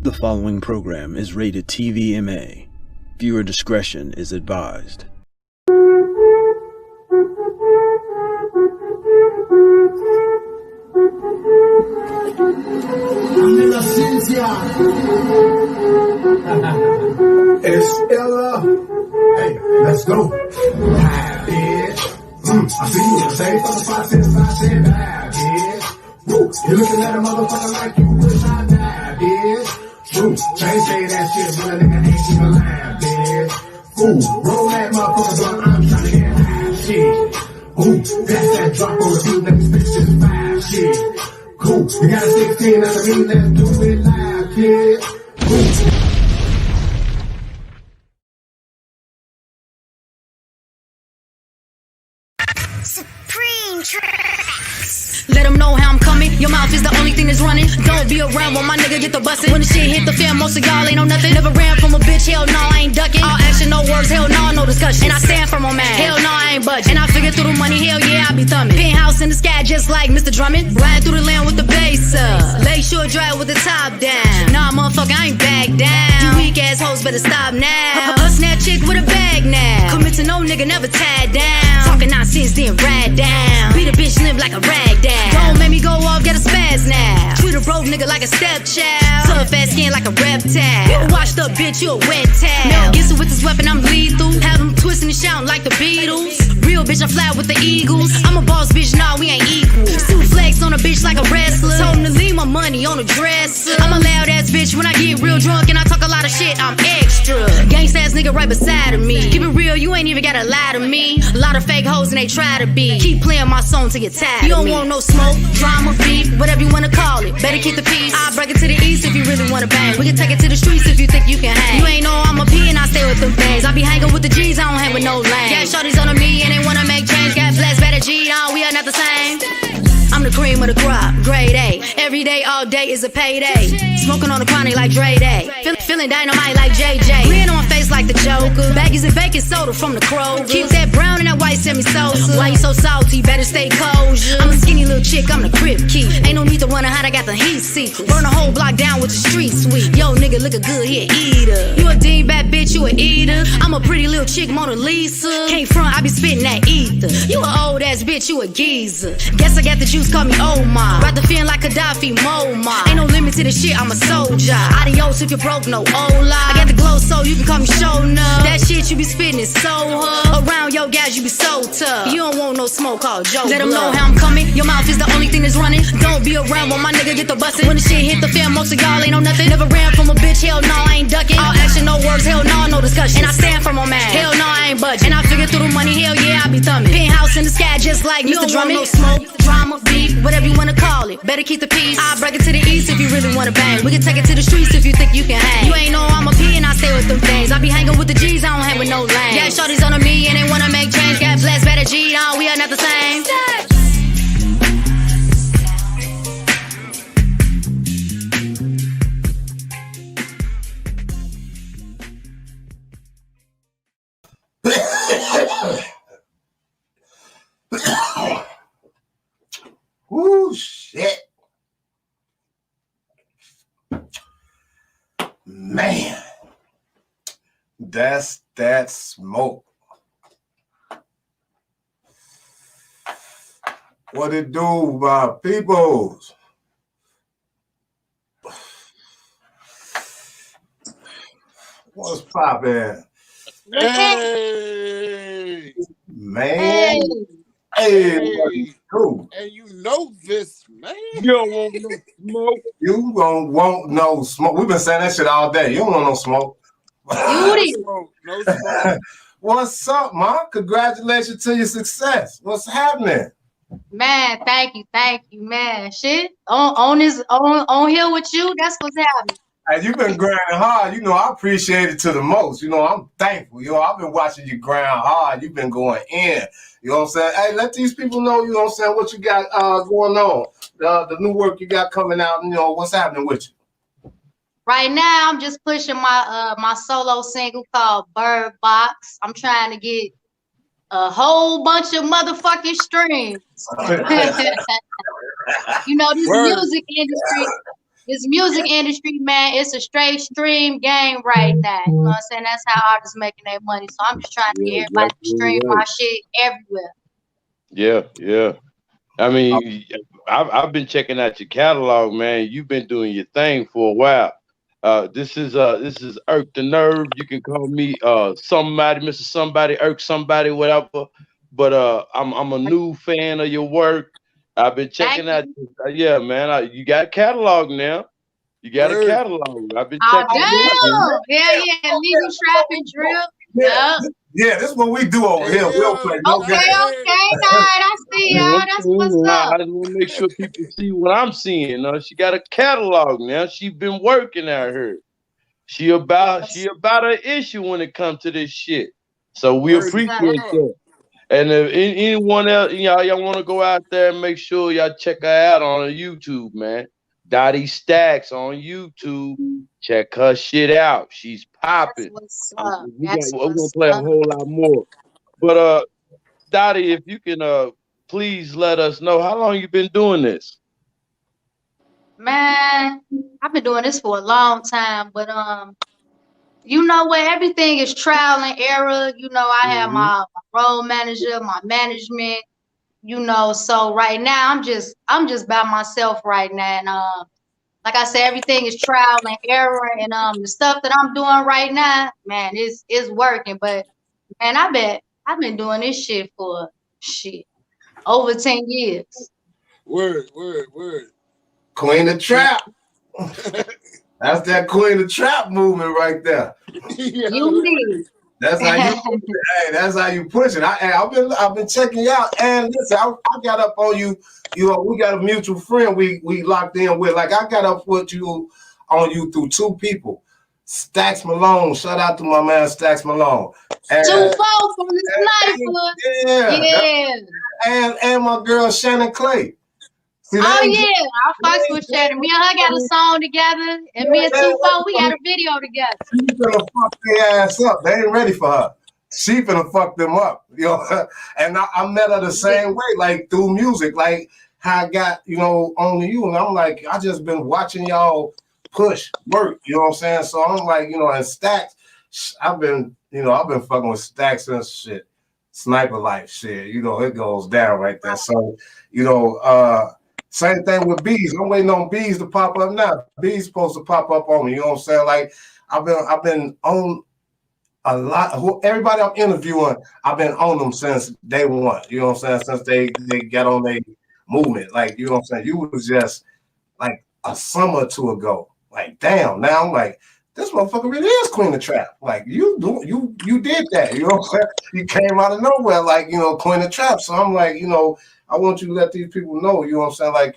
The following program is rated TVMA. Viewer discretion is advised. It's Ella. Hey, let's go. Bad bitch. I see you say for the spot since I said bad bitch. Woo, you looking at a motherfucker like you wish I died, bitch. True, can't say that shit when a nigga ain't even lying, bitch. Ooh, roll that motherfucker blunt, I'm trying to get high, shit. Ooh, that's that drop on the beat, let me spit shit fire, shit. Cool, you got a 16 under me, let's do it live, kid. Cool. Supreme tracks. Let them know how I'm coming. Your mouth is the only thing that's running. Don't be around when my nigga get the bustin'. When the shit hit the fan, most of y'all ain't know nothing. Never ran from a bitch, hell no, I ain't ducking. All action, no words, hell no, no discussion. And I stand for my man, hell no, I ain't budging. And I figure through the money, hell yeah, I be thumbing. Penthouse in the sky just like Mr. Drummond. Ride through the land with the bass up. Lakeshore drive with the top down. Nah, motherfucker, I ain't back down. You weak ass hoes better stop now. A snap chick with a bag now. Commit to no nigga, never tied down. Talking nonsense, then ride down. Beat a bitch limp like a rag down. Don't make me go off, get a spaz now. Treat a broke nigga like a stepchild. Tough ass skin like a reptile. You a washed up bitch, you a wet towel. Mel Gibson with this weapon, I'm lethal. Have them twisting and shouting like the Beatles. Real bitch, I fly with the Eagles. I'm a boss bitch, nah, we ain't equal. Two flex on a bitch like a wrestler. Told him to leave my money on the dresser. I'm a loud ass bitch when I get real drunk and I talk a lot of shit, I'm extra. Gangsta ass nigga right beside of me. Keep it real, you ain't even gotta lie to me. A lot of fake hoes and they try to be. Keep playing my song till you tired. You don't want no smoke, drama, beef, whatever you wanna call it. Better keep the peace. I'll break it to the east if you really wanna bang. We can take it to the streets if you think you can hang. You ain't know I'm a P and I stay with them things. I be hanging with the G's, I don't hang with no lame. Got shorties on me and they wanna make change. Got blessed better G, no, we are not the same. I'm the cream of the crop, grade A. Every day, all day is a payday. Smoking on the chronic like Dre Day. Feeling dynamite like JJ. Grin on my face like the Joker. Baggies and baking soda from the Kroger. Keep that brown and that white semi-sosa. Why you so salty? Better stay kosher. I'm a skinny little chick, I'm the crib keep. Ain't no need to run hot, I got the heat seekers. Burn a whole block down with the street sweep. Yo, nigga looking good, he a eater. You a dingbat bitch, you a eater. I'm a pretty little chick, Mona Lisa. Can't front, I be spitting that ether. You a old ass bitch, you a geezer. Guess I got the juice, call me Omar. Ride the fin like Gaddafi, Moma. Ain't no limit to the shit, I'm a soldier. Adios if you're broke, no Ola. I got the glow so you can call me Shona. That shit you be spitting is so hard. Around your guys you be so tough. You don't want no smoke, call Joe. Let them know how I'm coming. Your mouth is the only thing that's running. Don't be around when my nigga get the bustin'. When the shit hit the fan, most of y'all ain't know nothing. Never ran from a bitch, hell no, I ain't ducking. All action, no words, hell no, no discussion. And I stand for my man, hell no, I ain't budging. And I figure through the money, hell yeah, I be thumbing. Penthouse in the sky just like Mr. Drummond. No smoke, drama, beef, whatever you wanna call it. Better keep the peace. I'll break it to the east if you really wanna bang. We can take it to the streets if you think you can hang. You ain't know I'm a P and I stay with them things. I be hanging with the G's, I don't hang with no lame. Yeah, shorties on me and they wanna make change. Got blessed better G, no, we are not the same. Ooh, shit. Man, that's that smoke. What it do, my peoples? What's poppin'? Hey, Man. Hey, cool. And you know this, man. You don't want no smoke. You don't want no smoke. We've been saying that shit all day. You don't want no smoke. No smoke, no smoke. What's up, Ma? Congratulations to your success. What's happening? Man, thank you, man. Shit, on here with you, that's what's happening. Hey, you've been grinding hard. You know, I appreciate it to the most. You know, I'm thankful. You know, I've been watching you grind hard. You've been going in. You know what I'm saying? Hey, let these people know, you know what I'm saying, what you got going on. The new work you got coming out, you know, what's happening with you? Right now, I'm just pushing my solo single called Bird Box. I'm trying to get a whole bunch of motherfucking streams. You know, this music industry, this music industry, man, it's a straight stream game right now. You know what I'm saying? That's how artists making their money. So I'm just trying to get everybody to stream my shit everywhere. Yeah. I mean, I've been checking out your catalog, man. You've been doing your thing for a while. This is Irk the Nerve. You can call me somebody, Mr. Somebody, Irk somebody, whatever. But I'm a new fan of your work. I've been checking out. Yeah, man. You got a catalog now. You got a catalog. I've been checking it out. Yeah. Legal trap and drill. Yeah, this is what we do over here. We'll play no Okay, I see y'all. That's what's up. I just want to make sure people see what I'm seeing. She got a catalog now. She's been working out here. She about an issue when it comes to this shit. So we appreciate that. And if anyone else, y'all want to go out there and make sure y'all check her out on YouTube, man. Dottie Stacks on YouTube. Check her shit out. She's popping. We're gonna play a whole lot more. But Dottie, if you can please let us know how long you been doing this. Man, I've been doing this for a long time, but you know what? Everything is trial and error. I have my role manager, my management. So right now I'm just by myself right now, and like I said, everything is trial and error, and the stuff that I'm doing right now, man, is working. But man, I've been doing this shit for over 10 years. Word. Queen of Trap. That's that Queen of Trap movement right there. You did. That's how you. That's how you push it. I've been checking you out, and listen, I got up on you. We got a mutual friend we locked in with. Like I got up with you on you through two people. Stacks Malone. Shout out to my man Stacks Malone. And, 2-4 from the sniper. Yeah. And my girl Shannon Clay. See, I fucks with Shannon. Me and her got a song together, and me and 2-4, we got a video together. She finna fuck their ass up. They ain't ready for her. She finna fuck them up. And I met her the same way, like through music, like how I got, on you. And I'm like, I just been watching y'all push work, you know what I'm saying? So I'm like, and Stacks, I've been fucking with Stacks and shit. Sniper life shit, it goes down right there. So, same thing with Bees. I'm waiting on Bees to pop up now. Bees supposed to pop up on me. You know what I'm saying? Like I've been on a lot. Everybody I'm interviewing, I've been on them since day one. You know what I'm saying? Since they got on their movement. Like, you know what I'm saying? You was just like a summer or two ago. Like, damn. Now I'm like, this motherfucker really is Queen of Trap. Like, you did that. You know what I'm saying? You came out of nowhere, like, Queen of Trap. So I'm like, I want you to let these people know, you know what I'm saying? Like,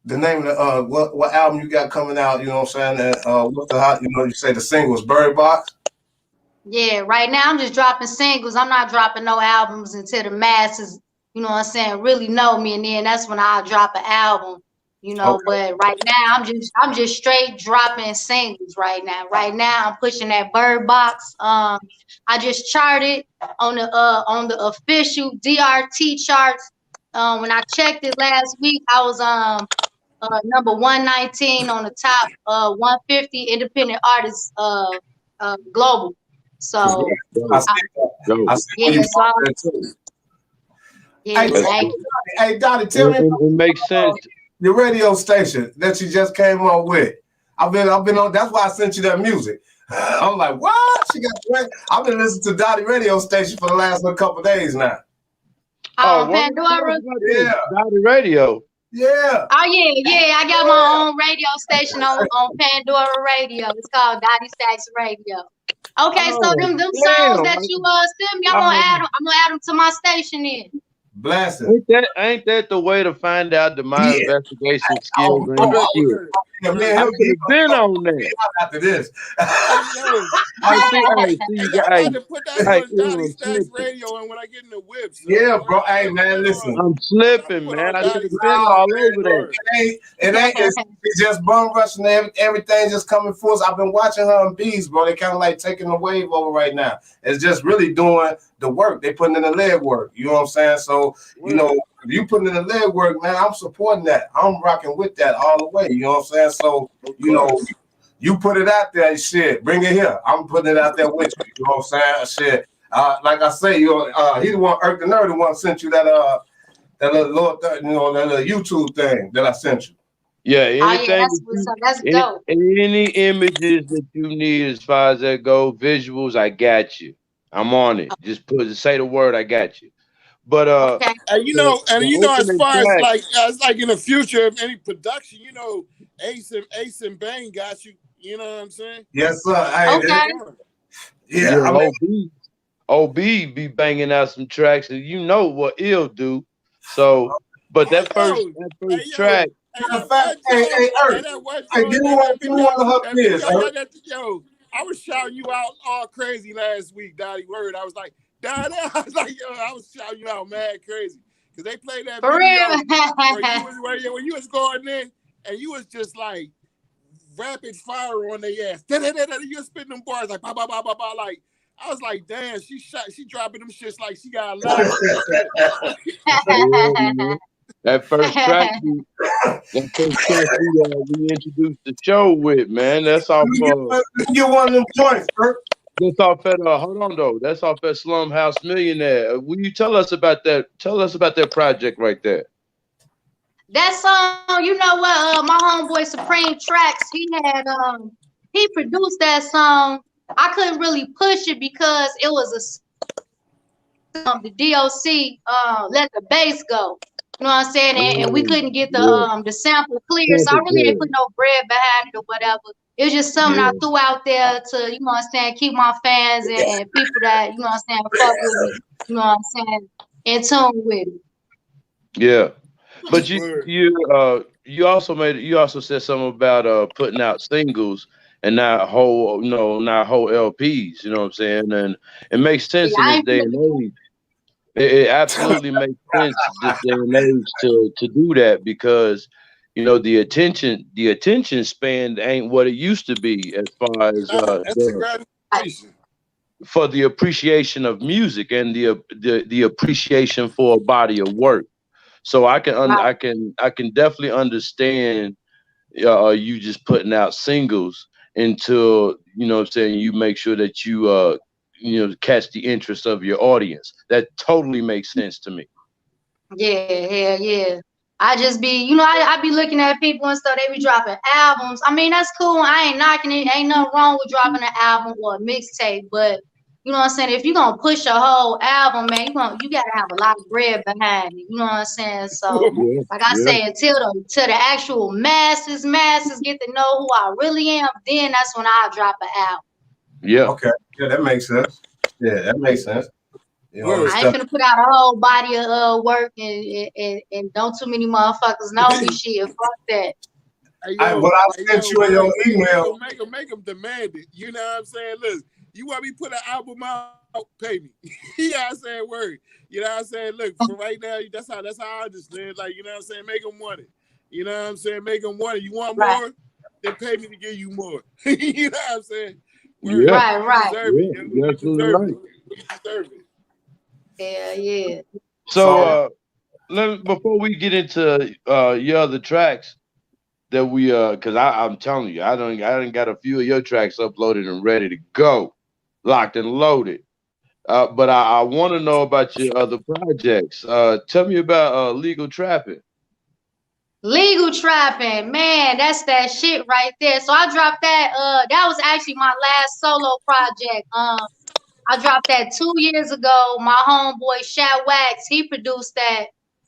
the name of the, what album you got coming out, you know what I'm saying? And what's the you say the singles, Bird Box? Yeah, right now I'm just dropping singles. I'm not dropping no albums until the masses, you know what I'm saying, really know me, and then that's when I'll drop an album, Okay. But right now I'm just straight dropping singles right now. Right now I'm pushing that Bird Box. I just charted on the official DRT charts. When I checked it last week, I was number 119 on the top 150 independent artists global. So Hey, Dottie, tell me. It makes sense. Your radio station that you just came on with. I've been on. That's why I sent you that music. I'm like, what? I've been listening to Dottie radio station for the last couple of days now. Pandora. Yeah, Dottie radio. Yeah. Oh yeah. I got my own radio station on Pandora Radio. It's called Dottie Stacks Radio. Okay, so them songs that you send me, I'm gonna add them to my station then. Blessing. Ain't that the way to find out the my investigation skills? Man, I've been on that. After this. I to put that on Dottie Stacks Radio, and when I get in the whips. Yeah, bro. Hey, man, listen. I'm slipping, man. I should have been all over there. It's just bum rushing. Everything just coming forth. I've been watching her on Bees, bro. They kind of like taking the wave over right now. It's just really doing the work. They putting in the leg work. You know what I'm saying? So, you know, if you putting in the leg work, man, I'm supporting that. I'm rocking with that all the way. You know what I'm saying? So, you know, you put it out there, shit, bring it here. I'm putting it out there with you. You know what I'm saying? Shit. Like I say, you know, he the one, Irk the Nerv, the one sent you that little, you know, that little YouTube thing that I sent you. Yeah, anything. That's dope. Any images that you need as far as that go, visuals, I got you. I'm on it. Just say the word, I got you. But and you know, as far as like in the future of any production, you know, Ace and Bane got you. You know what I'm saying? Yes, sir. Yeah, OB be banging out some tracks, and you know what Illz do. So, but that first track. Yo, I was shouting you out all crazy last week, Dottie. Word, I was like, Dottie, I was shouting you out mad crazy because they played that video where you was going in and you was just like rapid fire on their ass. You was spitting them bars like ba ba ba ba ba. Like I was like, damn, she dropping them shits like she got a lot. That first track we introduced the show with, man. That's off. Get one of them joints, bro. That's off at hold on though. That's off at Slumhouse Millionaire. Will you tell us about that? Tell us about that project right there. That song, you know what? My homeboy Supreme Tracks, he produced that song. I couldn't really push it because it was the DOC let the bass go. You know what I'm saying? And we couldn't get the sample clear, so I really didn't put no bread behind it or whatever. It was just something I threw out there to, you know what I'm saying, keep my fans and people that, you know what I'm saying, fuck with me, you know what I'm saying, in tune with it. Yeah. But you also said something about putting out singles and not whole LPs, you know what I'm saying? And it makes sense in this day and age. It absolutely makes sense this day and age to do that because you know the attention span ain't what it used to be as far as for the appreciation of music and the appreciation for a body of work. So I can definitely understand you just putting out singles until you know what I'm saying you make sure that you catch the interest of your audience. That totally makes sense to me. Yeah. I just be, you know, I be looking at people and stuff, they be dropping albums. I mean, that's cool. I ain't knocking it. Ain't nothing wrong with dropping an album or a mixtape, but you know what I'm saying? If you're gonna push a whole album, man, you gotta have a lot of bread behind it. You know what I'm saying? So like I say, until the actual masses get to know who I really am, then that's when I drop an album. Yeah. Okay. Yeah, that makes sense. Yeah, that makes sense. You know, I ain't gonna put out a whole body of work and don't too many motherfuckers know me. Shit, fuck that. What I sent you in your email. Make them demand it. You know what I'm saying? Look, you want me to put an album out? Pay me. You know what I'm saying? Word. You know what I'm saying? Look, for right now, that's how I understand. Like, you know what I'm saying? Make them want it. You know what I'm saying? Make them want it. You want more? Then pay me to give you more. You know what I'm saying? Word. Yeah. Right. You're absolutely right. You deserve it. Yeah. So before we get into your other tracks that we because I'm telling you, I done got a few of your tracks uploaded and ready to go, locked and loaded. But I want to know about your other projects. Tell me about Legal Trapping. Legal Trapping, man, that's that shit right there. So I dropped that. That was actually my last solo project. I dropped that 2 years ago. My homeboy Shat Wax, he produced that.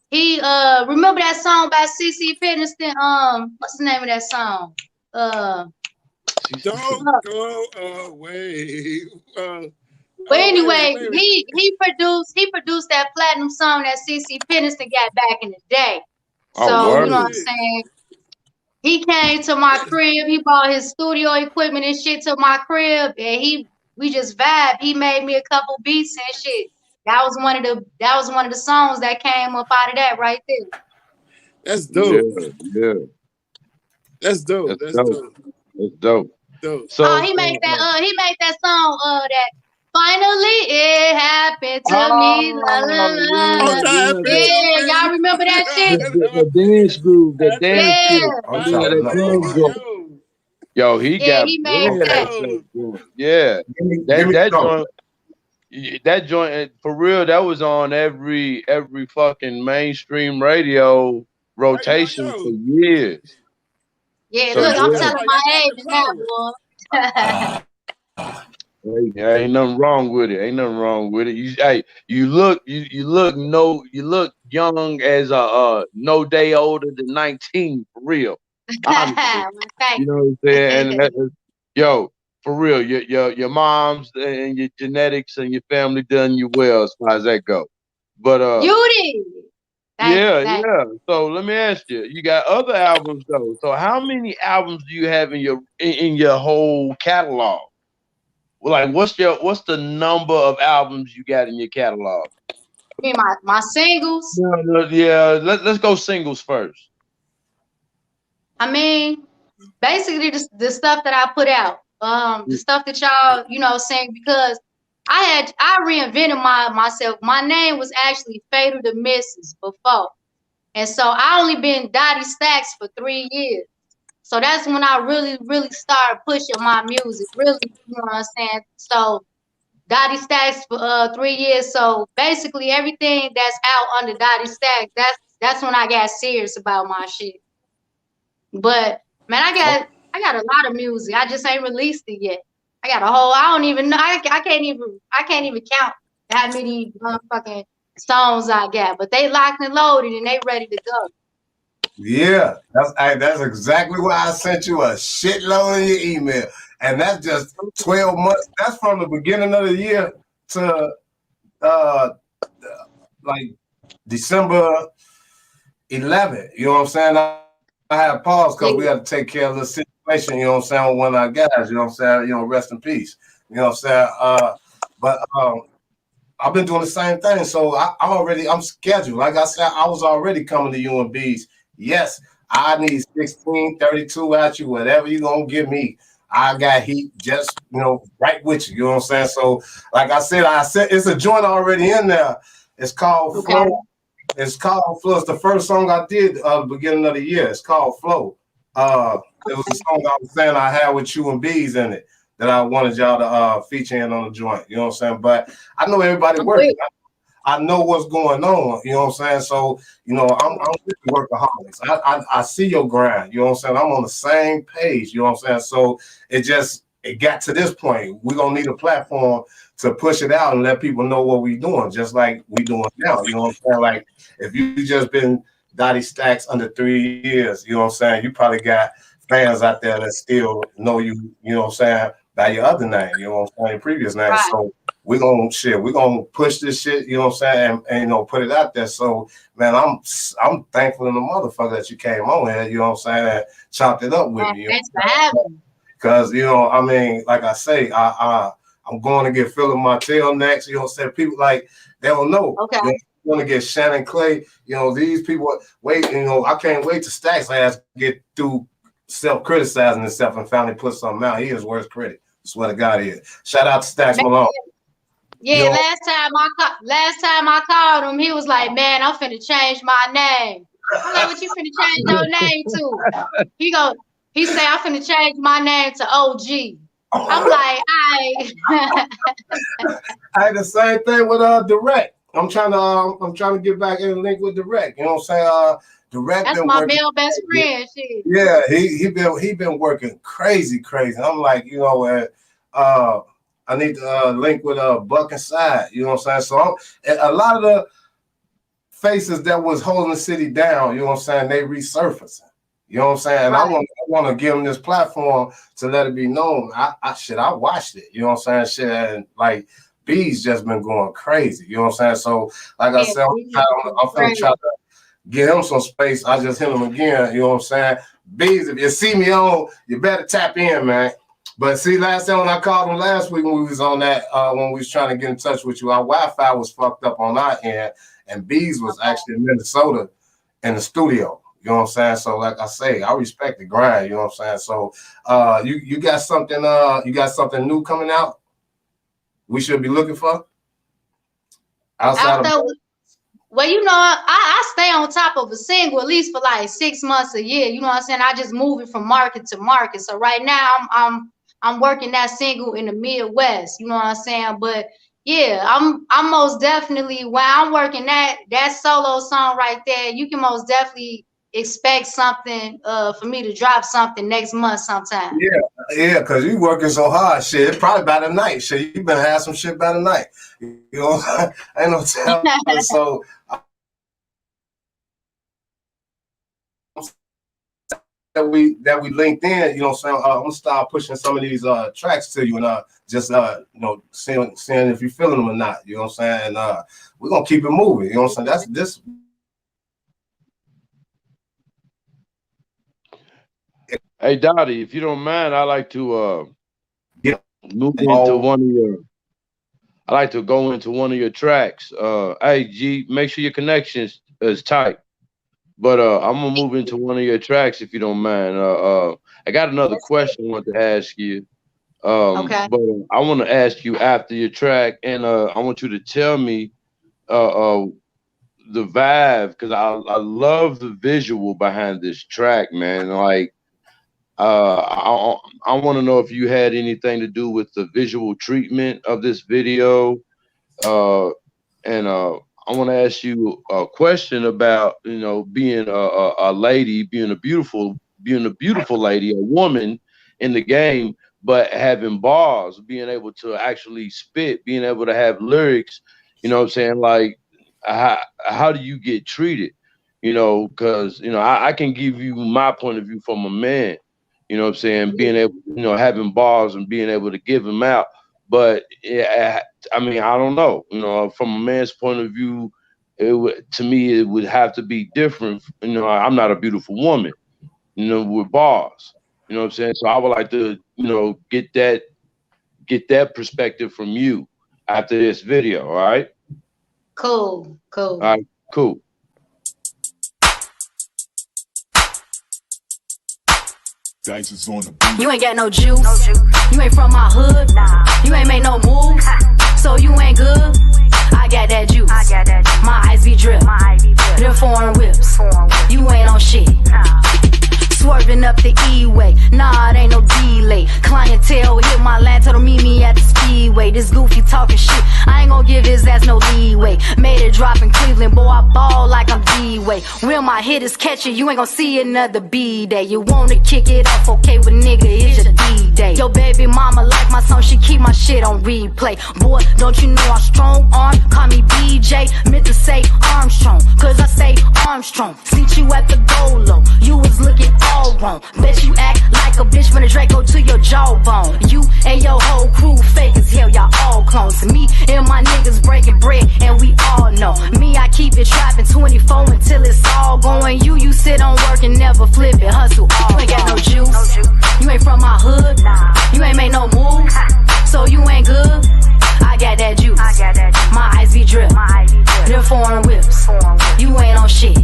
He remember that song by CC Peniston? What's the name of that song? Don't go away. But anyway, he produced that platinum song that CC Peniston got back in the day. So you know what I'm saying? He came to my crib. He bought his studio equipment and shit to my crib, and we just vibed. He made me a couple beats and shit. That was one of the songs that came up out of that right there. That's dope. Yeah. That's dope. That's dope. Dope. So he made that song that Finally, it happened to me. La, la, la. Yeah, y'all remember that shit? The dance groove, the dance groove. Yo, he made that. Yeah, that joint for real. That was on every fucking mainstream radio rotation for years. Yeah, so look, I'm telling my age now, boy. Ain't nothing wrong with it. You look young as no day older than 19 for real. You know what I'm saying? And yo, for real, your moms and your genetics and your family done you well as far as that go. But you did. Yeah. So let me ask you, you got other albums though. So how many albums do you have in your whole catalog? Well, like what's the number of albums you got in your catalog? I mean my singles? Yeah, let's go singles first. I mean, basically the stuff that I put out. The stuff that y'all, saying, because I reinvented myself. My name was actually Fatal to Misses before. And so I only been Dottie Stacks for 3 years. So that's when I really, really started pushing my music. Really, you know what I'm saying? So Dottie Stacks for 3 years. So basically everything that's out under Dottie Stacks, that's when I got serious about my shit. But man, I got a lot of music. I just ain't released it yet. I got a whole. I don't even know. I can't even count how many motherfucking songs I got. But they locked and loaded and they ready to go. Yeah, that's exactly why I sent you a shitload in your email, and that's just 12 months. That's from the beginning of the year to like December 11th. You know what I'm saying? I had paused because we had to take care of the situation, you know what I'm saying, with one of our guys, you know what I'm saying, rest in peace. You know what I'm saying? But I've been doing the same thing. So I'm scheduled. Like I said, I was already coming to UMBs. Yes, I need 16, 32 at you, whatever you're gonna give me. I got heat just right with you. You know what I'm saying? So like I said it's a joint already in there. It's called Flow. It's called Flow. It's the first song I did beginning of the year. It's called Flow. It was a song I was saying I had with you and Bees in it that I wanted y'all to feature in on the joint. You know what I'm saying? But I know everybody working. I know what's going on. You know what I'm saying? So, I'm with the workaholics. I see your grind. You know what I'm saying? I'm on the same page. You know what I'm saying? So it got to this point. We're going to need a platform to push it out and let people know what we're doing, just like we doing now. You know what I'm saying? Like, if you just been Dottie Stacks under 3 years, you know what I'm saying? You probably got fans out there that still know you, you know what I'm saying, by your other name, you know what I'm saying, your previous name. Right. So we're gonna push this shit, you know what I'm saying, and put it out there. So man, I'm thankful to the motherfucker that you came on here, you know what I'm saying, and chopped it up with me. Thanks for having me. Because like I say, I'm going to get Philip Martell next, you know what I'm saying. People like they don't know. Okay. Want to get Shannon Clay, these people wait, I can't wait to Stacks ass get through self-criticizing himself and finally put something out. He is worst critic. Swear to God, he is. Shout out to Stacks Malone. Yeah, last time I called him, he was like, "Man, I'm finna change my name." I'm like, "What you finna change your name to?" He say, "I'm finna change my name to OG." I'm like, I had the same thing with Direct. I'm trying to get back in the link with Direct. You know what I'm saying? Direct. That's my male best friend. Shit. Yeah, he been working crazy. I'm like, I need to link with Buck Inside. You know what I'm saying? So a lot of the faces that was holding the city down, you know what I'm saying, they resurfacing. You know what I'm saying? And right. I want to give them this platform to let it be known. I watched it. You know what I'm saying? Shit, and like B's just been going crazy. You know what I'm saying? So like I said, I'm gonna try to get him some space. I just hit him again. You know what I'm saying? B's, if you see me on, you better tap in, man. But see, last time when I called him last week when we was on that, when we was trying to get in touch with you, our Wi-Fi was fucked up on our end, and B's was actually in Minnesota in the studio. You know what I'm saying? So like I say, I respect the grind, you know what I'm saying? So you got something new coming out we should be looking for? Outside of well, you know, I stay on top of a single at least for like 6 months a year. You know what I'm saying? I just move it from market to market. So right now I'm working that single in the Midwest. You know what I'm saying? But yeah, I'm most definitely when I'm working that solo song right there. You can most definitely expect something for me to drop something next month sometime. Yeah, because you working so hard, shit. Probably by the night, shit. You better have some shit by the night. You know, ain't no telling. So that we linked in, you know what I'm saying? I'm gonna start pushing some of these tracks to you and just you know, seeing if you're feeling them or not, you know what I'm saying? And we're gonna keep it moving, you know what I'm saying? That's this. Hey Dottie, if you don't mind, I like to move into one of your I like to go into one of your tracks. Hey G, make sure your connection is tight. But I'm gonna move into one of your tracks if you don't mind. I got another question I want to ask you. Okay. But I want to ask you after your track, and I want you to tell me the vibe, because I love the visual behind this track, man. Like I want to know if you had anything to do with the visual treatment of this video, and I want to ask you a question about, you know, being a lady, being a beautiful lady, a woman in the game, but having bars, being able to actually spit, being able to have lyrics. You know what I'm saying? Like, how do you get treated? You know, because, you know, I can give you my point of view from a man. You know what I'm saying? Being able, you know, having bars and being able to give them out. But yeah, I mean, I don't know. You know, from a man's point of view, to me, it would have to be different. You know, I'm not a beautiful woman, you know, with bars. You know what I'm saying? So I would like to, you know, get that perspective from you after this video. All right? Cool. All right, cool. You ain't got no juice. You ain't from my hood. You ain't made no moves. So you ain't good. I got that juice. My eyes be drip. Them foreign whips. You ain't on shit. Swerving up the E-way. Nah, it ain't no delay. Clientele hit my line, told him meet me at the speedway. This goofy talking shit, I ain't gonna give his ass no leeway. Made it drop in Cleveland, boy, I ball like I'm D-way. When my hit is catchy, you ain't gonna see another B-day. You wanna kick it off, okay, but nigga, it's your D-day. Yo, baby mama like my song, she keep my shit on replay. Boy, don't you know I'm strong arm? Call me BJ, meant to say Armstrong, cause I say Armstrong. Seen you at the Golo, you was looking all wrong. Bet you act like a bitch when the Draco to your jawbone. You and your whole crew fake as hell, y'all all clones. Me and my niggas breaking bread, and we all know. Me, I keep it trapping 24 until it's all going. You sit on work and never flip it, hustle all. You ain't got no juice. You ain't from my hood. You ain't made no moves, so you ain't good. I got that juice. My eyes be drip. Them foreign whips. You ain't on shit.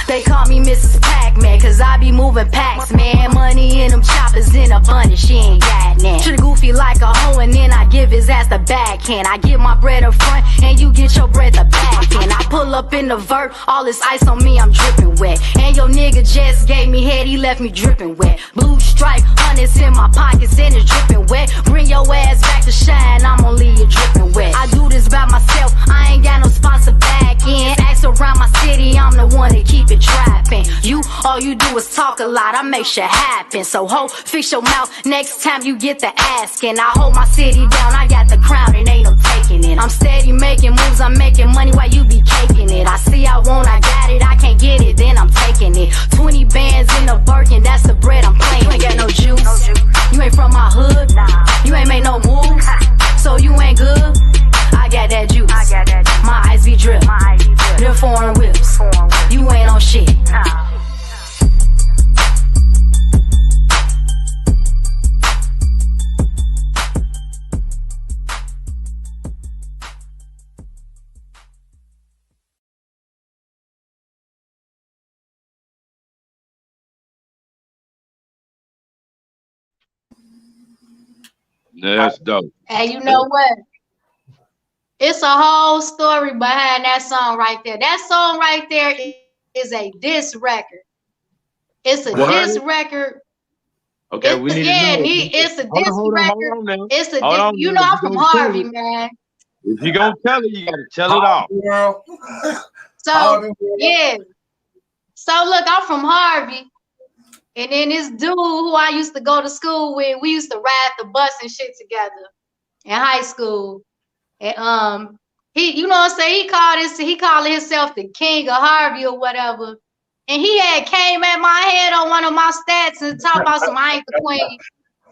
They call me Mrs. Pac-Man, cause I be moving packs, man. Money in them choppers in a bunny, she ain't got none. Treat a goofy like a hoe and then I give his ass the backhand. I get my bread up front and you get your bread the backhand. I pull up in the vert, all this ice on me, I'm dripping wet. And your nigga just gave me head, he left me dripping wet. Blue stripe, hundreds in my pockets and it's dripping wet. Bring your ass back to shine, I'm gonna leave you dripping wet. I do this by myself, I ain't got no sponsor back in. Ask around my city, I'm the one that keep it trapping. You, all you do is talk a lot, I make shit happen. So ho, fix your mouth next time you get the asking. I hold my city down, I got the crown and ain't no taking it. I'm steady making moves, I'm making money while you be caking it. I see I want, I got it, I can't get it, then I'm taking it. 20 bands in the Birkin, that's the bread I'm playing. You ain't got no juice, you ain't from my hood, you ain't made no moves, so you ain't good. I got that juice, my eyes be drip, them foreign whips, you ain't on shit. That's dope. And you know what? It's a whole story behind that song right there. That song right there is a diss record. It's a diss record. Okay, we need to know. It's a diss record. It's a diss. You know, I'm from Harvey, man. If you gonna tell it, you gotta tell it all. So yeah. So look, I'm from Harvey, and then this dude who I used to go to school with, we used to ride the bus and shit together in high school. And he, you know what I'm saying, he called himself the king of Harvey or whatever. And he had came at my head on one of my stats and talking about some I ain't the queen.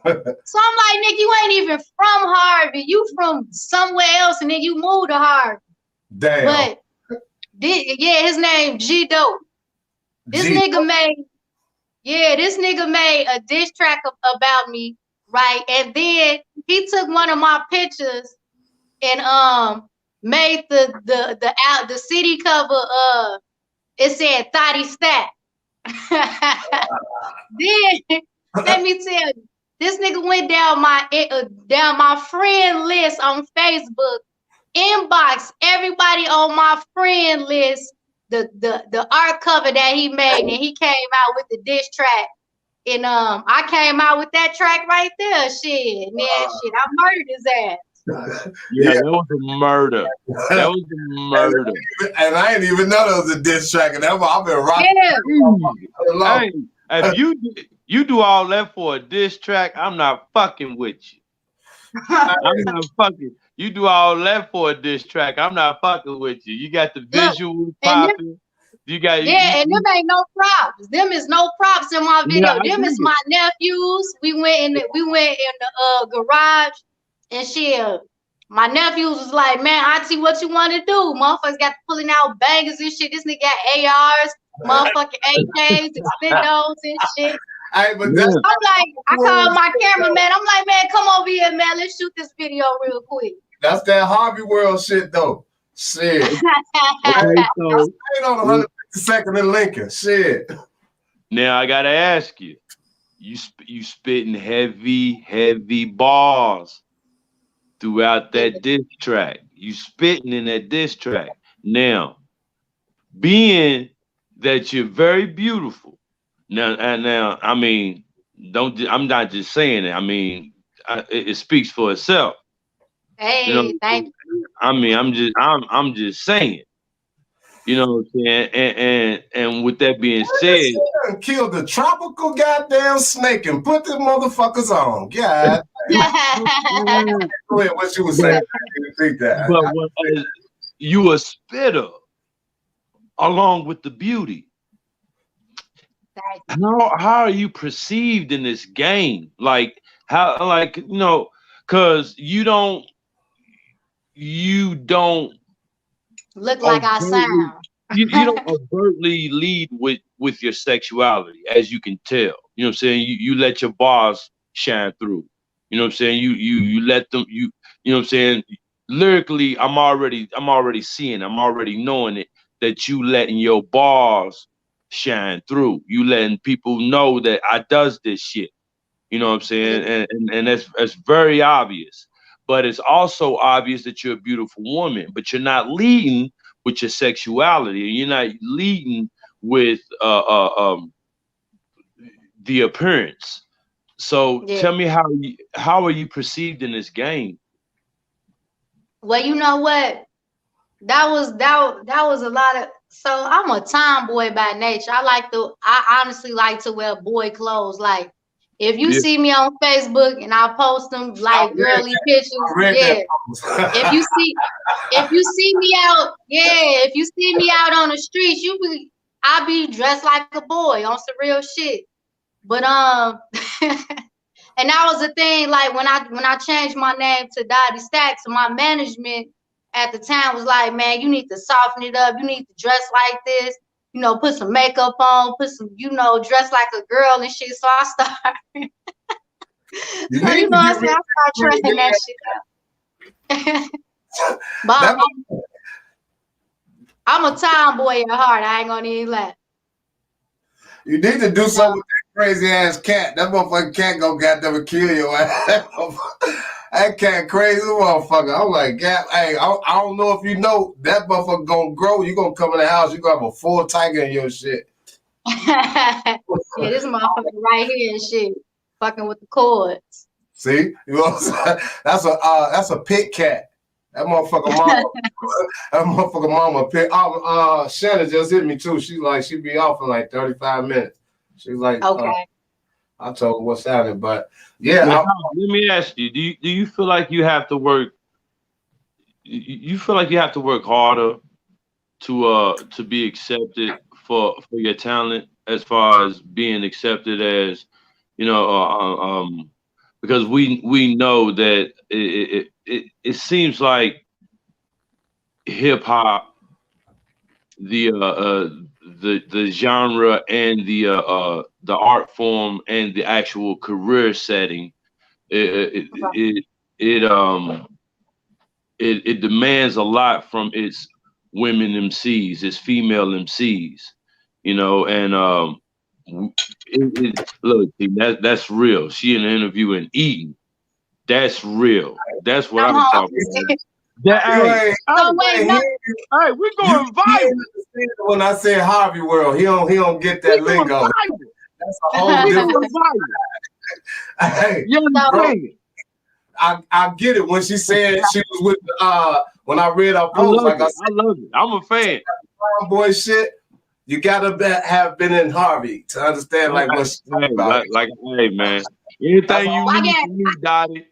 So I'm like, nigga, you ain't even from Harvey. You from somewhere else, and then you moved to Harvey. Damn. But yeah, his name G Dope. This nigga made a diss track about me, right? And then he took one of my pictures and made the CD cover. It said Thotty Stat. Then let me tell you, this nigga went down my friend list on Facebook, inbox everybody on my friend list the art cover that he made, and he came out with the diss track. And I came out with that track right there. Shit, man, shit, I murdered his ass. Yeah, that was a murder. That was a murder. And I didn't even know that was a diss track. And that's why I've been rocking. Yeah. If you do all that for a diss track, I'm not fucking with you. I'm not fucking. You do all that for a diss track, I'm not fucking with you. You got the visuals popping. You got and them ain't no props. Them is no props in my video. Them is my nephews. We went in the garage. And shit, my nephews was like, man, auntie, what you want to do? Motherfuckers got pulling out bangers and shit. This nigga got ARs, motherfucking AKs, extendos and shit. I'm like, I called my cameraman. I'm like, man, come over here, man. Let's shoot this video real quick. That's that Harvey World shit, though. Shit. Okay, so ain't on 152nd in Lincoln. Shit. Now I gotta ask you, you spitting heavy bars throughout that diss track. You spitting in that diss track. Now, being that you're very beautiful. Now, I mean, I'm not just saying it. I mean, it speaks for itself. Hey, you know, thank you. I mean, I'm just saying. You know what I'm saying? And with that being said, kill the tropical goddamn snake and put the motherfuckers on. God. Go ahead, what you was saying? I didn't think that. But you a spitter along with the beauty. How are you perceived in this game? Like how, like, you know, because you don't look like I sound. you don't overtly lead with your sexuality, as you can tell. You know what I'm saying? You let your bars shine through. You know what I'm saying? You let them, you know what I'm saying? Lyrically, I'm already seeing, I'm already knowing it, that you letting your bars shine through. You letting people know that I does this shit. You know what I'm saying? And that's very obvious. But it's also obvious that you're a beautiful woman, but you're not leading with your sexuality. You're not leading with the appearance. So tell me how are you perceived in this game? Well, you know what? That was a lot of. So I'm a tomboy by nature. I honestly like to wear boy clothes. Like, if you see me on Facebook and I post them like girly pictures, if you see me out on the streets, I be dressed like a boy on some real shit. But and that was the thing. Like when I changed my name to Dottie Stacks, my management at the time was like, man, you need to soften it up. You need to dress like this. You know, put some makeup on, put some, you know, dress like a girl and shit. So I started. I started trying that shit out. But I'm a tomboy at heart. I ain't gonna even lie. You need to do something with that crazy ass cat. That motherfucking cat gonna goddamn kill your ass. That cat crazy motherfucker. I'm like, hey, I don't know if you know that motherfucker gonna grow. You gonna come in the house, you gonna have a full tiger in your shit. Yeah, this motherfucker right here and shit, fucking with the cords. See, you know what I'm saying? That's a pit cat. That motherfucker mama. That motherfucker mama pit. Shannon just hit me too. She's like, she be off in like 35 minutes. She's like, okay. I told her what's happening, but yeah. Let me ask you: Do you feel like you have to work? You feel like you have to work harder to be accepted for your talent, as far as being accepted as, you know, because we know that it seems like hip hop, the genre and the art form and the actual career setting, it demands a lot from its women MCs, its female MCs, you know, and look, that's real. She in an interview and eating. That's real. That's what I'm talking about. Hey, we going viral. When I say Harvey World, he don't get that lingo. That's a whole different. Hey, bro, I get it when she said she was with when I read her post. I love it. I'm a fan. Boy, shit. You gotta have been in Harvey to understand like what she's talking about. Like, hey man, anything you need from me, Dottie.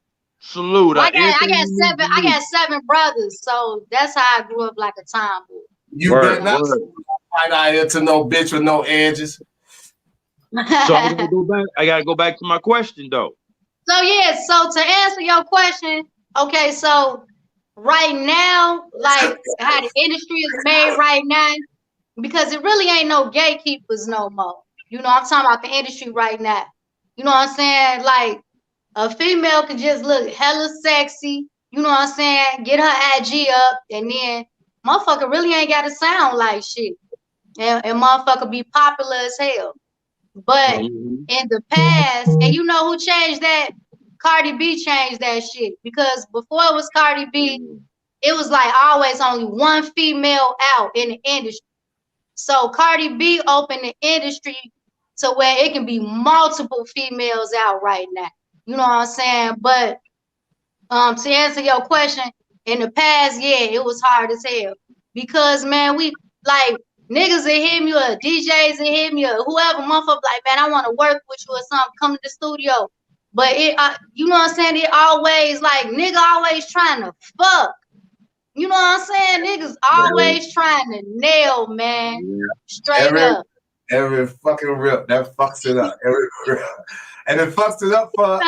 Salute. I got 7 brothers, so that's how I grew up like a tomboy. You better not fight out here to no bitch with no edges. So I gotta go back to my question though. So yeah, so to answer your question, okay, so right now, like how the industry is made right now, because it really ain't no gatekeepers no more. You know, I'm talking about the industry right now. You know what I'm saying? Like, a female can just look hella sexy, you know what I'm saying? Get her IG up, and then motherfucker really ain't got to sound like shit. And motherfucker be popular as hell. But in the past, and you know who changed that? Cardi B changed that shit. Because before it was Cardi B, it was like always only one female out in the industry. So Cardi B opened the industry to where it can be multiple females out right now. You know what I'm saying? But to answer your question, in the past, yeah, it was hard as hell. Because, man, we, like, niggas that hit me or DJs that hit me or whoever, motherfucker, like, man, I want to work with you or something, come to the studio. But, it, you know what I'm saying? It always, like, nigga always trying to fuck. You know what I'm saying? Niggas always trying to nail, man. Straight up. Every fucking rip. That fucks it up. Every rip. And it fucks it up for a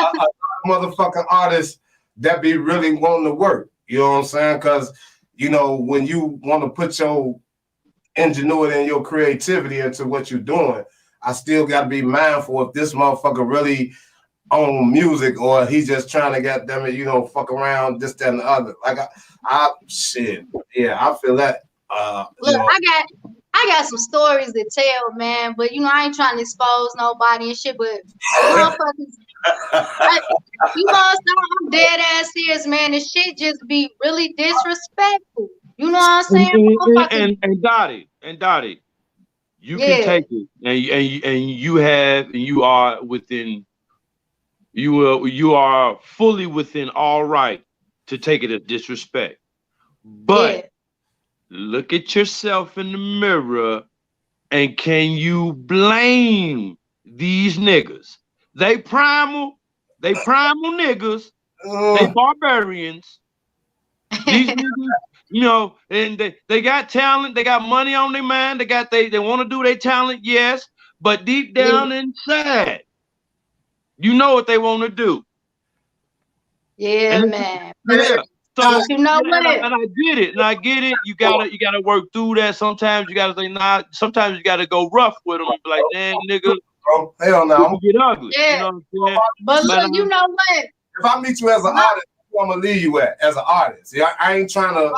motherfucking artist that be really wanting to work. You know what I'm saying? Because, you know, when you want to put your ingenuity and your creativity into what you're doing, I still got to be mindful if this motherfucker really on music or he's just trying to get them, you know, fuck around, this, that, and the other. Like, shit. Yeah, I feel that. Look, you know, I got some stories to tell, man, but you know, I ain't trying to expose nobody and shit, but motherfuckers, you know, I'm dead ass serious, man. This shit just be really disrespectful. You know what I'm saying? And Dottie, you can take it, and you are within, you are fully within all right to take it as disrespect, but look at yourself in the mirror, and can you blame these niggas? They primal niggas. They barbarians. These niggas, you know, and they got talent. They got money on their mind. They want to do their talent, yes, but deep down inside, you know what they want to do. Yeah, man. Yeah. So you know what? And I get it. You gotta work through that. Sometimes you gotta say nah. Sometimes you gotta go rough with them and be like, damn, nigga, hell no, get ugly. Yeah. You know what I'm saying? But look, you know what? If I meet you as an artist, I'm gonna leave you as an artist. Yeah, I ain't trying to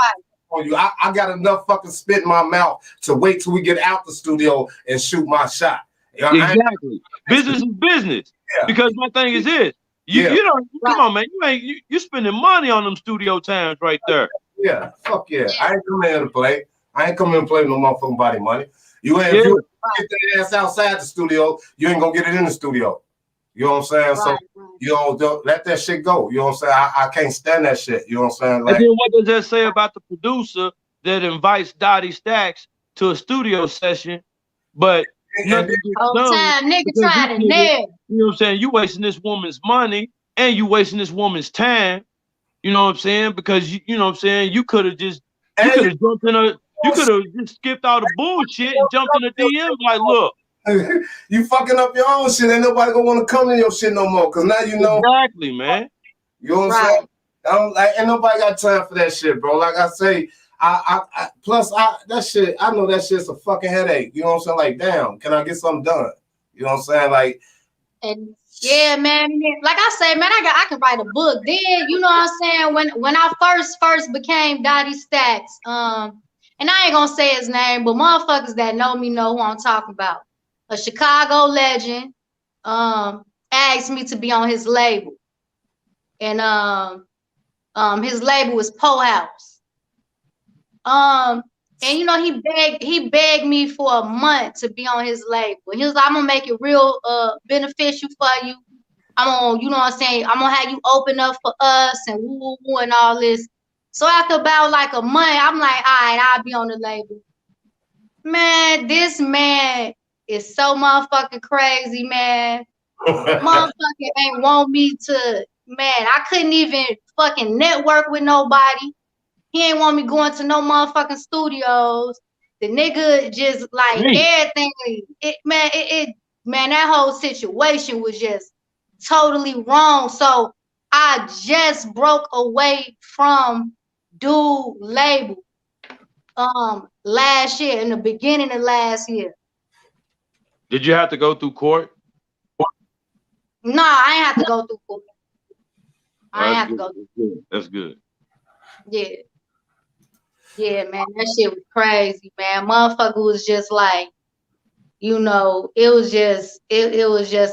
on you. I got enough fucking spit in my mouth to wait till we get out the studio and shoot my shot. You know, exactly. Business is business. Yeah. Because my thing is this. You know, come on, man. You spending money on them studio times right there. Yeah, fuck yeah. I ain't coming here to play. I ain't coming here to play no motherfucking body money. You ain't if you get that ass outside the studio, you ain't gonna get it in the studio. You know what I'm saying? So you know, don't let that shit go. You know what I'm saying? I can't stand that shit. You know what I'm saying? Like, and then what does that say about the producer that invites Dottie Stacks to a studio session, but nothing whole time nigga trying to nail. You know what I'm saying? You wasting this woman's money and you wasting this woman's time. You know what I'm saying? Because you know what I'm saying? You could have just jumped in a you could have just skipped all the bullshit and jumped in the DM like, look. You fucking up your own shit. Ain't nobody gonna want to come to your shit no more. Cause now you know exactly, man. You know what I'm saying? Ain't nobody got time for that shit, bro. Like I say, plus that shit, I know that shit's a fucking headache. You know what I'm saying? Like, damn, can I get something done? You know what I'm saying? Like, and yeah, man. Like I say, man, I can write a book. Then you know what I'm saying? When I first became Dottie Stacks, and I ain't gonna say his name, but motherfuckers that know me know who I'm talking about. A Chicago legend asked me to be on his label, and his label was Po House. And you know he begged me for a month to be on his label. He was like, I'm gonna make it real beneficial for you. I'm gonna, you know what I'm saying, I'm gonna have you open up for us and woo woo and all this. So after about like a month, I'm like, all right, I'll be on the label. Man, this man is so motherfucking crazy, man. Motherfucker ain't want me to, man, I couldn't even fucking network with nobody. He ain't want me going to no motherfucking studios. The nigga just like everything. Man, that whole situation was just totally wrong. So I just broke away from dude label last year, in the beginning of last year. Did you have to go through court? No, I ain't have to go through court. I ain't have to go through court. That's good. Yeah. Yeah, man, that shit was crazy, man. Motherfucker was just like, you know, it was just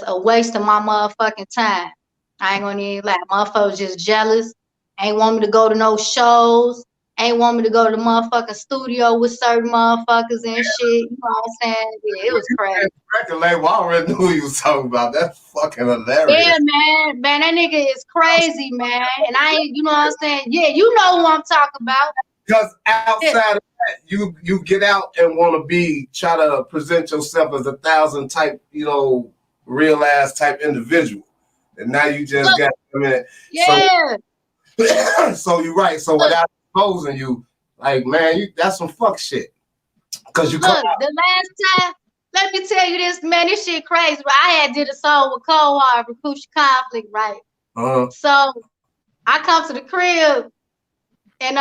a waste of my motherfucking time. I ain't gonna even lie. Motherfucker was just jealous. Ain't want me to go to no shows. Ain't want me to go to the motherfucking studio with certain motherfuckers and shit. You know what I'm saying? Yeah, it was crazy. Record label, I already knew who you was talking about. That's fucking hilarious. Yeah, man. Man, that nigga is crazy, man. And I ain't, you know what I'm saying? Yeah, you know who I'm talking about. Because outside of that, you get out and want to try to present yourself as 1,000 type, you know, real ass type individual. And now you just got, I mean, yeah. So you're right. So without exposing you, like, man, that's some fuck shit. Because you come out. The last time, let me tell you this, man, this shit crazy. I had did a song with Cold Hard, Recruit Conflict, right? So I come to the crib and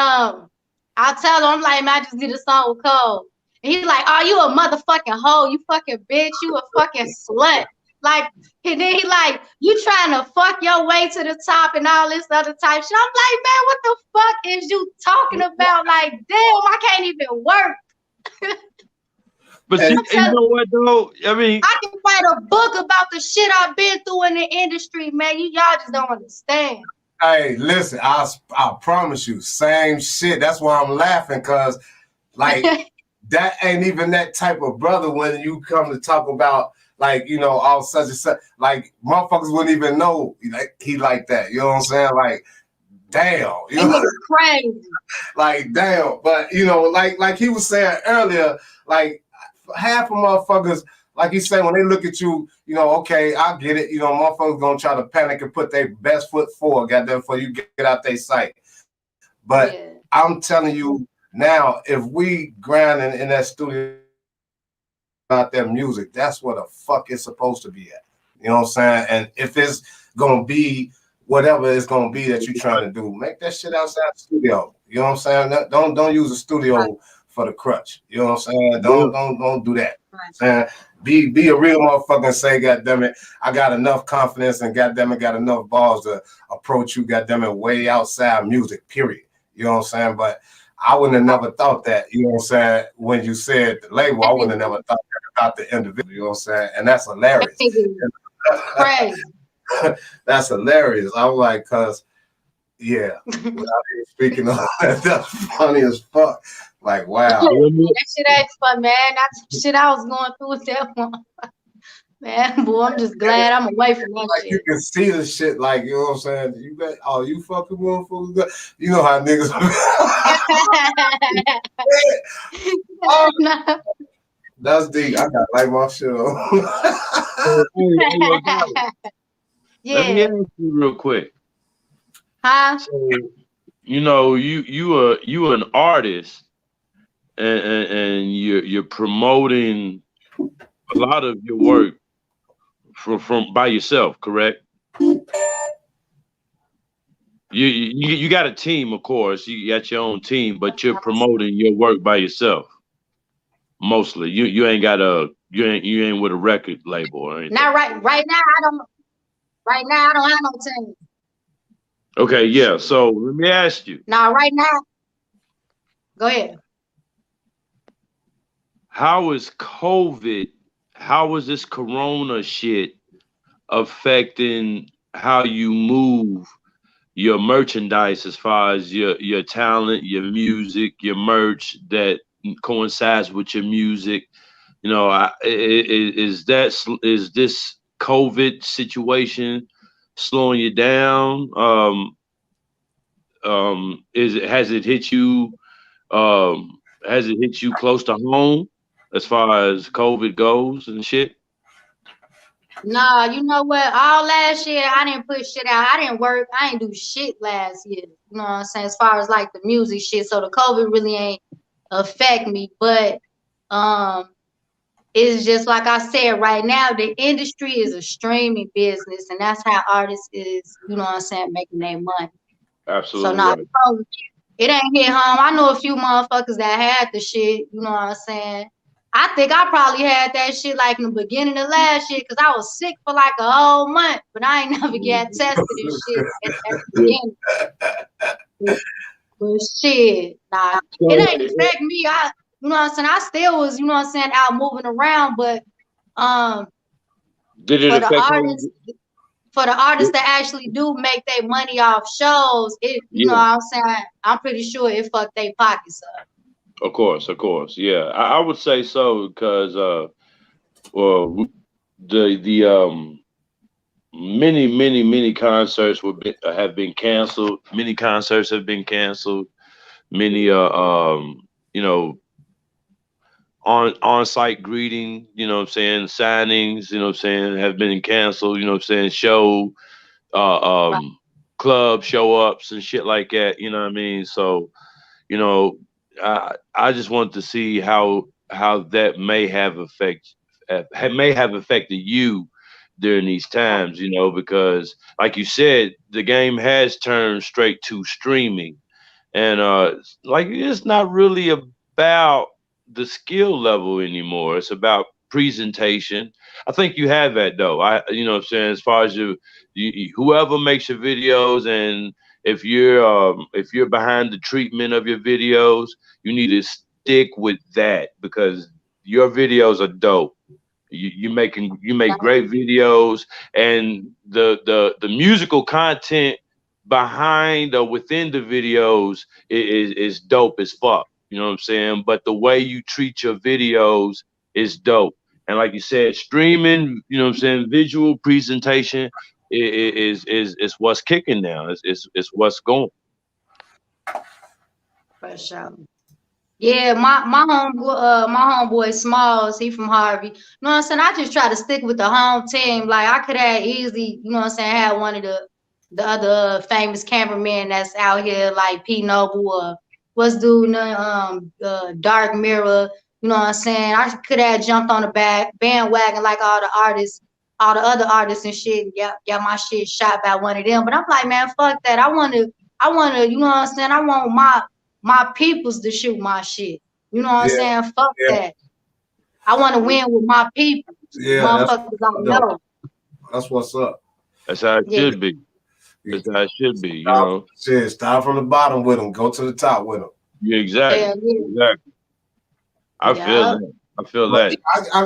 I tell him, I'm like, man, I just did a song with Cole. And he's like, oh, you a motherfucking hoe, you fucking bitch, you a fucking slut. Like, and then he like, you trying to fuck your way to the top and all this other type shit. I'm like, man, what the fuck is you talking about? Like, damn, I can't even work. But you know what though? I mean, I can write a book about the shit I've been through in the industry, man. Y'all just don't understand. Hey, listen, I promise you, same shit. That's why I'm laughing, because like that ain't even that type of brother when you come to talk about, like, you know, all such and such. Like, motherfuckers wouldn't even know he like that. You know what I'm saying? Like, damn. You know? It's crazy. Like, damn. But, you know, like he was saying earlier, like, half of motherfuckers, like he said, when they look at you, you know, okay, I get it. You know, motherfuckers gonna try to panic and put their best foot forward, goddamn, before you get out their sight. But yeah. I'm telling you now, if we grinding in that studio about that music, that's what the fuck it's supposed to be at. You know what I'm saying? And if it's gonna be whatever it's gonna be that you're trying to do, make that shit outside the studio. You know what I'm saying? Don't use a studio for the crutch. You know what I'm saying? Don't do that. Right. Be a real motherfucker and say, goddamn it, I got enough confidence and goddamn it, got enough balls to approach you, goddamn it, way outside music, period. You know what I'm saying? But I wouldn't have never thought that, you know what I'm saying, when you said the label, I wouldn't have never thought that about the individual, you know what I'm saying? And that's hilarious. Crazy. That's hilarious. I was like, cause yeah, without even speaking of that, that's funny as fuck. Like, wow. That shit ain't fun, man. That's the shit I was going through with that one. Man, boy, I'm just glad I'm away from that like shit. You can see the shit, like, you know what I'm saying? You bet, oh, you fucking motherfuckers. You know how niggas No. That's deep. I got like my shit on. Yeah. Let me ask you real quick. Huh? So, you know, you an artist, and you're promoting a lot of your work from by yourself, correct? You got a team, of course. You got your own team, but you're promoting your work by yourself mostly. You ain't with a record label or anything. Not right now. I don't have no team. Okay, yeah. So let me ask you. Now, right now, go ahead. How is this corona shit affecting how you move your merchandise as far as your talent, your music, your merch that coincides with your music? You know, is this COVID situation slowing you down? Has it hit you close to home as far as COVID goes and shit? Nah, you know what? All last year, I didn't put shit out. I didn't work. I didn't do shit last year. You know what I'm saying? As far as like the music shit. So the COVID really ain't affect me. But it's just like I said, right now, the industry is a streaming business. And that's how artists is, you know what I'm saying, making their money. Absolutely. So now right. it ain't hit home. I know a few motherfuckers that had the shit, you know what I'm saying? I think I probably had that shit like in the beginning of last year because I was sick for like a whole month, but I ain't never get tested and shit at the beginning. But shit, nah, it ain't affect me. You know what I'm saying? I still was, you know what I'm saying, out moving around, but did it affect for the artists that actually do make their money off shows, you know what I'm saying? I'm pretty sure it fucked their pockets up. Of course, yeah. I would say so because well, the many concerts have been canceled. Many concerts have been canceled. Many you know, on-site greeting, you know what I'm saying, signings, you know what I'm saying, have been canceled, you know what I'm saying, show club show ups and shit like that, you know what I mean? So, you know, I just want to see how that may have affected you during these times, you know, because like you said, the game has turned straight to streaming, and like it's not really about the skill level anymore. It's about presentation. I think you have that though. You know what I'm saying, as far as you whoever makes your videos, and if you're behind the treatment of your videos, you need to stick with that because your videos are dope. You make great videos, and the musical content behind or within the videos is dope as fuck. You know what I'm saying? But the way you treat your videos is dope. And like you said, streaming, you know what I'm saying, visual presentation is what's kicking now. It's what's going. For sure. Yeah, my homeboy Smalls, he from Harvey. You know what I'm saying? I just try to stick with the home team. Like I could have easily, you know what I'm saying, had one of the other famous cameramen that's out here like P Noble or what's doing Dark Mirror. You know what I'm saying? I could have jumped on the bandwagon like all the other artists and shit. Yeah, my shit shot by one of them. But I'm like, man, fuck that. I wanna, you know what I'm saying? I want my peoples to shoot my shit. You know what I'm saying? Fuck that. I want to win with my people. Yeah, motherfuckers I know. That's what's up. That's how it should be. That's how it should be. You know, shit, start from the bottom with them, go to the top with them. Yeah, exactly. Exactly. I feel that. I feel that. I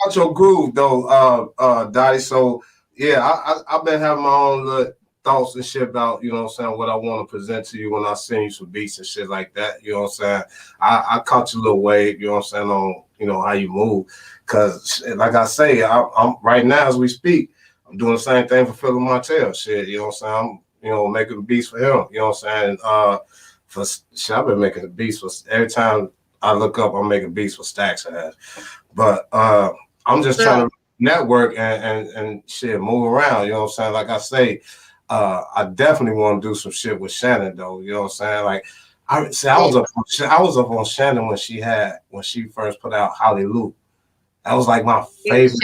got your groove though, Dottie. So I've been having my own little thoughts and shit about, you know what I'm saying, what I want to present to you when I send you some beats and shit like that. You know what I'm saying? I caught your little wave, you know what I'm saying, on, you know, how you move. Cause like I say, I'm right now as we speak, I'm doing the same thing for Philip Martell. Shit, you know what I'm saying? I'm, you know, making beats for him. You know what I'm saying? For shit, I've been making the beats for every time I look up, I'm making beats for Stacks ass. But I'm just trying to network and shit, move around. You know what I'm saying? Like I say, I definitely want to do some shit with Shannon though. You know what I'm saying? Like I was up on Shannon when she first put out Hallelujah. That was like my favorite.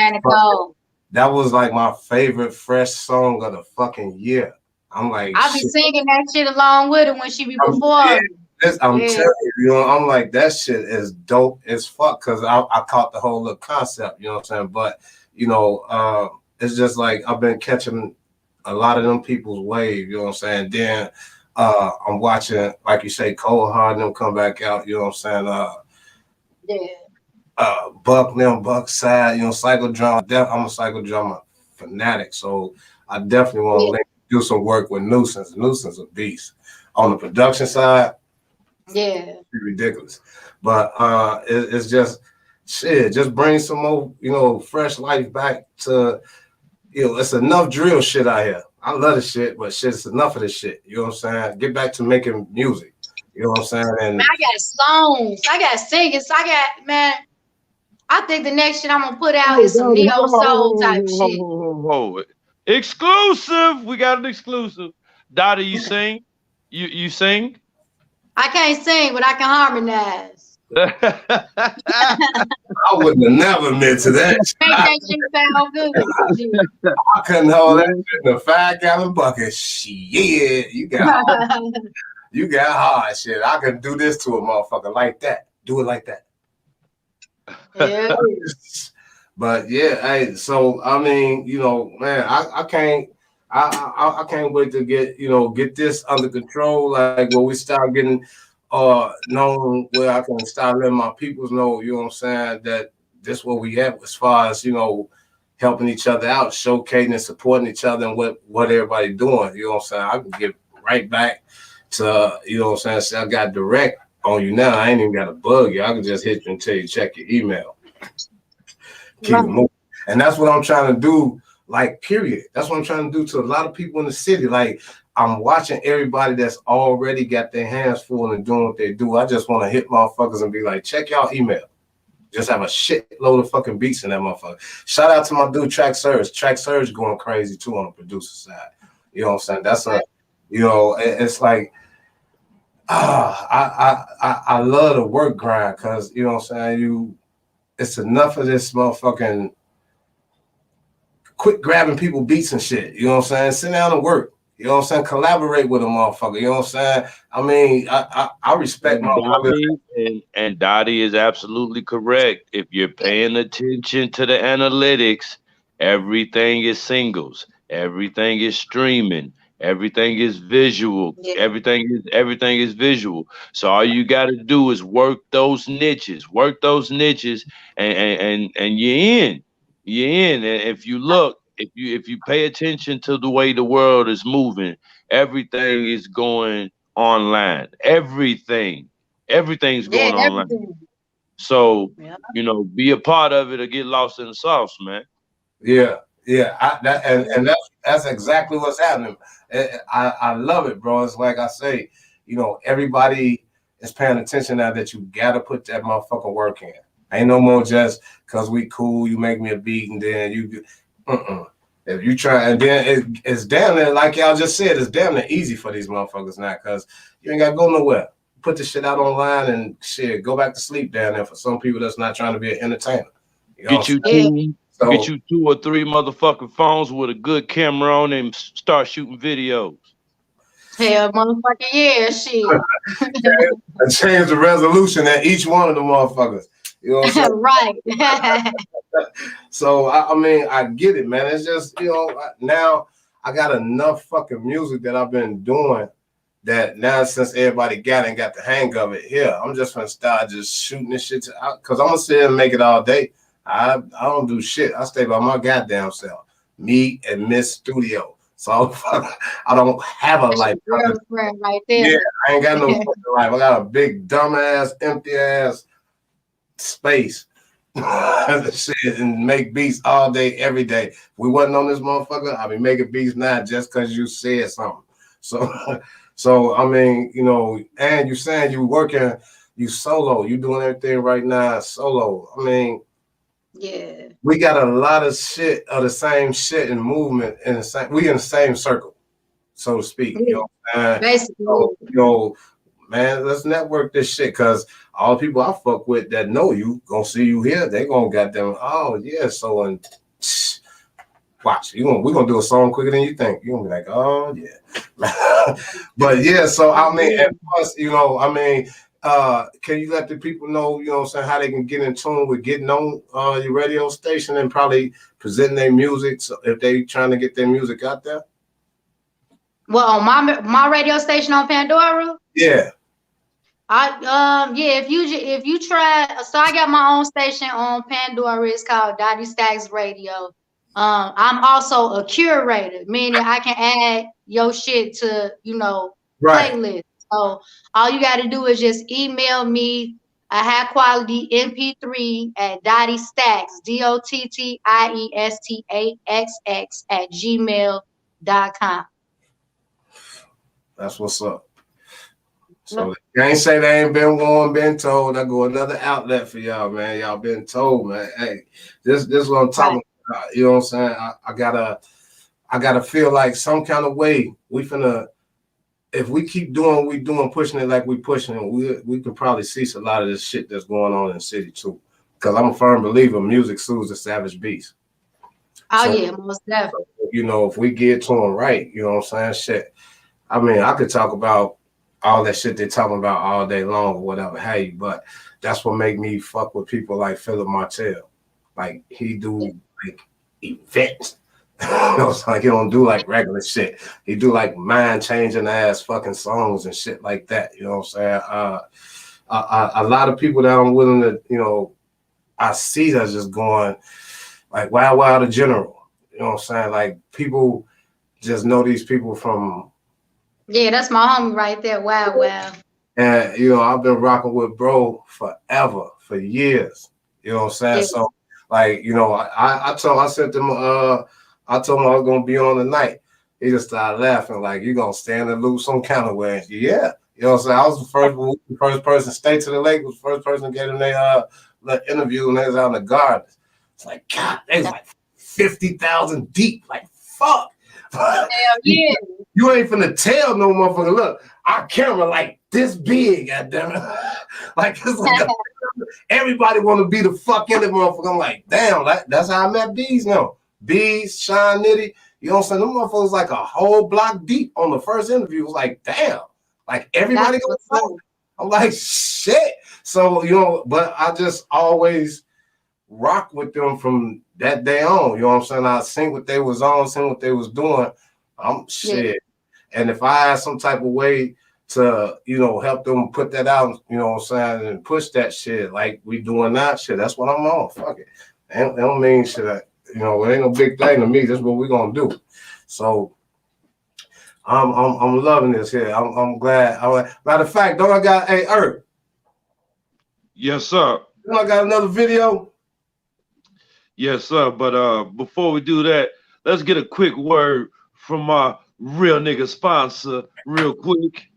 That was like my favorite fresh song of the fucking year. I'm like, I'll be singing that shit along with her when she be performing. I'm telling you, you know, I'm like, that shit is dope as fuck because I caught the whole little concept, you know what I'm saying? But, you know, it's just like I've been catching a lot of them people's wave, you know what I'm saying? Then I'm watching, like you say, Cole Hard and them come back out, you know what I'm saying? Buck Side, you know, Psychodrama. I'm a Psychodrama fanatic, so I definitely want to do some work with Nuisance. Nuisance a beast. On the production side, it's ridiculous. But it's just shit, just bring some more, you know, fresh life back to, you know, it's enough drill shit out here. I love the shit, but shit, it's enough of this shit. You know what I'm saying? Get back to making music. You know what I'm saying? And man, I got songs, I got singers, man. I think the next shit I'm gonna put out is some neo soul type shit. Exclusive. We got an exclusive. Dottie, you sing? You sing? I can't sing, but I can harmonize. I wouldn't have never admit to that. That shit sound good. I couldn't hold that shit in a 5-gallon bucket. Shit, you got hard shit. I could do this to a motherfucker like that. Do it like that. Yeah. But yeah, hey, so I mean, you know, man, I can't wait to get this under control. Like when we start getting known, where I can start letting my peoples know, you know what I'm saying, that this is where we at as far as, you know, helping each other out, showcasing and supporting each other and what everybody doing. You know what I'm saying? I can get right back to, you know what I'm saying, I got direct on you now. I ain't even got to bug you. I can just hit you and tell you check your email. Keep it moving. And that's what I'm trying to do, like, period. That's what I'm trying to do to a lot of people in the city. Like, I'm watching everybody that's already got their hands full and doing what they do. I just want to hit motherfuckers and be like, check y'all email. Just have a shitload of fucking beats in that motherfucker. Shout out to my dude, Track Surge. Track Surge going crazy, too, on the producer side. You know what I'm saying? That's a, you know, it's like, I love the work grind because, you know what I'm saying, it's enough of this motherfucking quit grabbing people beats and shit. You know what I'm saying? Sit down and work. You know what I'm saying? Collaborate with a motherfucker. You know what I'm saying? I mean, I respect my and Dottie is absolutely correct. If you're paying attention to the analytics, everything is singles, everything is streaming. Everything is visual. Yeah. Everything is visual. So all you got to do is work those niches, and you're in. And if you look, if you pay attention to the way the world is moving, everything is going online. Everything's going online. So you know, be a part of it or get lost in the sauce, man. Yeah. That's exactly what's happening. I love it, bro. It's like I say, you know, everybody is paying attention now that you gotta put that motherfucking work in. Ain't no more just cause we cool, you make me a beat and then you If you try, and then it's damn near, like y'all just said, it's damn near easy for these motherfuckers now because you ain't gotta go nowhere. Put this shit out online and shit, go back to sleep down there for some people that's not trying to be an entertainer. You know Get you 2 or 3 motherfucking phones with a good camera on and start shooting videos. Hell, motherfucking yeah, shit. And change the resolution at each one of the motherfuckers. You know what I'm saying? Right. So, I mean, I get it, man. It's just, you know, now I got enough fucking music that I've been doing that now since everybody got the hang of it here, I'm just going to start just shooting this shit because I'm going to sit here and make it all day. I don't do shit. I stay by my goddamn self. me and Miss Studio. So I don't have a life. Girlfriend right there. Yeah, I ain't got no fucking life. I got a big dumbass, empty ass space. Shit, and make beats all day, every day. If we wasn't on this motherfucker, I'd be making beats now just because you said something. So I mean, you know, and you saying you working, you solo, you doing everything right now solo. I mean, yeah, we got a lot of shit of the same shit and movement in the same. We in the same circle, so to speak. You know what I'm saying? Basically, so, you know, man, let's network this shit because all the people I fuck with that know you gonna see you here. They gonna goddamn, oh yeah. So and watch, we're gonna do a song quicker than you think. You're gonna be like, oh yeah. But yeah, so I mean, and plus, you know, I mean, can you let the people know, you know what I'm saying, how they can get in tune with getting on your radio station and probably presenting their music, so if they trying to get their music out there? Well, on my radio station on Pandora? Yeah. Yeah, if you try, so I got my own station on Pandora. It's called Dottie Stacks Radio. I'm also a curator, meaning I can add your shit to, you know, playlist. So all you got to do is just email me a high quality MP3 at Dottie Stacks, DOTTIESTAXX at gmail.com. That's what's up. So you ain't say they ain't been warned, been told. I go another outlet for y'all, man. Y'all been told, man. Hey, this is what I'm talking about. You know what I'm saying? I gotta feel like some kind of way we finna. If we keep doing what we doing, pushing it like we pushing it, we can probably cease a lot of this shit that's going on in the city too. Because I'm a firm believer, music soothes the savage beast. Oh, so, yeah, most definitely. So, you know, if we get to them right, you know what I'm saying? Shit. I mean, I could talk about all that shit they're talking about all day long or whatever, hey, but that's what make me fuck with people like Philip Martell. Like, he do like events. You know, it's like he don't do like regular shit. He do like mind-changing ass fucking songs and shit like that. You know what I'm saying? A lot of people that I'm willing to, you know, I see that's just going like Wild the General. You know what I'm saying? Like, people just know these people from. Yeah, that's my homie right there. Wow. And, you know, I've been rocking with bro forever, for years. You know what I'm saying? Yeah. So, like, you know, I told him I was going to be on tonight. He just started laughing, like, you going to stand and lose some kind of way. Yeah. You know what I'm saying? I was the first person, Stay to the Lake was the first person to get in their interview, and they was out in the gardens. It's like, God, they was like 50,000 deep. Like, fuck. Hell yeah. You ain't finna tell no motherfucker, look, our camera like this big, goddammit. Like, it's like everybody want to be the fuck in the motherfucker. I'm like, damn, that's how I met Bees now. Bees, Sean Nitty, you know what I'm saying? Them motherfuckers like a whole block deep on the first interview. It was like, damn, like everybody goes talk. I'm like, shit. So, you know, but I just always rock with them from that day on. You know what I'm saying? I seen what they was on, seen what they was doing. I'm shit. Yeah. And if I had some type of way to, you know, help them put that out, you know what I'm saying, and push that shit like we doing that shit, that's what I'm on. Fuck it. It don't mean shit. You know, it ain't no big thing to me. That's what we're gonna do. So I'm loving this here. I'm glad. Matter of fact, don't I got Herb? Yes, sir. Don't I got another video? Yes, sir. But before we do that, let's get a quick word from my real nigga sponsor, real quick.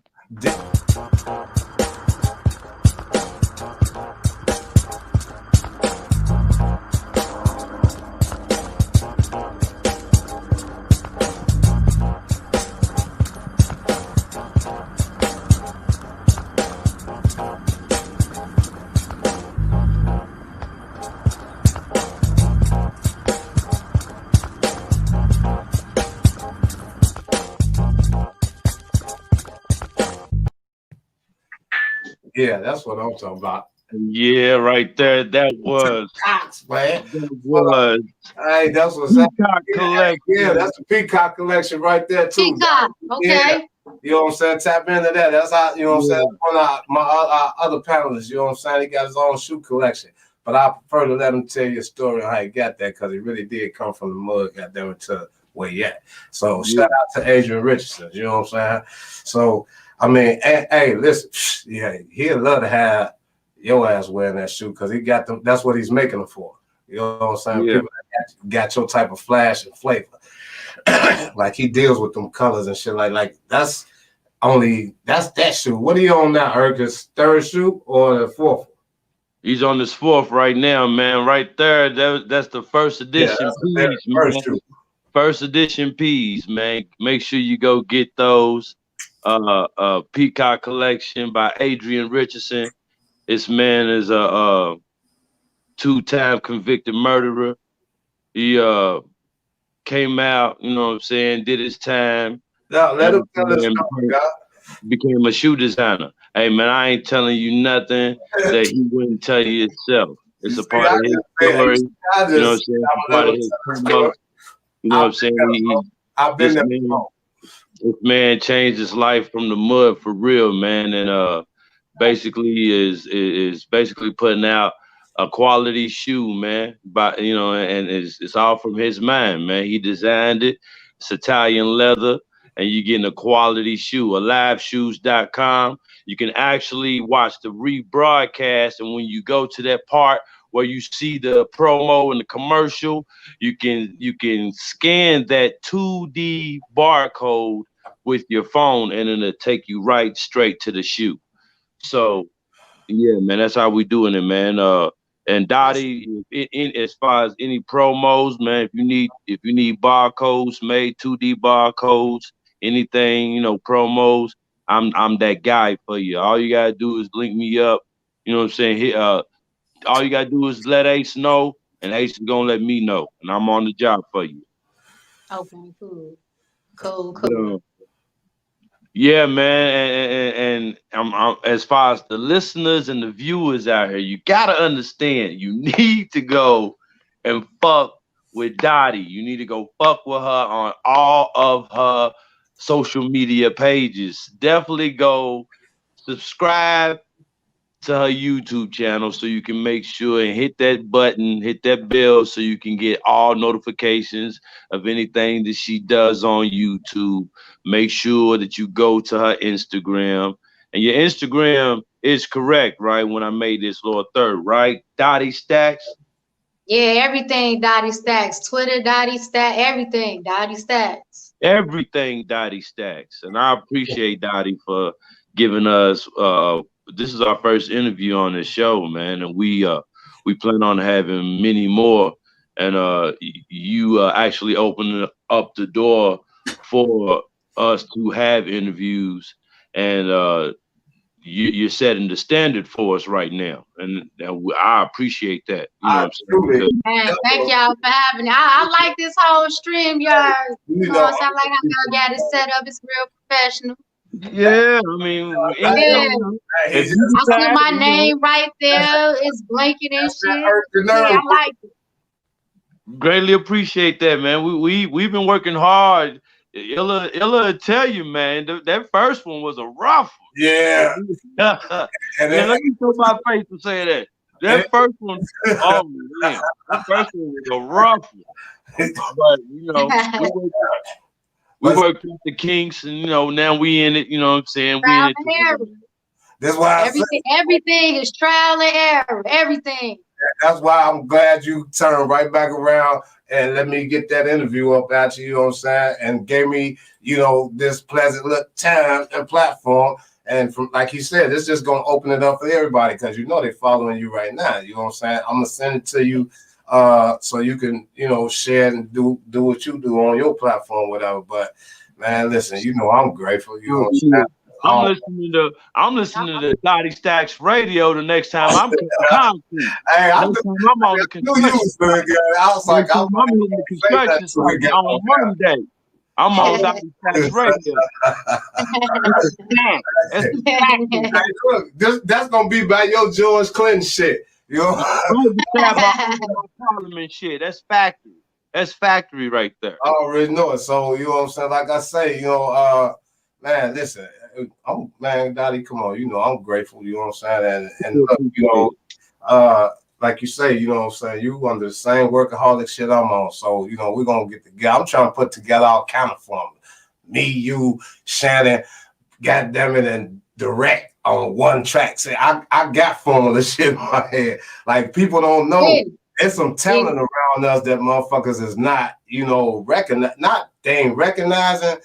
Yeah, that's what I'm talking about. Yeah, right there. That was. Cox, man. That was. Hey, that's what's Peacock Collection. Yeah, that's the Peacock Collection right there, too. Peacock, okay. Yeah. You know what I'm saying? Tap into that. That's how, you know what I'm saying? One of my other panelists, you know what I'm saying? He got his own shoe collection. but I prefer to let him tell you a story on how he got there, because he really did come from the mud, goddamn it, to where he at. So shout out to Adrian Richardson, you know what I'm saying? So, I mean, hey, listen, yeah, he'd love to have your ass wearing that shoe, because he got them, that's what he's making them for. You know what I'm saying? Yeah. People that got your type of flash and flavor. Like he deals with them colors and shit. Like that's that shoe. What are you on now, Eric? His third shoe or the fourth? He's on his fourth right now, man. Right there, that's the first edition piece, man. First edition piece, man. Make sure you go get those. Peacock Collection by Adrian Richardson. This man is a two-time convicted murderer. He came out, you know what I'm saying, did his time. No, let him tell us something, God. Became a shoe designer. Hey, man, I ain't telling you nothing that he wouldn't tell you himself. It's a part of his story. You know what I'm saying? It's a part of his promo. You know what I'm saying? I've been there. This man changed his life from the mud for real, man, and basically is basically putting out a quality shoe, man. But you know, and it's all from his mind, man. He designed it. It's Italian leather, and you're getting a quality shoe. AliveShoes.com. You can actually watch the rebroadcast, and when you go to that part where you see the promo and the commercial, you can scan that 2D barcode with your phone, and it'll take you right straight to the shoe. So yeah, man, that's how we doing it, man. And Dottie, as far as any promos, man, if you need barcodes made, 2D barcodes, anything, you know, promos, I'm that guy for you. All you gotta do is link me up. You know what I'm saying? All you gotta do is let Ace know, and Ace is gonna let me know, and I'm on the job for you. Okay, cool. Yeah, man, and I'm as far as the listeners and the viewers out here, you gotta understand, you need to go and fuck with Dottie. You need to go fuck with her on all of her social media pages. Definitely go subscribe to her YouTube channel so you can make sure and hit that button, hit that bell so you can get all notifications of anything that she does on YouTube. Make sure that you go to her Instagram. And your Instagram is correct, right? When I made this little third, right? Dottie Stacks? Yeah, everything Dottie Stacks. Twitter, Dottie Stacks, everything, Dottie Stacks. Everything Dottie Stacks. And I appreciate Dottie for giving us this is our first interview on this show, man, and we plan on having many more. And you actually opened up the door for us to have interviews, and you're setting the standard for us right now, and I appreciate that. You know what I'm saying? Man, thank y'all for having me. I like this whole stream, y'all. You know, I like how y'all got it set up. It's real professional. Yeah, I mean, I see my name right there. It's blinking and shit. Yeah, I like it. Greatly appreciate that, man. We've been working hard. Illa tell you, man, that first one was a rough one. Yeah. And then, let me show my face to say that. That first one, oh man, that first one was a rough one. But you know, we worked with the kinks, and you know, now we in it. You know what I'm saying? We in it. That's why everything is trial and error. Everything. That's why I'm glad you turned right back around and let me get that interview up at you. You know what I'm saying? And gave me, you know, this pleasant little time and platform. And from like he said, it's just gonna open it up for everybody because you know they're following you right now. You know what I'm saying? I'm gonna send it to you. So you can, you know, share and do what you do on your platform, whatever. But man, listen, you know, I'm grateful. You know what I'm saying? I'm listening to Dottie Stacks Radio the next time I'm concrete. Hey, I'm on the construction. I was like, I'm in the construction site on Monday. I'm on Dottie Stacks Radio. Look, that's gonna be by your George Clinton shit. You know, Parliament shit. That's factory. That's factory right there. I already know it. So you know what I'm saying. Like I say, you know, man, listen, man, Dottie, come on. You know, I'm grateful. You know what I'm saying. And look, you know, like you say, you know what I'm saying, you under the same workaholic shit I'm on. So, you know, we're gonna get together. I'm trying to put together all kind of formula. Me, you, Shannon, goddamn it, and direct on one track. Say, I got formula shit in my head. Like, people don't know. There's some talent around us that motherfuckers is not, you know, they ain't recognizing.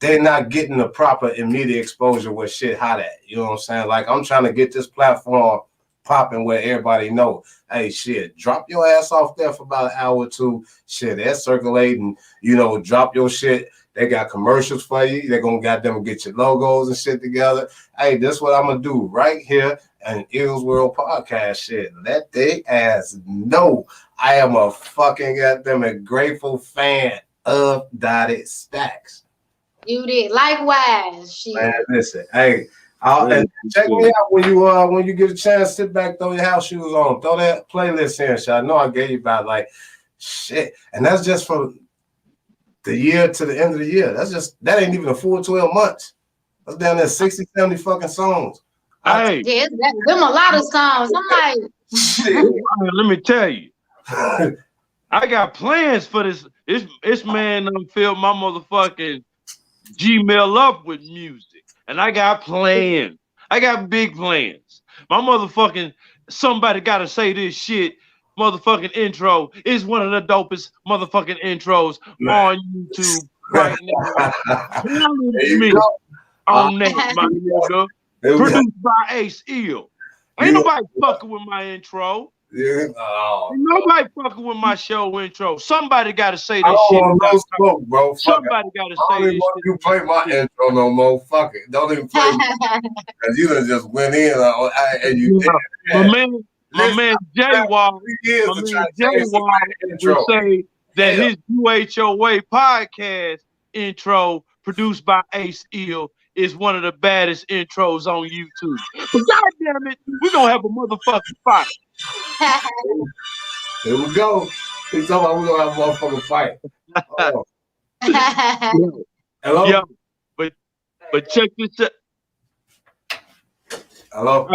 They're not getting the proper immediate exposure with shit hot at. You know what I'm saying? Like, I'm trying to get this platform popping where everybody know, hey, shit, drop your ass off there for about an hour or two. Shit, they're circulating, you know, drop your shit. They got commercials for you. They're going to goddamn get your logos and shit together. Hey, this is what I'm going to do right here in Illz World Podcast shit. Let they ass know I am a fucking goddamn a grateful fan of Dotted Stacks. You did. Likewise. Shit. Man, listen, hey, and check me out when you get a chance, sit back, throw your house shoes on, throw that playlist in. Shit. I know I gave you about like shit. And that's just from the year to the end of the year. That ain't even a full 12 months. That's down there 60, 70 fucking songs. Hey, yeah, them a lot of songs. I'm like, shit. Let me tell you, I got plans for this. This man done filled my motherfucking Gmail up with music, and I got plans. I got big plans. My motherfucking somebody got to say this shit. Motherfucking intro is one of the dopest motherfucking intros on YouTube right now. Me on that, my nigga. Produced by ACEILL. Ain't nobody fucking with my intro. Yeah. Ain't nobody fucking with my show intro. Somebody got to say this shit. No smoke, bro. Somebody got to say this shit. You play my intro no more. Fuck it. Don't even play me. Because you done just went in and you did. My man Jay Wall would say that his UHOA podcast intro produced by ACEILL is one of the baddest intros on YouTube. But goddamn it, we're gonna have a motherfucking fight. Here we go. He's talking about we're gonna have a motherfucking fight. Oh. Hello? Yeah, but check this out. Hello?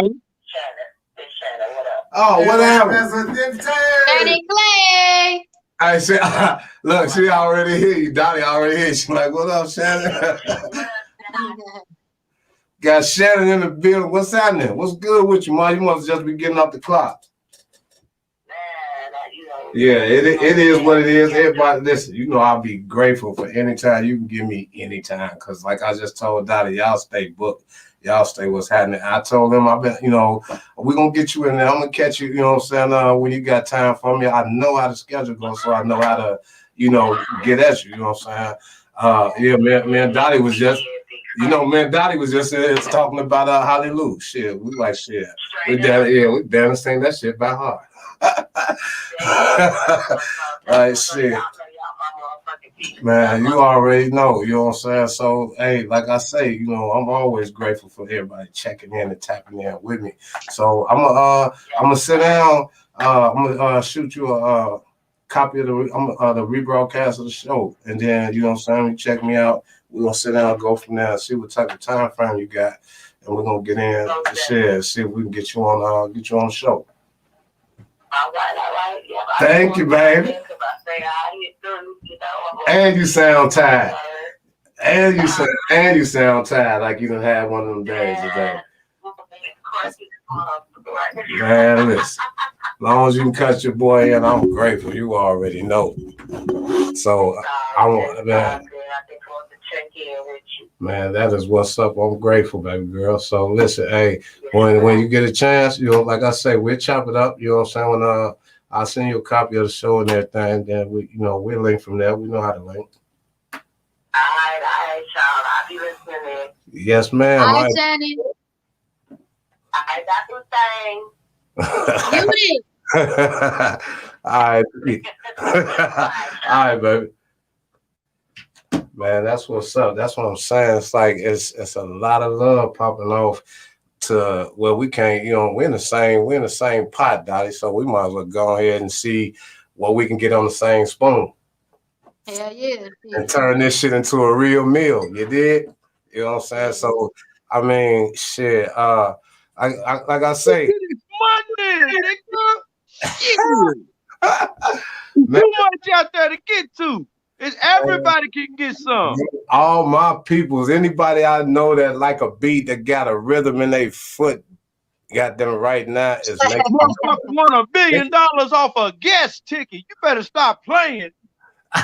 Oh, what happened? Dirty Clay. I said, look, she already hear you. Donnie already hear you. She's like, what up, Shannon? Got Shannon in the building. What's happening? What's good with you, man? You must just be getting off the clock. Yeah, it is what it is. Everybody, listen, you know I'll be grateful for any time you can give me any time. Because like I just told Dottie, y'all stay booked. Y'all stay what's happening. I told them, you know, we're going to get you in there. I'm going to catch you, you know what I'm saying, when you got time for me. I know how the schedule goes, so I know how to, you know, get at you, you know what I'm saying? Yeah, man, Dottie was just, you know, man, Dottie was just talking about Hallelujah. Shit, we like shit. We down saying that shit by heart. Like, shit. Man, you already know, you know what I'm saying? So, hey, like I say, you know, I'm always grateful for everybody checking in and tapping in with me. So I'm gonna sit down. I'm gonna shoot you a copy of the rebroadcast of the show, and then you know what I'm saying. You check me out. We're gonna sit down and go from there and see what type of time frame you got, and we're gonna get in to share, see if we can get you on the show. All right. Yeah, thank you, baby. And you sound tired. And you sound tired like you done had one of them days today. Man, listen. As long as you can cut your boy in, I'm grateful. You already know. So I want, man, that is what's up. I'm grateful, baby girl. So listen, hey, when you get a chance, you know, like I say, we'll chop it up. You know what I'm saying? When I'll send you a copy of the show and everything. Then we'll link from there. We know how to link. All right, y'all. I'll be listening. Yes, ma'am. All right, Johnny. I got some things. You All right, baby. Man, that's what's up. That's what I'm saying. It's like it's a lot of love popping off to where we can't, you know, we're in the same pot, Dottie. So we might as well go ahead and see what we can get on the same spoon. Hell yeah. And turn this shit into a real meal. You did? You know what I'm saying? So I mean, shit. Like I say, Money, nigga. Too much out there to get to. It's everybody can get some. All my peoples, anybody I know that like a beat that got a rhythm in their foot, got them right now is making. Motherfucker won $1 billion off a guest ticket. You better stop playing.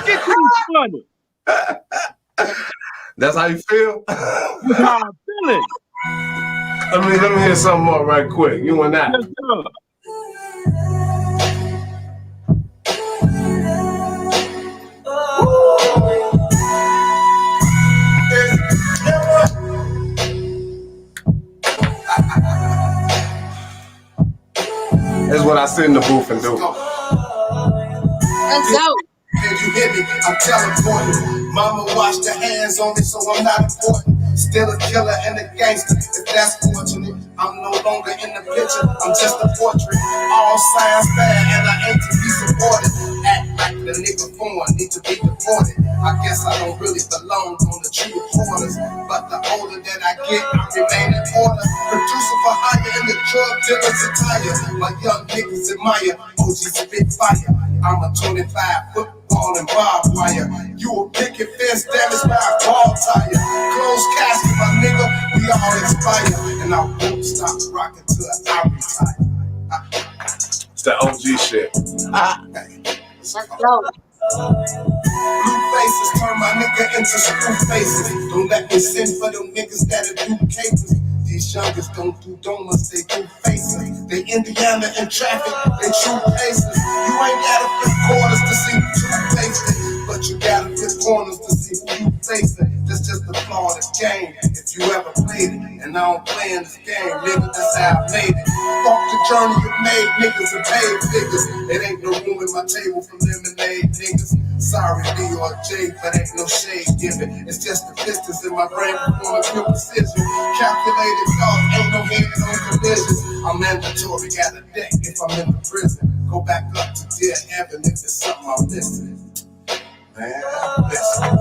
Get you money. That's how you feel? That's how I'm feeling. Let me hear something more right quick. You and that. That's what I sit in the booth and do. Let's go. Did you hear me? I'm teleporting. Mama washed her hands on me, so I'm not important. Still a killer and a gangster, if that's fortunate. I'm no longer in the picture, I'm just a portrait. All signs bad and I ain't to be supported. Act like the nigga foreign, need to be deported. I guess I don't really belong on the true reporters, but the older that I get, I remain in order. Producer for hire in the drug dealer's attire. My young niggas admire, OG spit fire. I'm a 25-foot ball and barbed wire. You a picket fence damaged by a car tire. Closed casket, my nigga, we all expire. And I won't stop rocking till I retire. It's that OG shit. Let's go. Blue faces turn my nigga into screw faces. Don't let me send for them niggas that'll do capers. These youngers don't do donuts, they do faces. They Indiana in traffic, they true faces. You ain't gotta flip quarters to see two faces, but you gotta flip corners to see who you facing. That's just the flaw of the game. If you ever played it, and I don't play in this game, nigga, that's how I made it. Fuck the journey you made, niggas and paid figures. It ain't no room at my table for lemonade, niggas. Sorry, B or J, but ain't no shade given. It's just the distance in my brain performing pure precision. Calculated thought, ain't no head-on collisions. I'm mandatory, got a deck if I'm in the prison. Go back up to dear heaven if it's something I'm missing. Man, listen.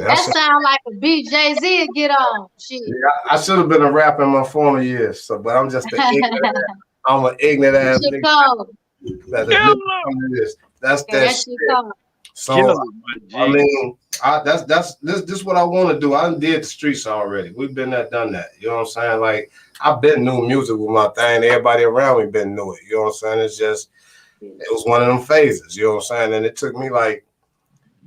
That sound like a BJZ get on. Shit. Yeah, I should have been a rapper in my former years, but I'm just an ignorant. I'm an ignorant ass nigga. That's that shit. So I mean, this what I want to do. I done did the streets already. We've been there, done that. You know what I'm saying? Like I've been new music with my thing. Everybody around me been new it. You know what I'm saying? It's just it was one of them phases. You know what I'm saying? And it took me like.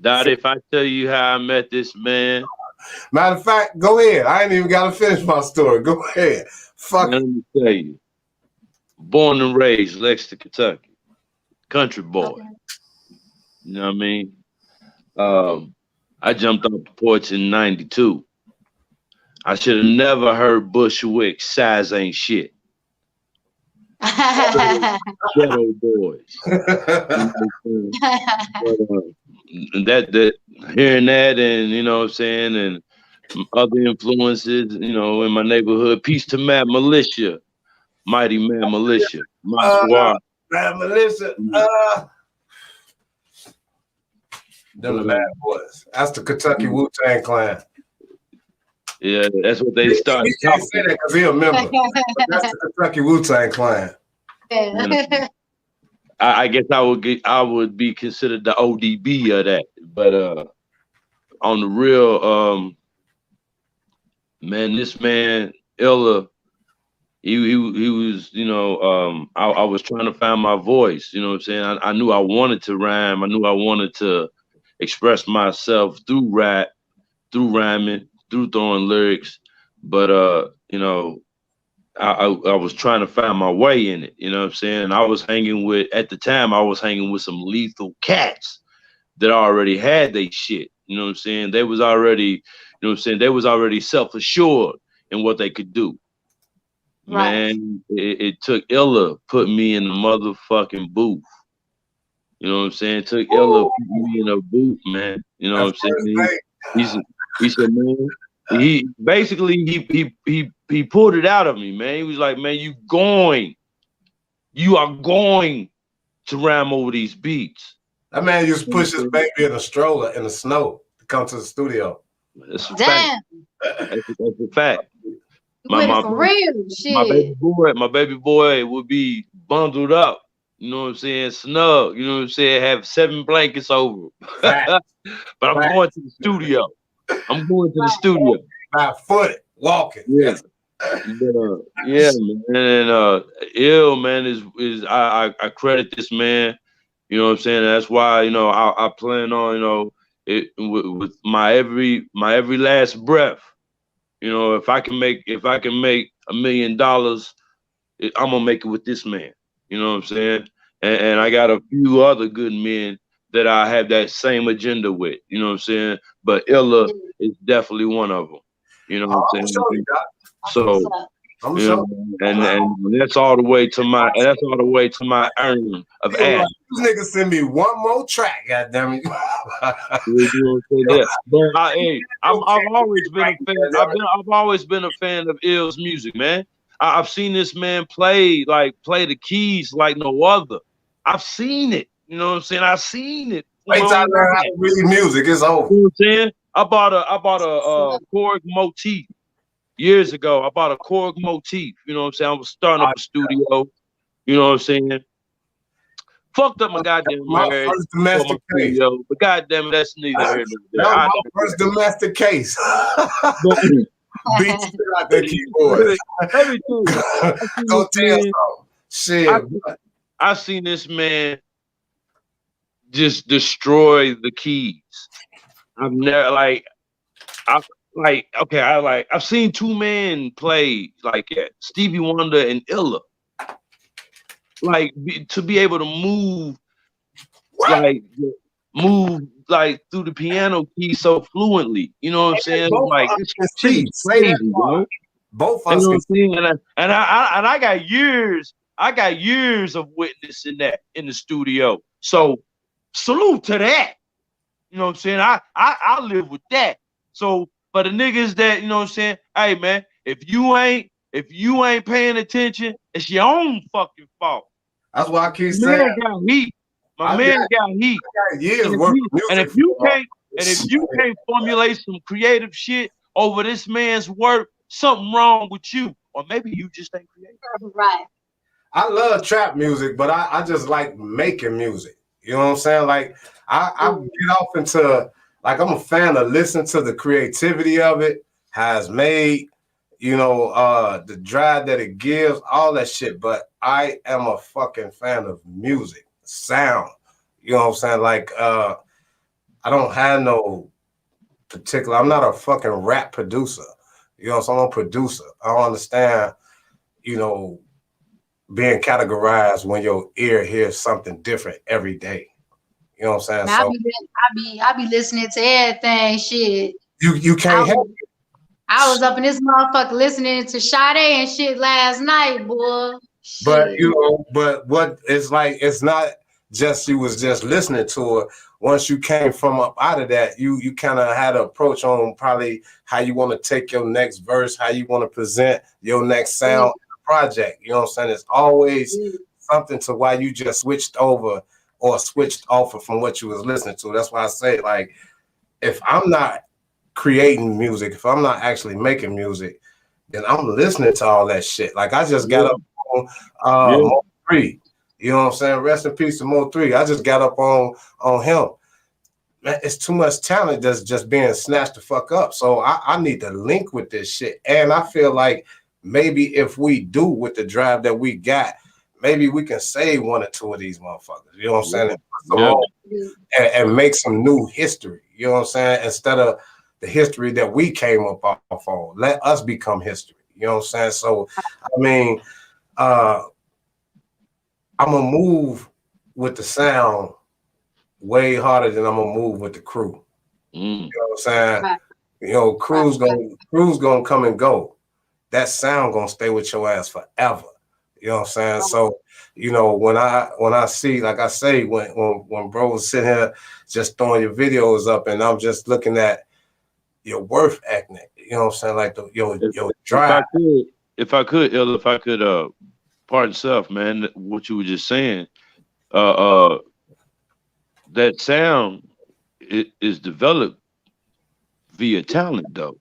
Dottie, if I tell you how I met this man. Matter of fact, go ahead. I ain't even got to finish my story. Go ahead. Fuck. Let me tell you. Born and raised, Lexington, Kentucky. Country boy. You know what I mean? I jumped off the porch in 92. I should have never heard Bushwick, Size Ain't Shit. Ghetto boys. that hearing that, and you know what I'm saying, and other influences, you know, in my neighborhood. Peace to Mad Militia, Mighty Mad Militia, my squad. Mad Militia, them the Mad Boys. That's the Kentucky Wu-Tang Clan. Yeah, that's what they started. He can't say that because he's a member. That's the Kentucky Wu-Tang Clan. Yeah. I guess I would be considered the ODB of that, but on the real, man, this man Illa, he was, you know, I was trying to find my voice. You know what I'm saying? I knew I wanted to rhyme. I knew I wanted to express myself through rap, through rhyming, through throwing lyrics, but you know. I was trying to find my way in it, you know what I'm saying? I was hanging with, at the time, I was hanging with some lethal cats that already had they shit, you know what I'm saying? They was already, you know what I'm saying? They was already self-assured in what they could do. Right. Man, it took Illa put me in the motherfucking booth. You know what I'm saying? It took Illa put me in a booth, man. You know what I'm saying? He said, man, he basically he pulled it out of me, man. He was like, man, you are going to rhyme over these beats. That man used to push his baby in a stroller in the snow to come to the studio. That's a fact. That's a fact. for real, shit. My baby boy would be bundled up. You know what I'm saying? Snug. You know what I'm saying? Have 7 blankets over. But I'm going to the studio. I'm going to the studio. 5 foot walking. Yeah. Yeah, man. And Ill, man, is I credit this man. You know what I'm saying? That's why, you know, I plan on, you know, it with my every last breath. You know, if I can make $1 million, I'm gonna make it with this man. You know what I'm saying? And I got a few other good men that I have that same agenda with. You know what I'm saying? But Illa is definitely one of them. You know what I'm saying? So, you know, and that's all the way to my earning of ass. These niggas send me one more track, goddammit. But I've always been a fan. I've always been a fan of Ill's music, man. I've seen this man play the keys like no other. I've seen it. You know what I'm saying? I've seen it. Wait till I learn how to read music. It's over. You know what I'm saying? I bought a Korg motif years ago. I bought a Korg motif. You know what I'm saying? I was starting up a studio. You know what I'm saying? Fucked up my goddamn marriage. First domestic case. But goddamn it, that's neither here nor there. That was my first domestic case. Beat you out the keyboard. Go tell some shit. I've seen this man just destroy the keys. I've never I've seen 2 men play like that, Stevie Wonder and Illa. Like to be able to move through the piano key so fluently. You know what I'm saying? Like it's crazy, bro. Both of us can see. And I got years. I got years of witnessing that in the studio. So salute to that. You know what I'm saying? I live with that. So for the niggas that, you know what I'm saying, hey man, if you ain't paying attention, it's your own fucking fault. That's why I keep saying got heat. My man got heat. And if you can't formulate some creative shit over this man's work, something wrong with you. Or maybe you just ain't creative. Right. I love trap music, but I just like making music. You know what I'm saying? Like I get off into, like, I'm a fan of listening to the creativity of it, how it's made, you know, the drive that it gives, all that shit. But I am a fucking fan of music, sound. You know what I'm saying? Like, I don't have no particular, I'm not a fucking rap producer. You know what I'm saying? I'm a producer. I don't understand, you know, being categorized when your ear hears something different every day. You know what I'm saying? I be listening to everything, shit. You can't help it. I was up in this motherfucker listening to Sade and shit last night, boy. Shit. But you know, but what it's like, it's not just you was just listening to it. Once you came from up out of that, you kind of had an approach on probably how you want to take your next verse, how you want to present your next sound project. You know what I'm saying? It's always something to why you just switched over or switched off from what you was listening to. That's why I say, like, if I'm not creating music, if I'm not actually making music, then I'm listening to all that shit. Like, I just got up on Mo 3. You know what I'm saying? Rest in peace to Mo 3. I just got up on him. Man, it's too much talent that's just being snatched the fuck up. So I need to link with this shit. And I feel like maybe if we do with the drive that we got, maybe we can save 1 or 2 of these motherfuckers. You know what I'm saying? And make some new history. You know what I'm saying? Instead of the history that we came up off on, let us become history. You know what I'm saying? So, I mean, I'm gonna move with the sound way harder than I'm gonna move with the crew. You know what I'm saying? Right. You know, crew's gonna come and go. That sound gonna stay with your ass forever. You know what I'm saying? So, you know, when I see, like I say, when bros sit here just throwing your videos up, and I'm just looking at your worth ethic, you know what I'm saying? Like your drive. If I could, pardon self, man, what you were just saying, that sound is developed via talent, though.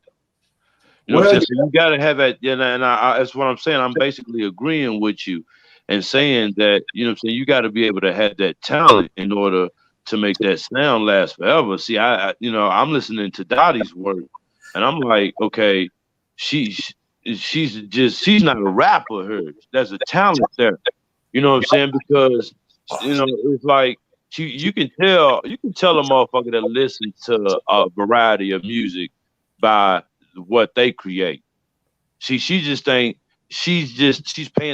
You know what I'm saying? So you gotta have that, and that's what I'm saying. I'm basically agreeing with you and saying that, you know what I'm saying, you gotta be able to have that talent in order to make that sound last forever. See, you know, I'm listening to Dottie's work and I'm like, okay, she's not a rapper, her. There's a talent there. You know what I'm saying? Because, you know, it's like you can tell a motherfucker that listens to a variety of music by what they create. She's paying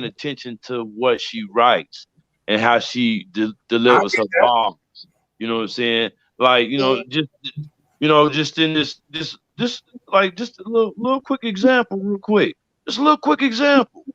attention to what she writes and how she delivers her bombs. You know what I'm saying? Like, you know, just in this like just a little quick example, real quick. Just a little quick example.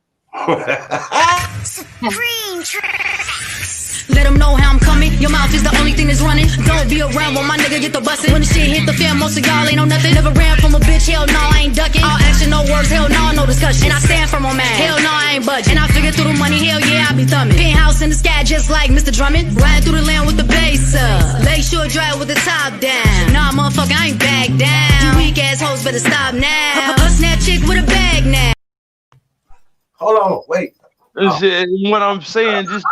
Supreme tracks. Let them know how I'm coming. Your mouth is the only thing that's running. Don't be around when my nigga get the bustin'. When the shit hit the fan, most of y'all ain't know nothing. Never ran from a bitch, hell no, I ain't ducking. All action, no words, hell no, no discussion. And I stand for my man, hell no, I ain't budging. And I figure through the money, hell yeah, I be thumbing. Penthouse in the sky just like Mr. Drummond. Riding through the land with the bass up. Lakeshore drive with the top down. Nah, motherfucker, I ain't back down. You weak ass hoes better stop now. A snap chick with a bag now. Hold on, wait. What I'm saying, just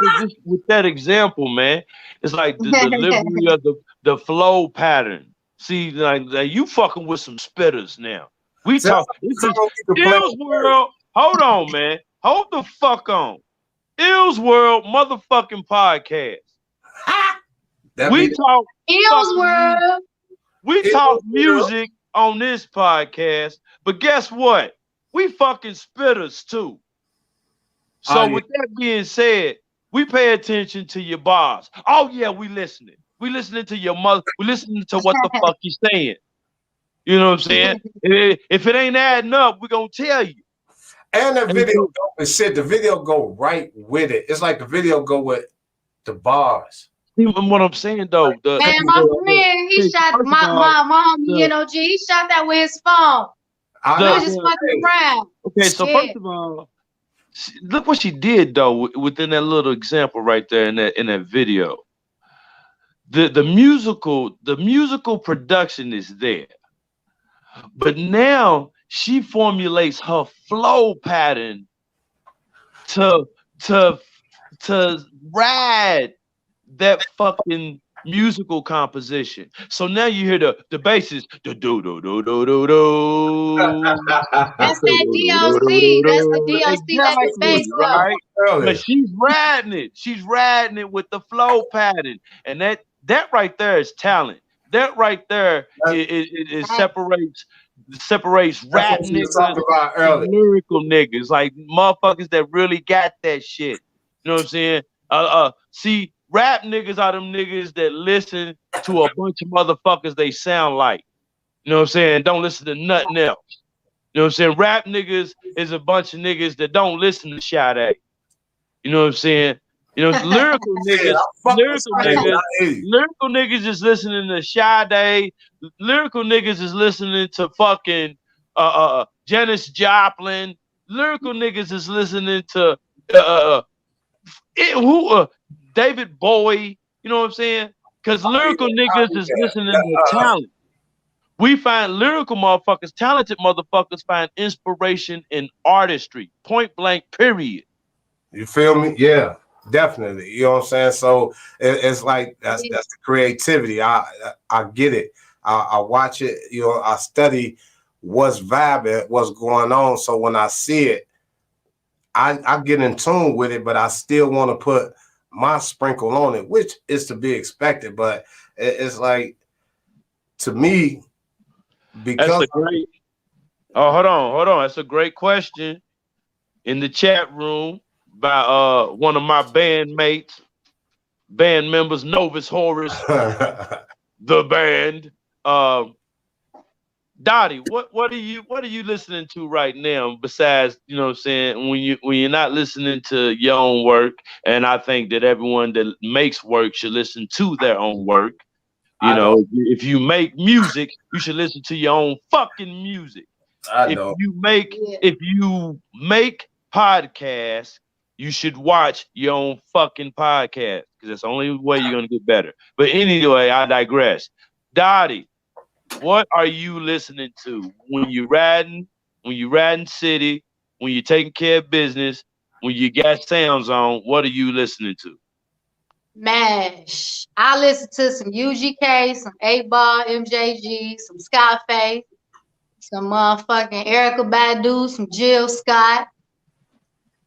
with that example, man, it's like the delivery of the flow pattern. See, like you fucking with some spitters now. We talk. Illzworld. Hold on, man. Hold the fuck on. Illzworld motherfucking podcast. We talk Illzworld. We talk music on this podcast, but guess what? We fucking spitters too. So with that being said, we pay attention to your bars. Oh yeah, we listening. We listening to your mother. We listening to what the fuck you saying. You know what I'm saying? If it ain't adding up, we're gonna tell you. And the video the video go right with it. It's like the video go with the bars. See what I'm saying though? Man, my friend, he shot my homie, you know, he shot that with his phone. I was just fucking around. Okay, so first of all, look what she did though within that little example right there in that video. The musical production is there, but now she formulates her flow pattern to ride that fucking musical composition. So now you hear the basses, do do do do do do do. That's that DLC. That's the DLC. That's the bass, right? But she's riding it. She's riding it with the flow pattern, and that right there is talent. That right there it separates rap niggas and lyrical niggas, like motherfuckers that really got that shit. You know what I'm saying? See, rap niggas are them niggas that listen to a bunch of motherfuckers they sound like. You know what I'm saying? Don't listen to nothing else. You know what I'm saying? Rap niggas is a bunch of niggas that don't listen to Sade. You know what I'm saying? You know, lyrical niggas is listening to Sade. Lyrical niggas is listening to fucking Janis Joplin. Lyrical niggas is listening to David Bowie. You know what I'm saying? Because lyrical niggas is listening to talent. We find lyrical motherfuckers, talented motherfuckers find inspiration in artistry. Point blank, period. You feel me? Yeah. Definitely, you know what I'm saying. So it's like that's the creativity. I get it. I watch it. You know, I study what's vibing, what's going on. So when I see it, I get in tune with it. But I still want to put my sprinkle on it, which is to be expected. But it's like, to me, because hold on. That's a great question in the chat room by one of my band members, Novus Horus, the band. Dottie, what are you listening to right now besides, you know what I'm saying, when you're not listening to your own work? And I think that everyone that makes work should listen to their own work. You know, if you make music, you should listen to your own fucking music. If you make podcasts, you should watch your own fucking podcast, because that's the only way you're gonna get better. But anyway, I digress. Dottie, what are you listening to when you're riding, when you riding city, when you're taking care of business, when you got sounds on, what are you listening to? Mash. I listen to some UGK, some 8-Ball, MJG, some Scarface, some motherfucking Erica Badu, some Jill Scott.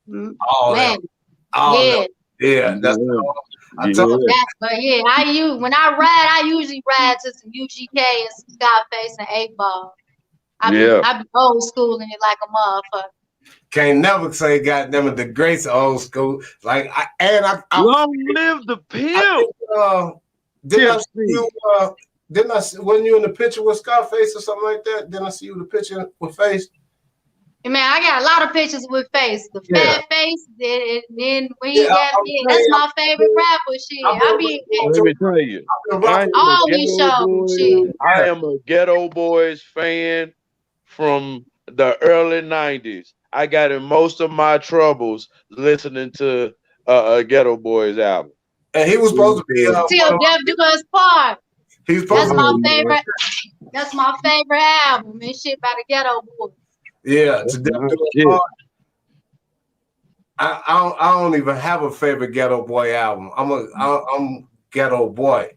All Man, that. All yeah. that. Yeah, that's all. I told you. But yeah, when I ride, I usually ride to some UGK and some Scarface and 8-Ball. I be old school in it like a motherfucker. Can't never say goddamn it, the greats of old school. Like I long live the pimp. Didn't I see when you in the picture with Scarface or something like that? Didn't I see you in the picture with Face? Man, I got a lot of pictures with Face. The fat Face, then when you got me, that's my favorite rapper. Shit, let me tell you, all these shows. Shit, I am a Ghetto Boys fan from the early '90s. I got in most of my troubles listening to a Ghetto Boys album. And he was supposed to be Till Death Do Us Part. That's my favorite. That's my favorite album and shit by the Ghetto Boys. Yeah, to Death Do Us Part. I don't even have a favorite Ghetto Boy album. I'm Ghetto Boy.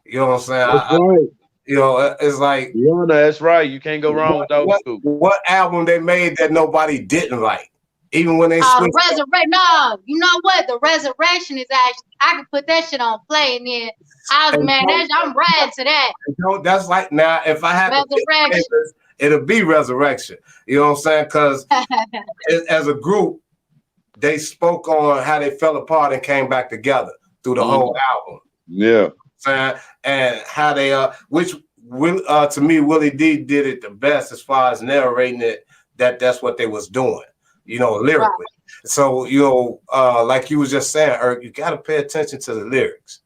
You know what I'm saying? That's right. You know, it's like that's right. You can't go wrong with those two. What album they made that nobody didn't like, even when they the Resurrection. No, you know what? The Resurrection is actually I could put that shit on play and then I'm riding to that. That's like now if I had Resurrection, it'll be Resurrection. You know what I'm saying? Because as a group, they spoke on how they fell apart and came back together through the whole album. Yeah. And how they which to me Willie D did it the best as far as narrating it that's what they was doing, you know, lyrically. Right. So you know, like you was just saying, Eric, you got to pay attention to the lyrics.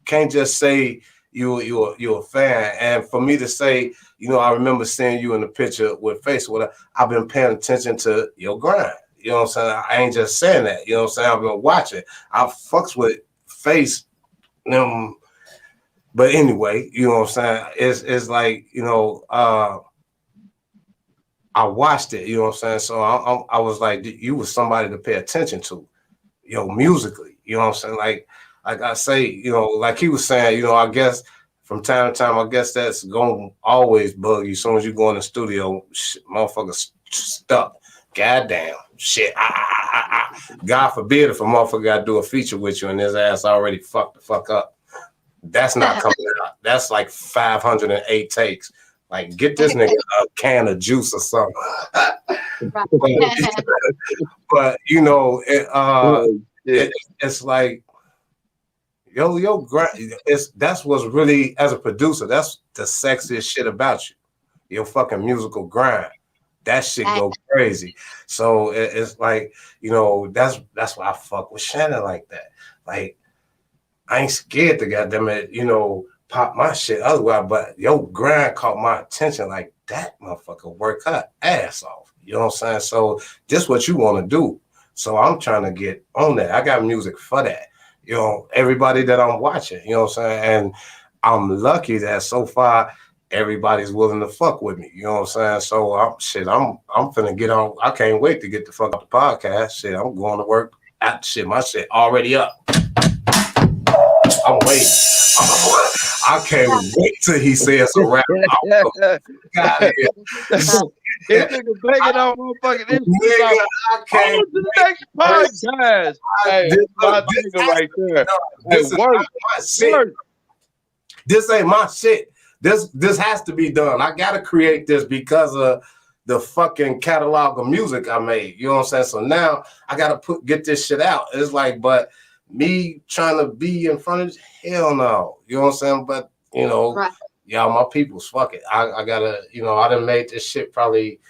Can't just say you're a fan. And for me to say, you know, I remember seeing you in the picture with Face. I've been paying attention to your grind. You know what I'm saying? I ain't just saying that. You know what I'm saying? I've been watching. I fucks with Face. But anyway, you know what I'm saying? It's like, you know, I watched it, you know what I'm saying? So I was like, you was somebody to pay attention to, you know, musically, you know what I'm saying? Like I say, you know, like he was saying, you know, I guess from time to time, I guess that's going to always bug you. As soon as you go in the studio, motherfucker stuck. Goddamn, shit. God forbid if a motherfucker got to do a feature with you and his ass already fucked the fuck up. That's not coming out. That's like 508 takes. Like, get this nigga a can of juice or something. but you know, it's like, that's what's really, as a producer, that's the sexiest shit about you. Your fucking musical grind. That shit go crazy. So it's like, you know, that's why I fuck with Shannon like that. Like, I ain't scared to goddamn it, you know, pop my shit otherwise, but your grind caught my attention. Like, that motherfucker work her ass off. You know what I'm saying? So this what you want to do. So I'm trying to get on that. I got music for that. You know, everybody that I'm watching, you know what I'm saying? And I'm lucky that so far everybody's willing to fuck with me. You know what I'm saying? So I'm finna get on. I can't wait to get the fuck up the podcast. Shit, I'm going to work. My shit already up. I'm waiting. I can't wait till he says a rap. God, this nigga begging on motherfucking Instagram. I can't wait. The next podcast. Hey, this my nigga right there. This is my shit. This ain't my shit. This has to be done. I gotta create this because of the fucking catalog of music I made. You know what I'm saying? So now I gotta get this shit out. It's like, but me trying to be in front of hell no. You know what I'm saying? But you know, y'all my peoples, fuck it. I gotta, you know, I done made this shit probably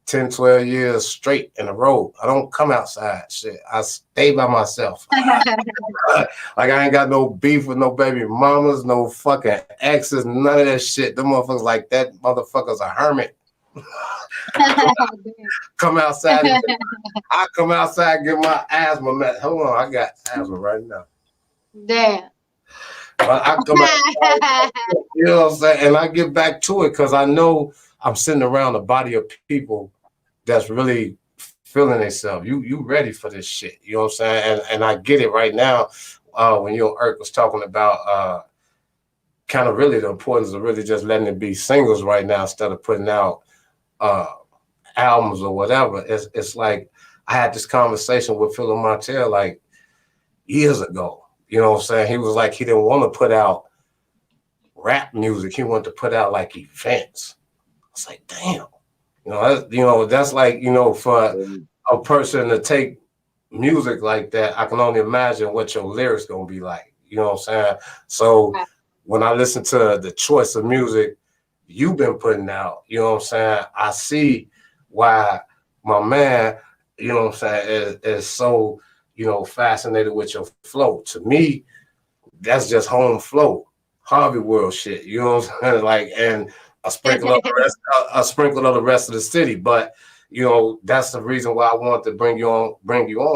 10, 12 years straight in a row. I don't come outside. Shit. I stay by myself. Like I ain't got no beef with no baby mamas, no fucking exes, none of that shit. Them motherfuckers like that motherfucker's a hermit. Come outside. I come outside and get my asthma met. Hold on, I got asthma right now. Damn. But I come outside, you know what I'm saying? And I get back to it because I know I'm sitting around a body of people that's really feeling themselves. You ready for this shit. You know what I'm saying? And I get it right now. When you and Irk was talking about kind of really the importance of really just letting it be singles right now instead of putting out albums or whatever. It's like I had this conversation with Philip Martell like years ago. You know what I'm saying? He was like, he didn't want to put out rap music. He wanted to put out like events. I was like, damn. That's like, for a person to take music like that, I can only imagine what your lyrics gonna be like. You know what I'm saying? So when I listen to the choice of music you've been putting out, you know what I'm saying, I see why my man, you know what I'm saying, is so, fascinated with your flow. To me, that's just home flow, Harvey World shit. You know what I'm saying? Like, and a sprinkle of the rest of the city. But that's the reason why I wanted to bring you on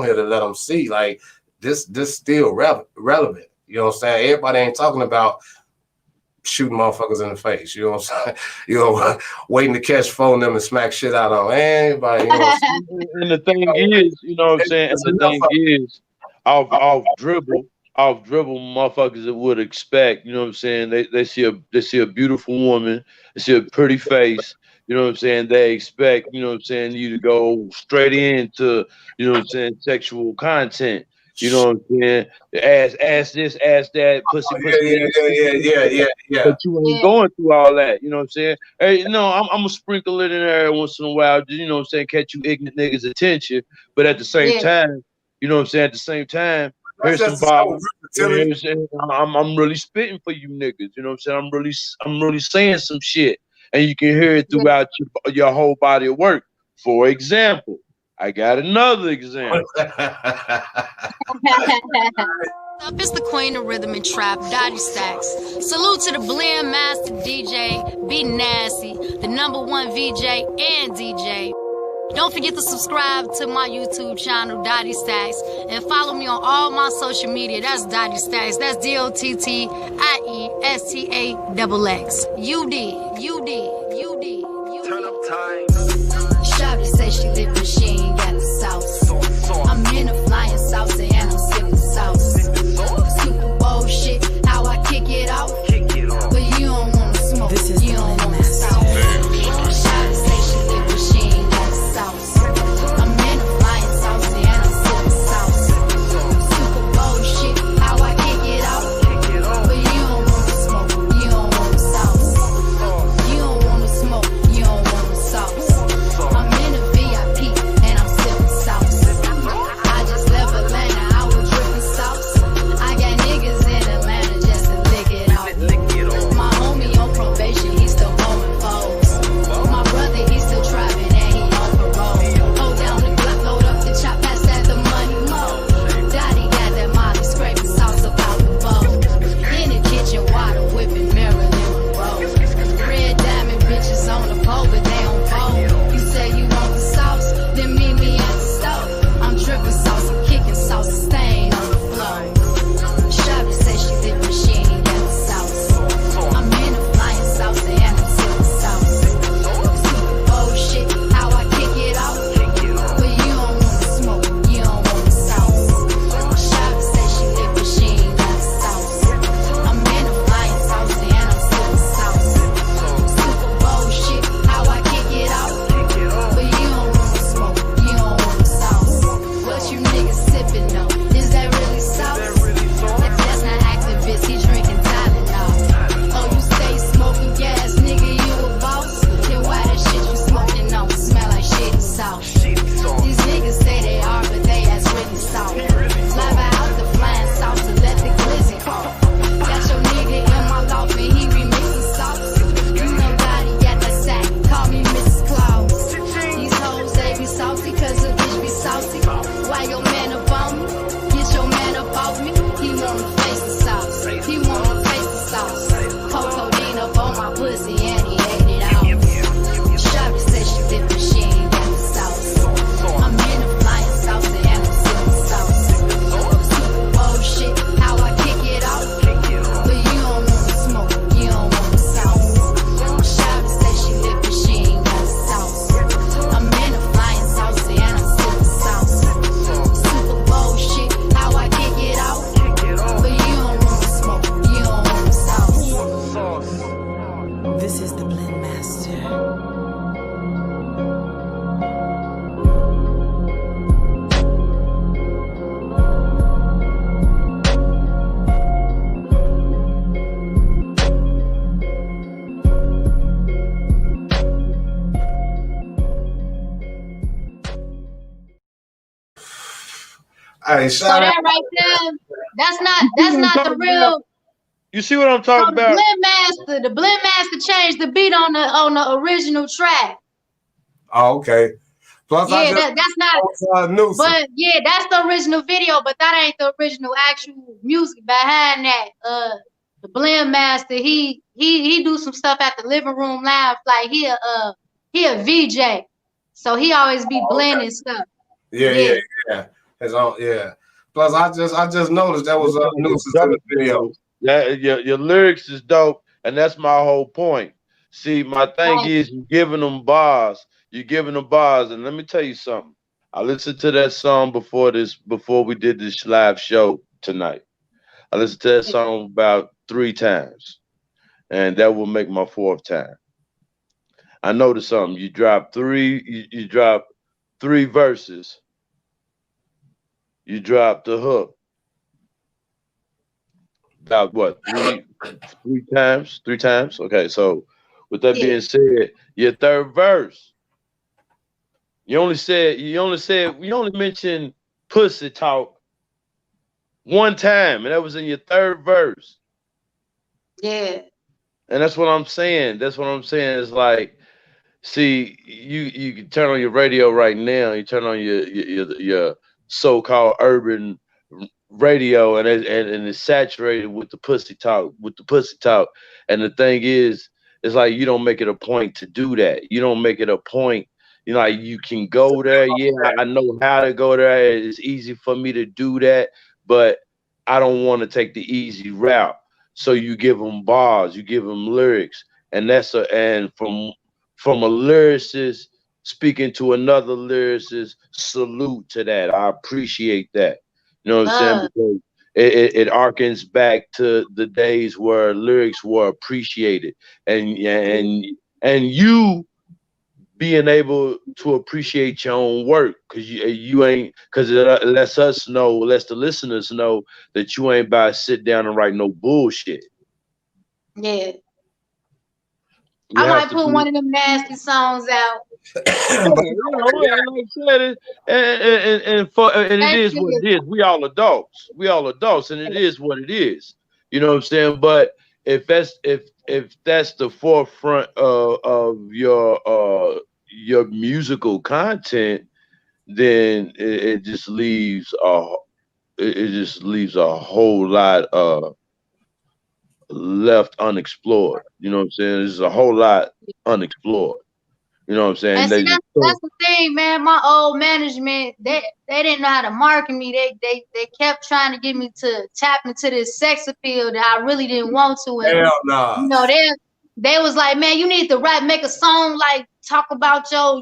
here to let them see like this still relevant. You know what I'm saying? Everybody ain't talking about shooting motherfuckers in the face. You know what I'm saying? Waiting to catch phone them and smack shit out on anybody. And the thing is, you know what I'm saying? And the thing is, off dribble, motherfuckers that would expect, you know what I'm saying? They see a beautiful woman, they see a pretty face, you know what I'm saying? They expect, you know what I'm saying, you to go straight into, you know what I'm saying, sexual content. You know what I'm saying? Ask this, ask that, pussy. Yeah. But you ain't going through all that. You know what I'm saying? Hey, I'm gonna sprinkle it in there every once in a while. You know what I'm saying? Catch you ignorant niggas' attention. But at the same time, you know what I'm saying? At the same time, here's some bottles. You know what I'm saying? I'm really spitting for you niggas. You know what I'm saying? I'm really saying some shit, and you can hear it throughout your whole body of work. For example. I got another example. It's the queen of rhythm and trap, Dottie Stacks. Salute to the blend master DJ, Be Nasty, the #1 VJ and DJ. Don't forget to subscribe to my YouTube channel, Dottie Stacks, and follow me on all my social media. That's Dottie Stacks. That's DOTTIESTAXX. You did. Turn up time. Shawty say she live but she ain't got the sauce. I'm in a flying sauce and I'm sipping sauce. Super Bowl shit, how I kick it off. But you don't wanna smoke, you don't wanna sauce. Shawty say she live but she ain't got the sauce. I'm in a flying sauce and I'm sipping sauce. Super Bowl shit, how I kick it off. But you don't wanna smoke, you don't wanna sauce. You don't wanna Hey, So that right there, that's not the real. You see what I'm talking about? The Blend Master changed the beat on the original track. Oh, okay. Plus, yeah, that's not. Newsom. But yeah, that's the original video, but that ain't the original actual music behind that. The Blend Master, he do some stuff at the living room lounge, like he a VJ, so he always be blending stuff. Yeah. His own, yeah. Plus, I just noticed that was Newsom's in the video. Yeah, your lyrics is dope, and that's my whole point. See, my thing is you're giving them bars. You're giving them bars, and let me tell you something. I listened to that song before we did this live show tonight. I listened to that song about 3 times, and that will make my 4th time. I noticed something. You drop 3. You drop 3 verses. You drop the hook. About what? 3 times? 3 times? Okay, so with that being said, your 3rd verse. You only mentioned pussy talk 1 time, and that was in your 3rd verse. Yeah. And that's what I'm saying. That's what I'm saying. It's like, see, you can turn on your radio right now. You turn on your so-called urban radio, and it's saturated with the pussy talk, And the thing is, it's like you don't make it a point to do that. You don't make it a point. You know, like you can go there. Yeah, I know how to go there. It's easy for me to do that, but I don't want to take the easy route. So you give them bars, you give them lyrics, and from a lyricist speaking to another lyricist, salute to that. I appreciate that. You know what I'm saying? Because it harkens back to the days where lyrics were appreciated, and you being able to appreciate your own work, because it lets us know, lets the listeners know that you ain't about to sit down and write no bullshit. Yeah. I might put one of them nasty songs out. Like I said, and it is what it is. We all adults, and it is what it is. You know what I'm saying? But if that's the forefront of your musical content, then it just leaves a whole lot left unexplored. You know what I'm saying? There's a whole lot unexplored. You know what I'm saying? And see, that's the thing, man. My old management, they didn't know how to market me. They kept trying to get me to tap into this sex appeal that I really didn't want to. And, hell no. You know, they was like, man, you need to make a song like talk about your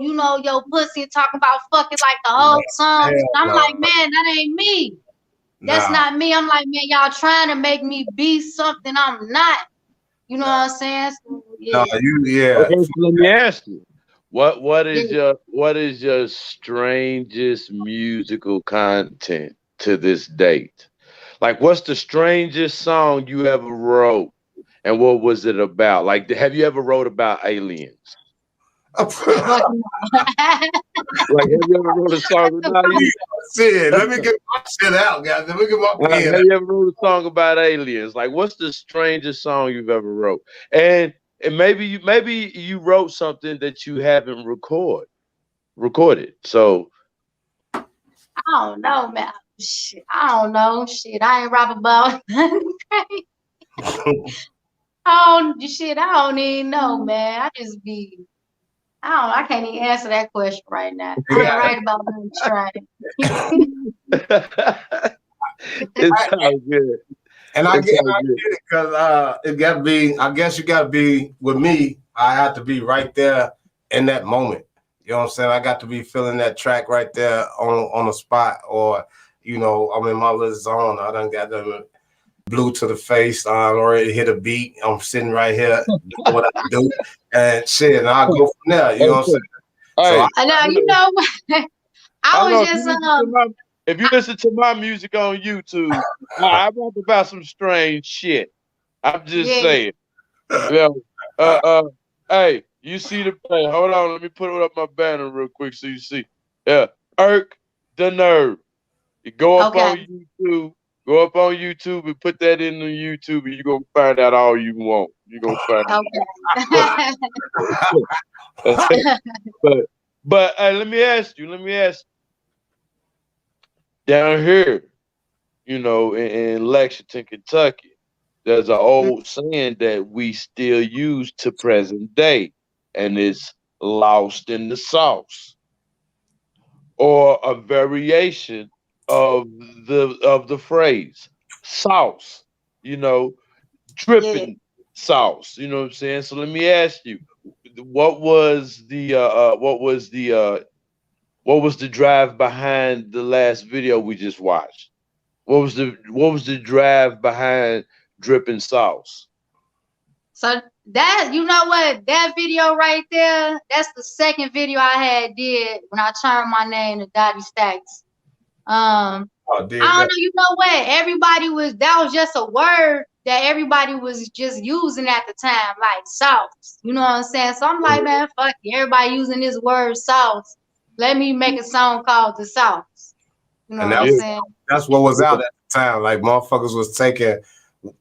pussy and talk about fucking like the whole song. I'm like, man, that ain't me. That's not me. I'm like, man, y'all trying to make me be something I'm not. You know what I'm saying? So, yeah. Okay, so let me ask you. What is your strangest musical content to this date? Like, what's the strangest song you ever wrote, and what was it about? Like, have you ever wrote about aliens? Like, have you ever wrote a song about aliens? Shit, let me get my shit out, guys. Let me get my pen. Have you ever wrote a song about aliens? Like, what's the strangest song you've ever wrote? And maybe you wrote something that you haven't recorded. So I don't know, man. Shit, I don't know. Shit, I ain't rap about nothing. I don't even know, man. I can't even answer that question right now. I ain't right about nothing trying. It's all good. And I get it, because it got to be, I guess you got to be, with me, I have to be right there in that moment. You know what I'm saying? I got to be feeling that track right there on the spot, or, you know, I'm in my little zone. I done got the blue to the face. I already hit a beat. I'm sitting right here doing what I do. And shit, and I'll go from there. You know what I'm saying? Hey, so I know, you know, I was just if you listen to my music on YouTube, I rap about some strange shit. I'm just saying. Hey, you see hold on, let me put up my banner real quick so you see. Yeah, Irk the Nerv. You go up on YouTube. Go up on YouTube and put that in the YouTube, and you're gonna find out all you want. You're gonna find out. But let me ask you. Down here, you know, in Lexington, Kentucky, there's an old saying that we still use to present day, and it's lost in the sauce, or a variation of the phrase sauce, you know, dripping sauce. You know what I'm saying? So let me ask you, what was the drive behind the last video we just watched? What was the drive behind dripping sauce? So that, you know what, that video right there, that's the second video I had did when I turned my name to Dottie Stacks. I don't know, you know what? That was just a word that everybody was just using at the time, like sauce. You know what I'm saying? So I'm like, man, fuck it. Everybody using this word sauce. Let me make a song called The Sauce. You know what I'm saying? That's what was out at the time. Like, motherfuckers was taking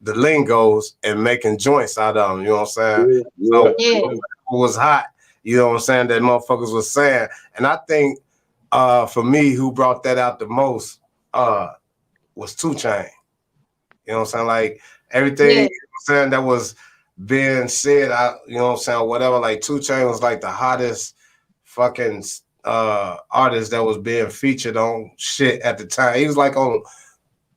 the lingos and making joints out of them. You know what I'm saying? So it was hot. You know what I'm saying? That motherfuckers was saying. And I think for me, who brought that out the most was 2 Chainz. You know what I'm saying? Like, everything, you know what I'm saying, that was being said, you know what I'm saying, whatever, like 2 Chainz was like the hottest fucking artist that was being featured on shit at the time. He was like on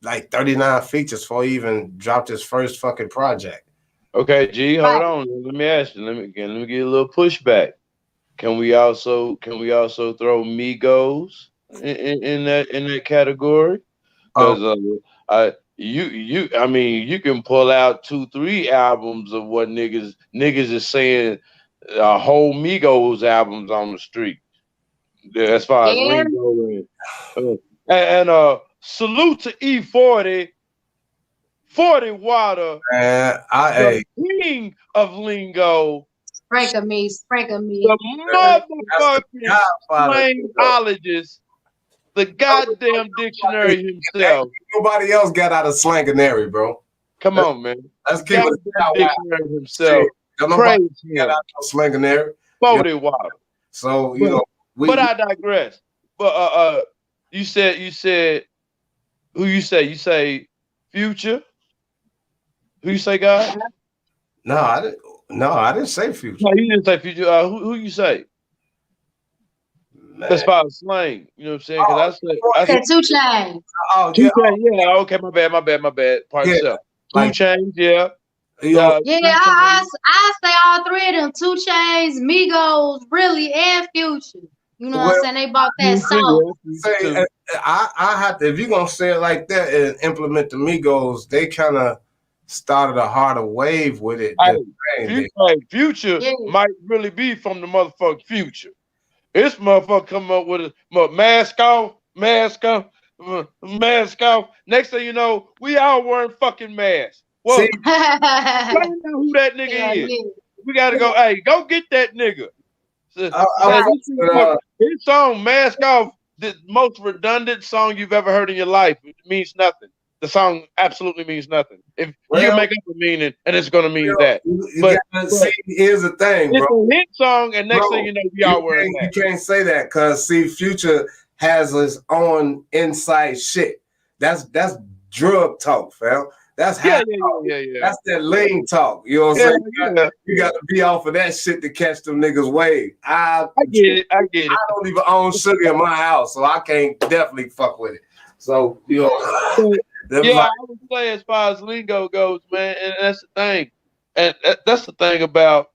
like 39 features before he even dropped his first fucking project. Okay, G, hold on. Let me ask you. Let me get a little pushback. Can we also throw Migos in that category? Because you can pull out 2-3 albums of what niggas is saying, whole Migos albums on the street. As far as lingo and salute to E40, 40 Water, the king of lingo. Sprinkle me. The motherfucking slangologist, the goddamn dictionary himself. Nobody else got out of slanganary, bro. Come on, man. Let's keep it dictionary himself. Nobody got out of slanganary. 40 Water. So, you know. But I digress. But you said who you say? You say Future? Who you say, God? No, I didn't say Future. No, you didn't say Future. Who you say? Man. As far as slang, you know what I'm saying? Because I said 2 Chainz. 2 Chainz, yeah. Okay, my bad. Part yourself. 2 Chainz, yeah. I say all 3 of them: 2 Chainz, Migos, really, and Future. You know what I'm saying? They bought that song. I have to, if you're gonna say it like that and implement the Migos, they kind of started a harder wave with it. Future might really be from the motherfucking future. This motherfucker come up with a mask off. Next thing you know, we all wearing fucking masks. Well, I don't know who that nigga is. Yeah. We gotta go. Hey, go get that nigga. His song "Mask Off," the most redundant song you've ever heard in your life. It means nothing. The song absolutely means nothing. If you can make up a meaning, and it's gonna mean that. But see, here's the thing, bro. It's a hit song, and next thing you know, we all wearing that. You can't say that because see, Future has his own inside shit. That's drug talk, fam. That's That's that lean talk. You know what I'm saying? You got to be off of that shit to catch them niggas wave. I get it. I don't even own sugar in my house, so I can't definitely fuck with it. So, you know. I would say as far as lingo goes, man, and that's the thing. And that's the thing about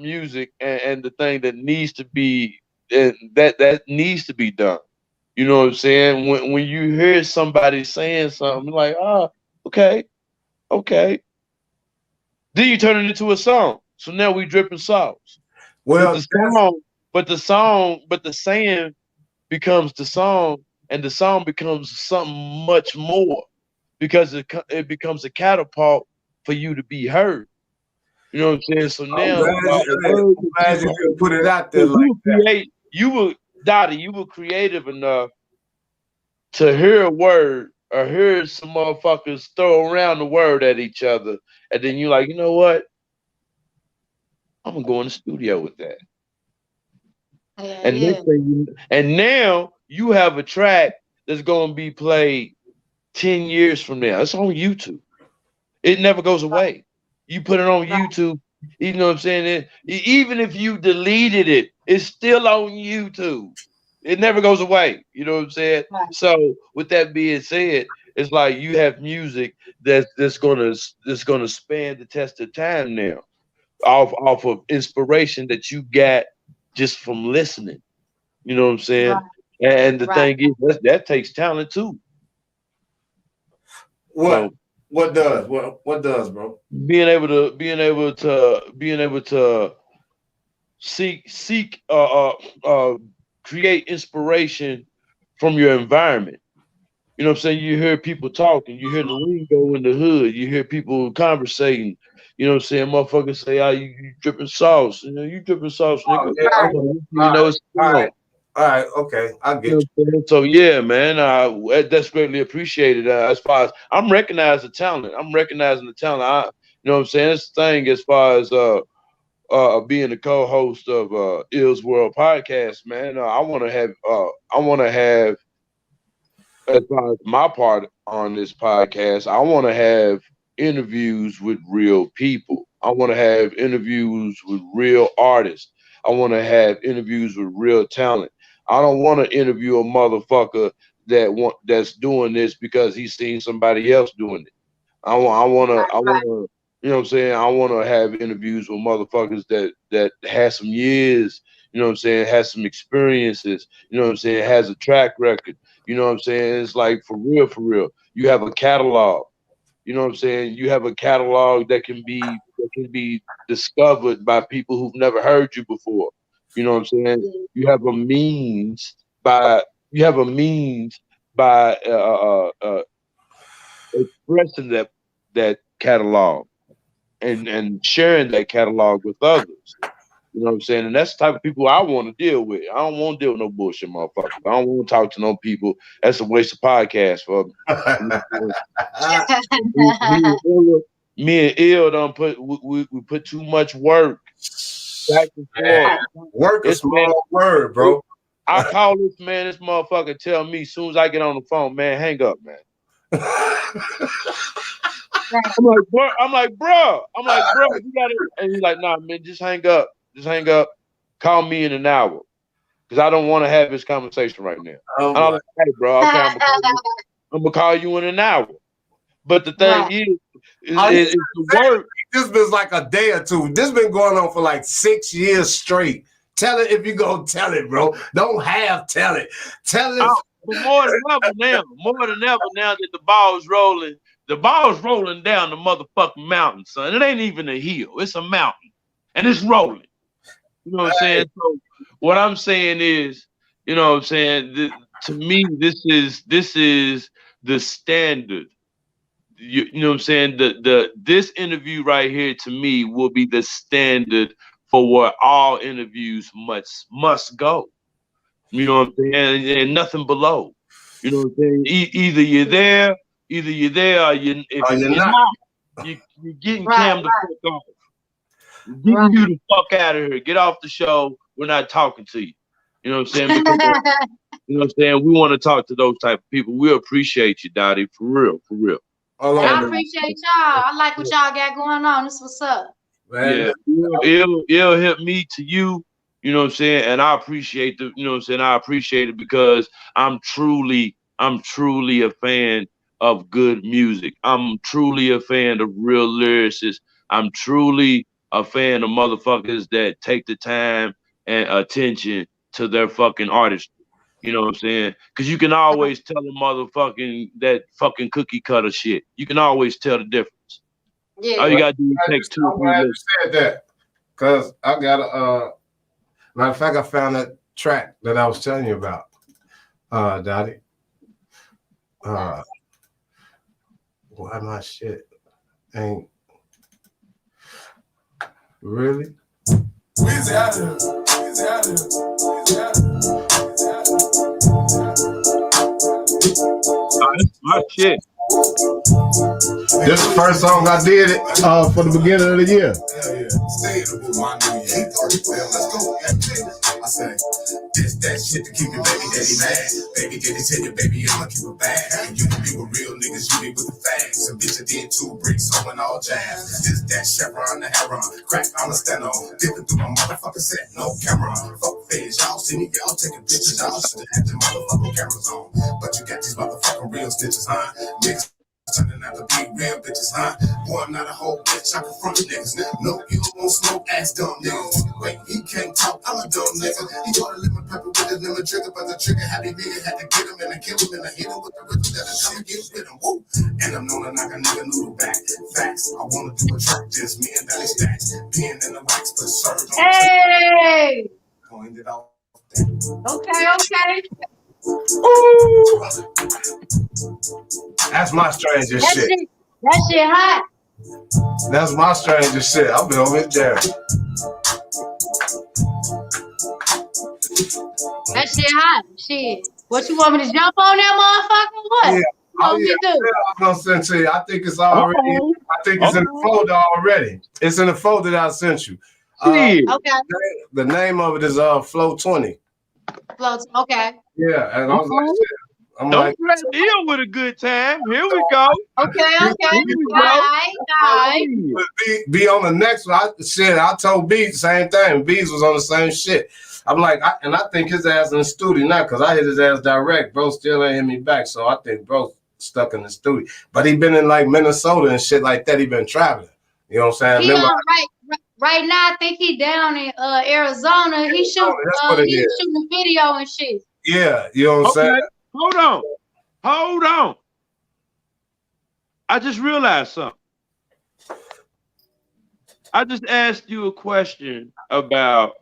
music and the thing that needs to be that needs to be done. You know what I'm saying? When you hear somebody saying something like, okay. Then you turn it into a song. So now we dripping sauce. Well, the saying becomes the song, and the song becomes something much more because it becomes a catapult for you to be heard. You know what I'm saying? So now, glad you put it out there like that. You were creative enough to hear a word or hear some motherfuckers throw around the word at each other, and then you're like, you know what? I'm gonna go in the studio with that. And now you have a track that's gonna be played 10 years from now. It's on YouTube. It never goes away. You put it on YouTube, you know what I'm saying? Even if you deleted it, it's still on YouTube. It never goes away. You know what I'm saying? Right. So with that being said, it's like you have music that's gonna span the test of time now, off of inspiration that you got just from listening. You know what I'm saying? Right. And the thing is that takes talent too. What does, bro? Being able to seek create inspiration from your environment. You know what I'm saying? You hear people talking, you hear the lingo in the hood, you hear people conversating. You know what I'm saying? Motherfuckers say, "Oh, you dripping sauce." You know, you dripping sauce, nigga. All right, okay, I get you. So yeah, man, that's greatly appreciated. As far as I'm recognizing the talent, you know what I'm saying? This thing as far as being the co-host of Illz World Podcast, man. I want to have, as far as my part on this podcast, I want to have interviews with real people. I want to have interviews with real artists. I want to have interviews with real talent. I don't want to interview a motherfucker that's doing this because he's seen somebody else doing it. I want to, you know what I'm saying? I want to have interviews with motherfuckers that has some years, you know what I'm saying, has some experiences, you know what I'm saying, has a track record. You know what I'm saying? It's like for real. You have a catalog. You know what I'm saying? You have a catalog that can be discovered by people who've never heard you before. You know what I'm saying? You have a means by expressing that catalog and sharing that catalog with others. You know what I'm saying? And that's the type of people I want to deal with. I don't want to deal with no bullshit motherfuckers. I don't want to talk to no people. That's a waste of podcast for me. Me and Ill done we put too much work back and forth. Work is a small word, bro. I call this motherfucker tell me as soon as I get on the phone, man, hang up, man. I'm like, bro, you got it. And he's like, nah, man, just hang up. Call me in an hour. Because I don't want to have this conversation right now. And I'm like, hey, bro, okay, I'm gonna call you in an hour. But the thing is the work. This been like a day or two. This been going on for like 6 years straight. Tell it if you gonna tell it, bro. Don't tell it. Tell it. More than ever now that the ball's rolling. The ball's rolling down the motherfucking mountain, son. It ain't even a hill. It's a mountain. And it's rolling. You know what I'm saying? So what I'm saying is, you know what I'm saying? To me, this is the standard. You know what I'm saying? This interview right here to me will be the standard for what all interviews must go. You know what I'm saying? And nothing below. You know what I'm saying? Either you're there or you're not. You're getting Cam the fuck off. Getting you the fuck out of here. Get off the show. We're not talking to you. You know what I'm saying? Because, you know what I'm saying? We want to talk to those type of people. We appreciate you, Dottie. For real. I appreciate y'all. I like what y'all got going on. This what's up. Man. Yeah. It'll hit me to you. You know what I'm saying? And I appreciate I appreciate it because I'm truly a fan of good music. I'm truly a fan of real lyricists. I'm truly a fan of motherfuckers that take the time and attention to their fucking artistry. You know what I'm saying? Because you can always tell a motherfucking that fucking cookie cutter shit. You can always tell the difference. Yeah. All you gotta do is take 2 or 3 minutes. Said that because I got a matter of fact, I found that track that I was telling you about, Dottie. Why my shit ain't really? Weezy out here. That's my shit. This is the first song I did it for the beginning of the year. Stay in the booth, my new year. Let's go. I say, this that shit to keep your baby daddy mad. Baby daddy tell your baby I'ma keep it bad. And you can be with real niggas, you be with the facts. A bitch I did 2 bricks, so and all jazz. This that Chevron, the heron. Crack, I'ma stand on. Dipping through my motherfucking set, no camera. Fuck feds, y'all see me, y'all taking pictures. Y'all should have had the motherfucking cameras on. But you got these motherfucking real stitches, huh? Niggas turning out to be real bitches, huh? Boy, I'm not a whole bitch, I confront niggas. No, you don't smoke ass dumb niggas. Wait, he can't talk, I'm a dumb nigga. He bought a lemon pepper with a lemon trigger, but the trigger had me big, had to get him and I kill him and I hit him with the rhythm that I come and get with him. Woo! And I'm known to knock a nigga noodle back. Facts, I wanna do a track, just me and Valley Stacks. Pen in the wax, but surge on Hey! coined it off. Okay. Ooh. That's my strangest shit. That shit hot. That's my strangest shit. I'll be over it there. That shit hot. Shit. What you want me to jump on that motherfucker? What? Yeah. Oh, yeah. I'm gonna send to you. I think it's already. I think it's in the folder already. It's in the folder that I sent you. Okay. The name of it is Flow 20. Floats. Okay. Yeah, and I was like, I'm Don't like, deal with a good time. Here we go. Okay. All right. be on the next one. I told B the same thing. B's was on the same shit. I'm like, I think his ass in the studio now because I hit his ass direct. Bro still ain't hit me back, so I think bro stuck in the studio. But he been in like Minnesota and shit like that. He been traveling. You know what I'm saying? Right now, I think he down in Arizona. He shooting video and shit. Yeah, you know what I'm saying? Hold on. I just realized something. I just asked you a question about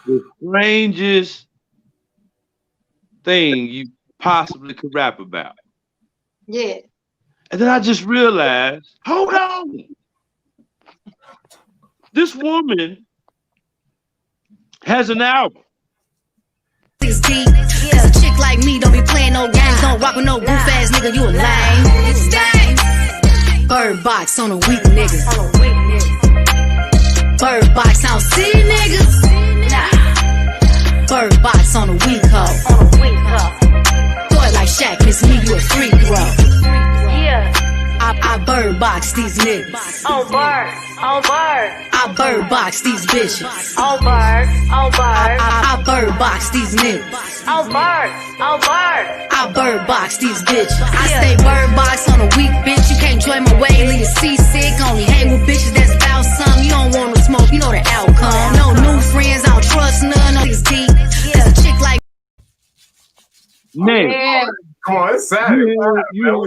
the strangest thing you possibly could rap about. Yeah. And then I just realized, hold on. This woman has an album. It's deep. Cause a chick like me don't be playing no games. Don't rock with no goof ass nigga, you a lame. Bird box on a weak nigga. Bird box on see niggas. Bird box on a weak hoe. Throw it like Shaq, miss me, you a freak, bro. Yeah. I bird box these niggas. On bird. I bird box these bitches. On bird. I bird box these niggas. On bird. I bird box these bitches. I stay bird box on a weak bitch. You can't join my way, leave you seasick. Only hang with bitches that's about something. You don't want to smoke, you know the outcome. No new friends, I don't trust none. No, it's deep. Cause a chick like Nigga. Come on, it's Saturday. You have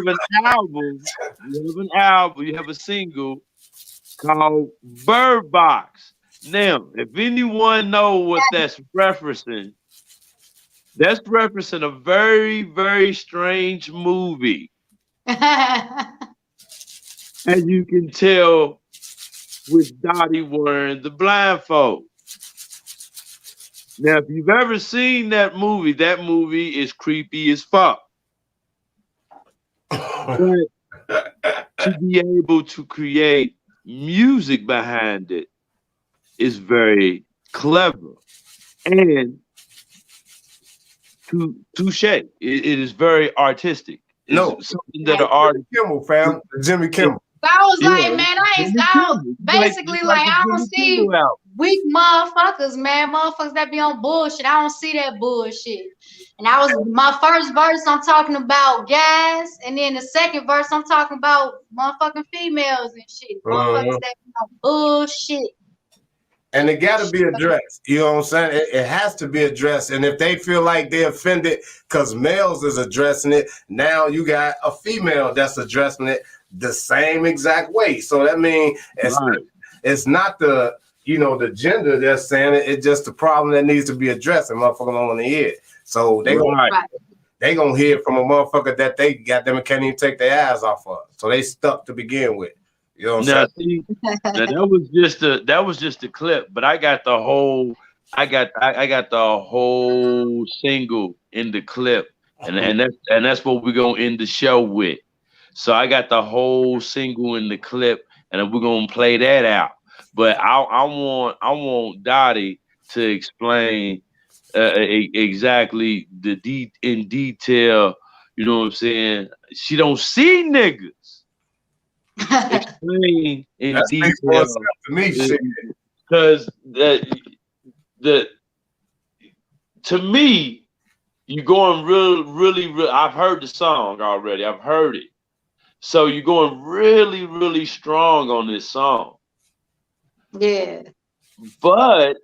an album. You have a single called Bird Box. Now, if anyone know what that's referencing a very, very strange movie. As you can tell with Dottie wearing the blindfold. Now, if you've ever seen that movie is creepy as fuck. But to be able to create music behind it is very clever and touche. It is very artistic. It's something that an artist. Kimmel, fam. Jimmy Kimmel. I was like, man, I don't see weak motherfuckers, man. Motherfuckers that be on bullshit. I don't see that bullshit. And I was my first verse, I'm talking about gas, and then the second verse, I'm talking about motherfucking females and shit. Motherfuckers that be on bullshit. And it got to be addressed. You know what I'm saying? It has to be addressed. And if they feel like they're offended because males is addressing it, now you got a female that's addressing it the same exact way. So that means it's not the the gender that's saying it. It's just the problem that needs to be addressed, and motherfuckers don't want to hear it. So they gonna hear it from a motherfucker that they got them and can't even take their eyes off of. So they stuck to begin with. You know what I'm saying? That was just a clip, but I got the whole single in the clip And that's what we're gonna end the show with. So I got the whole single in the clip, and we're gonna play that out. But I want Dottie to explain exactly in detail. You know what I'm saying? She don't see niggas. Explain in detail to me, because to me. You're going really. I've heard the song already. I've heard it. So you're going really strong on this song. Yeah. But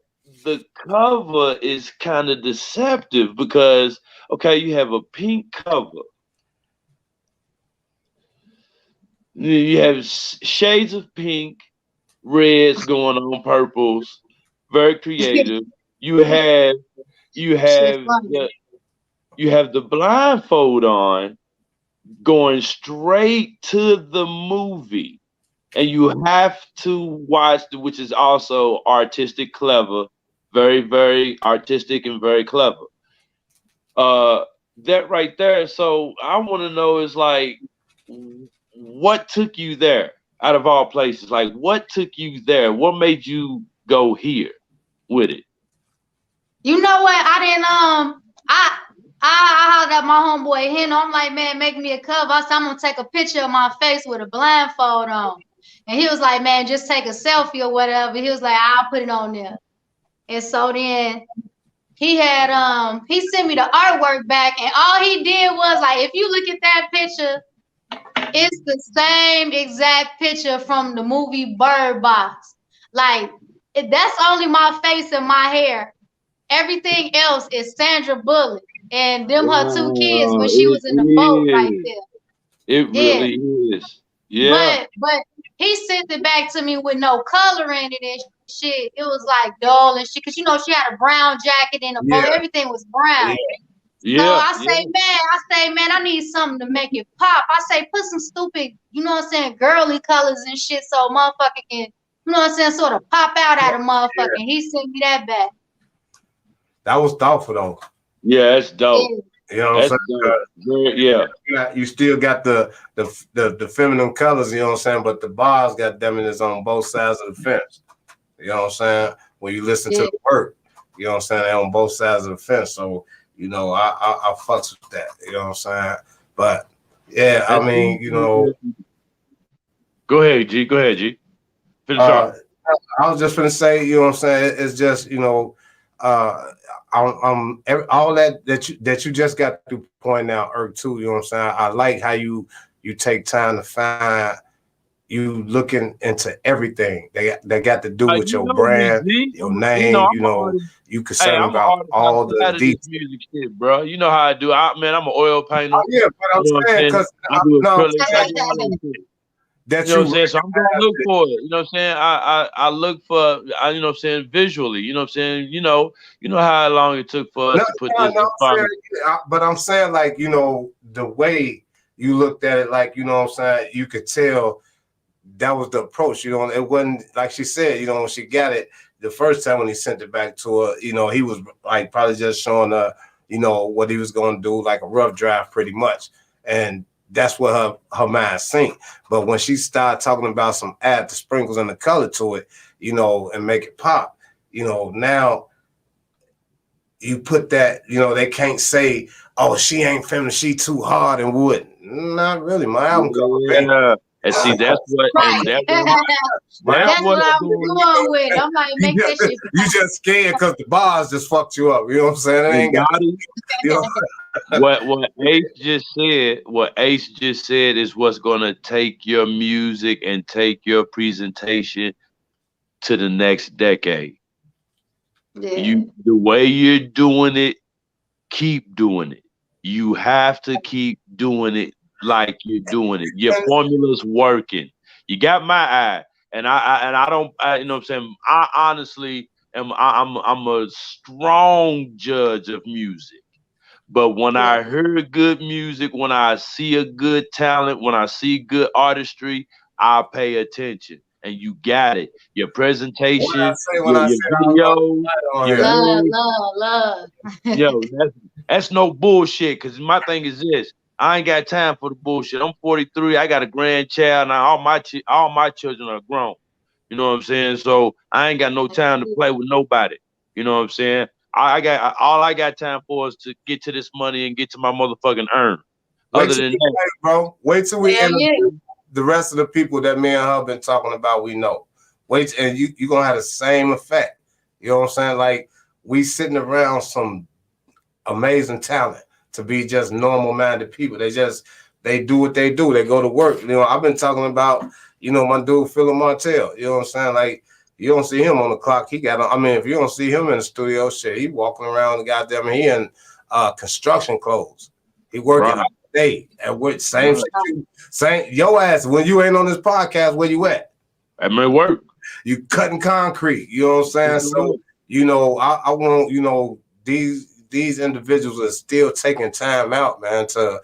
the cover is kind of deceptive because, okay, you have a pink cover. You have shades of pink, reds going on, purples. Very creative. You have the blindfold on, going straight to the movie, and you have to watch, which is also artistic, clever, very artistic and very clever. That right there. So I want to know is like, what took you there out of all places? Like, what took you there? What made you go here with it? You know what? I didn't I hollered at my homeboy Hen. I'm like, man, make me a cover. I said, I'm gonna take a picture of my face with a blindfold on. And he was like, man, just take a selfie or whatever. He was like, I'll put it on there. And so then he had he sent me the artwork back, and all he did was like, if you look at that picture, it's the same exact picture from the movie Bird Box. Like, that's only my face and my hair. Everything else is Sandra Bullock and them her two kids when she was in the boat right there. It really is. Yeah. But he sent it back to me with no color in it and shit. It was like dull and shit. Cause you know she had a brown jacket in the boat. Everything was brown. Yeah. So I say, man, I need something to make it pop. I say, put some stupid, you know what I'm saying, girly colors and shit so motherfucker can, you know what I'm saying, sort of pop out at a motherfucker. And he sent me that back. That was thoughtful though. Yeah, it's dope. You know what I'm saying? You still got the feminine colors, you know what I'm saying? But the bars, goddammit, is on both sides of the fence. You know what I'm saying? When you listen to the work, you know what I'm saying? They're on both sides of the fence. So, you know, I fucks with that. You know what I'm saying? But yeah, I mean, you know. Go ahead, G. Finish off. I was just gonna say, you know what I'm saying? It's just, you know, all that you just got to point out, Irk, too. You know what I'm saying? I like how you take time to find, you looking into everything that got to do with your brand, your name. You know, you concerned about all the details. Music shit, bro. You know how I do. I'm an oil painter. Oh, yeah, but I'm saying because that you know what I'm saying? So I'm gonna look for it. You know what I'm saying? I look for, you know what I'm saying, visually. You know what I'm saying? You know how long it took for us to put this in. But I'm saying, like, you know, the way you looked at it, like, you know what I'm saying, you could tell that was the approach. You know, it wasn't like she said, you know, when she got it the first time when he sent it back to her, you know, he was like probably just showing her, you know, what he was gonna do, like a rough draft pretty much. And that's what her mind sink. But when she started talking about some add the sprinkles and the color to it, you know, and make it pop, you know, now you put that, you know, they can't say, oh, she ain't feminine, she too hard and wood. Not really. My album cover. And see, that's what, and that's what I'm doing with. I'm like, make that shit. You just scared because the bars just fucked you up. You know what I'm saying? It ain't got it. You know? What Ace just said is what's gonna take your music and take your presentation to the next decade. Yeah. The way you're doing it, keep doing it. You have to keep doing it like you're doing it. Your formula's working. You got my eye, and I don't. You know what I'm saying? I honestly am. I'm a strong judge of music. But when I hear good music, when I see a good talent, when I see good artistry, I pay attention. and you got it. Your presentation, when I your video, love. yo, that's no bullshit. Cause my thing is this: I ain't got time for the bullshit. I'm 43. I got a grandchild now. All my children are grown. You know what I'm saying? So I ain't got no time to play with nobody. You know what I'm saying? All I got time for is to get to this money and get to my motherfucking earn. Other than that, bro, wait till we interview the rest of the people that me and her been talking about. We know. Wait, and you gonna have the same effect. You know what I'm saying? Like we sitting around some amazing talent to be just normal minded people. They do what they do. They go to work. You know, I've been talking about, you know, my dude Philip Martell. You know what I'm saying? Like you don't see him on the clock. He got. I mean, if you don't see him in the studio, shit, he walking around. Goddamn, he in construction clothes. He working all day at work. Same. Your ass when you ain't on this podcast. Where you at? At my work. You cutting concrete. You know what I'm saying? So you know, I want, you know, these individuals are still taking time out, man, to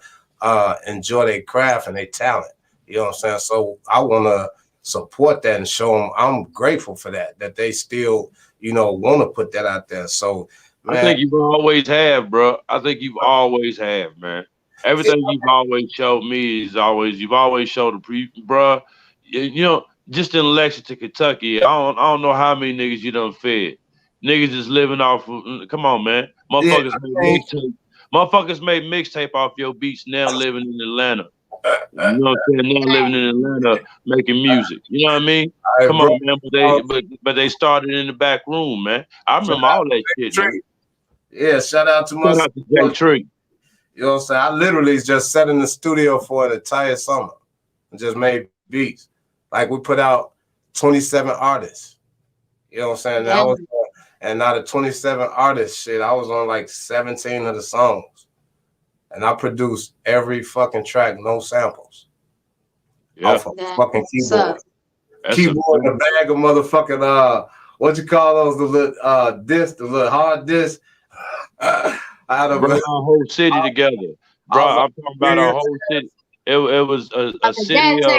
enjoy their craft and their talent. You know what I'm saying? So I want to support that and show them I'm grateful for that they still, you know, want to put that out there. So, man, I think you've always have, bro. I think you've always have, man. Everything you've always showed me is you've always showed bro. You know, just in Lexington, Kentucky, I don't know how many niggas you done fed. Niggas is living off of, come on, man. Motherfuckers made mixtape. Motherfuckers made mixtape off your beats now living in Atlanta. You know what I'm saying? Now living in Atlanta making music. You know what I mean? Come on, man. But they started in the back room, man. I remember all that shit. Man. Yeah, shout out to Jay Tree. You know what I'm saying? I literally just sat in the studio for an entire summer and just made beats. Like we put out 27 artists. You know what I'm saying? And out of 27 artists, shit, I was on like 17 of the songs. And I produced every fucking track, no samples. Yeah. Off of fucking keyboard. Keyboard in a bag of motherfucking, what you call those, the little disc, the little hard disc. I had a whole city together. Bro, I'm talking about a whole city. It was a city of...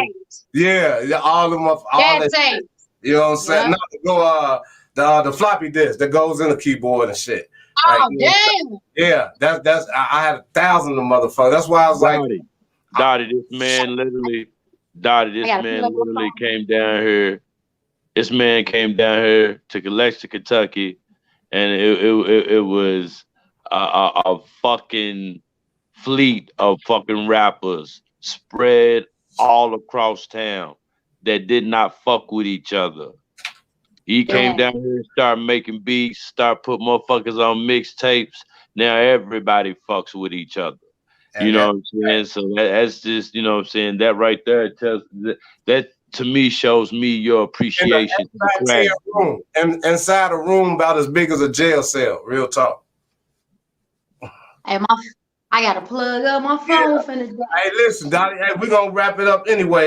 Yeah, all them all that. You know what I'm saying? Not to go the floppy disk that goes in the keyboard and shit. Oh, like, damn. Yeah, that's I had 1,000 of them motherfuckers. That's why I was Dottie, this man literally came down here. This man came down here to Lexington, Kentucky, and it was a fucking fleet of fucking rappers spread all across town that did not fuck with each other. He came down here and started making beats, start putting motherfuckers on mixtapes. Now everybody fucks with each other. You know what I'm saying? So that's just, you know what I'm saying? That right there tells that to me shows me your appreciation. Inside a room about as big as a jail cell, real talk. Hey, I gotta plug up my phone for this. Hey, listen, Dottie. Hey, we're gonna wrap it up anyway.